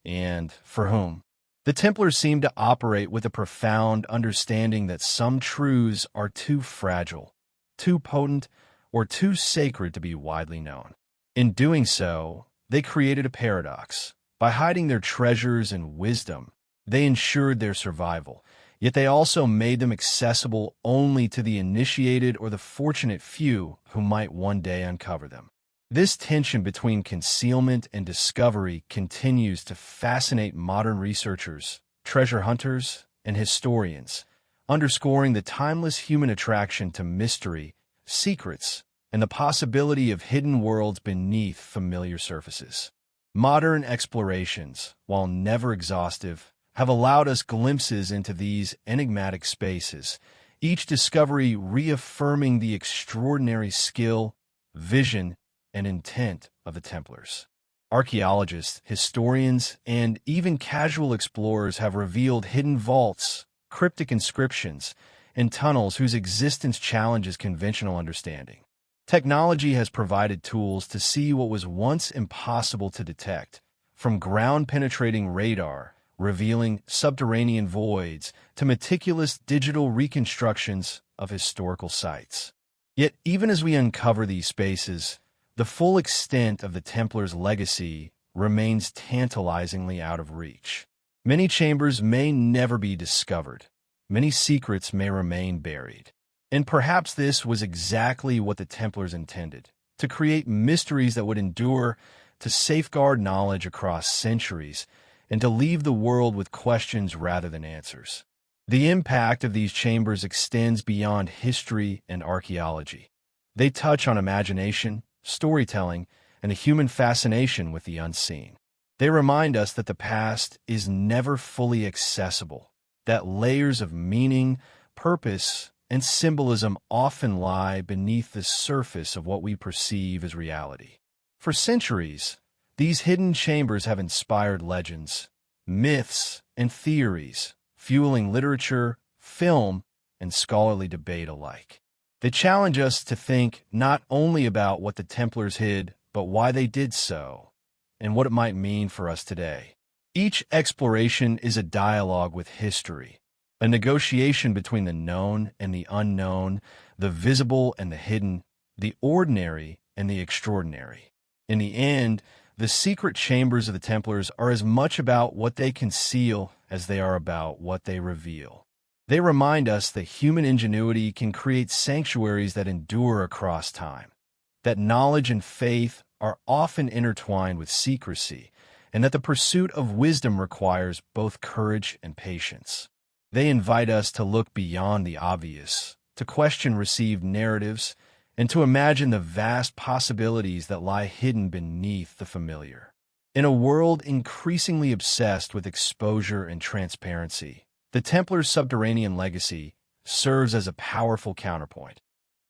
Speaker 1: and for whom? The Templars seem to operate with a profound understanding that some truths are too fragile, too potent, or too sacred to be widely known. In doing so, they created a paradox. By hiding their treasures and wisdom, they ensured their survival, Yet they also made them accessible only to the initiated or the fortunate few who might one day uncover them. This tension between concealment and discovery continues to fascinate modern researchers, treasure hunters, and historians, underscoring the timeless human attraction to mystery, secrets, and the possibility of hidden worlds beneath familiar surfaces. Modern explorations, while never exhaustive, have allowed us glimpses into these enigmatic spaces, each discovery reaffirming the extraordinary skill, vision, and intent of the Templars. Archaeologists, historians, and even casual explorers have revealed hidden vaults, cryptic inscriptions, and tunnels whose existence challenges conventional understanding. Technology has provided tools to see what was once impossible to detect, from ground-penetrating radar revealing subterranean voids to meticulous digital reconstructions of historical sites. Yet, even as we uncover these spaces, the full extent of the Templars' legacy remains tantalizingly out of reach. Many chambers may never be discovered. Many secrets may remain buried. And perhaps this was exactly what the Templars intended, to create mysteries that would endure, to safeguard knowledge across centuries, and to leave the world with questions rather than answers. The impact of these chambers extends beyond history and archaeology. They touch on imagination, storytelling, and the human fascination with the unseen. They remind us that the past is never fully accessible, that layers of meaning, purpose, and symbolism often lie beneath the surface of what we perceive as reality. For centuries, these hidden chambers have inspired legends, myths, and theories, fueling literature, film, and scholarly debate alike. They challenge us to think not only about what the Templars hid, but why they did so, and what it might mean for us today. Each exploration is a dialogue with history, a negotiation between the known and the unknown, the visible and the hidden, the ordinary and the extraordinary. In the end, the secret chambers of the Templars are as much about what they conceal as they are about what they reveal. They remind us that human ingenuity can create sanctuaries that endure across time, that knowledge and faith are often intertwined with secrecy, and that the pursuit of wisdom requires both courage and patience. They invite us to look beyond the obvious, to question received narratives, and to imagine the vast possibilities that lie hidden beneath the familiar. In a world increasingly obsessed with exposure and transparency, the Templars' subterranean legacy serves as a powerful counterpoint,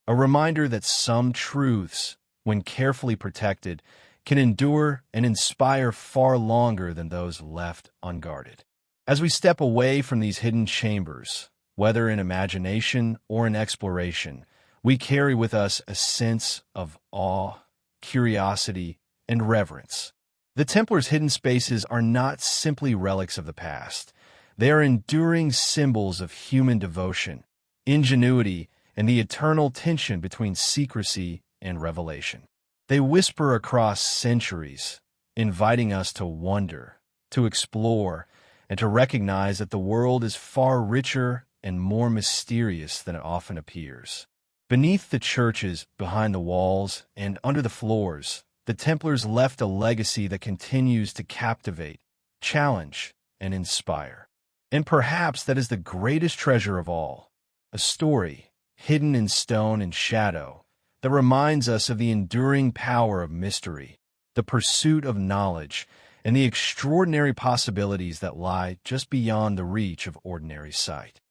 Speaker 1: a reminder that some truths, when carefully protected, can endure and inspire far longer than those left unguarded. As we step away from these hidden chambers, whether in imagination or in exploration, we carry with us a sense of awe, curiosity, and reverence. The Templars' hidden spaces are not simply relics of the past. They are enduring symbols of human devotion, ingenuity, and the eternal tension between secrecy and revelation. They whisper across centuries, inviting us to wonder, to explore, and to recognize that the world is far richer and more mysterious than it often appears. Beneath the churches, behind the walls, and under the floors, the Templars left a legacy that continues to captivate, challenge, and inspire. And perhaps that is the greatest treasure of all, a story, hidden in stone and shadow, that reminds us of the enduring power of mystery, the pursuit of knowledge, and the extraordinary possibilities that lie just beyond the reach of ordinary sight.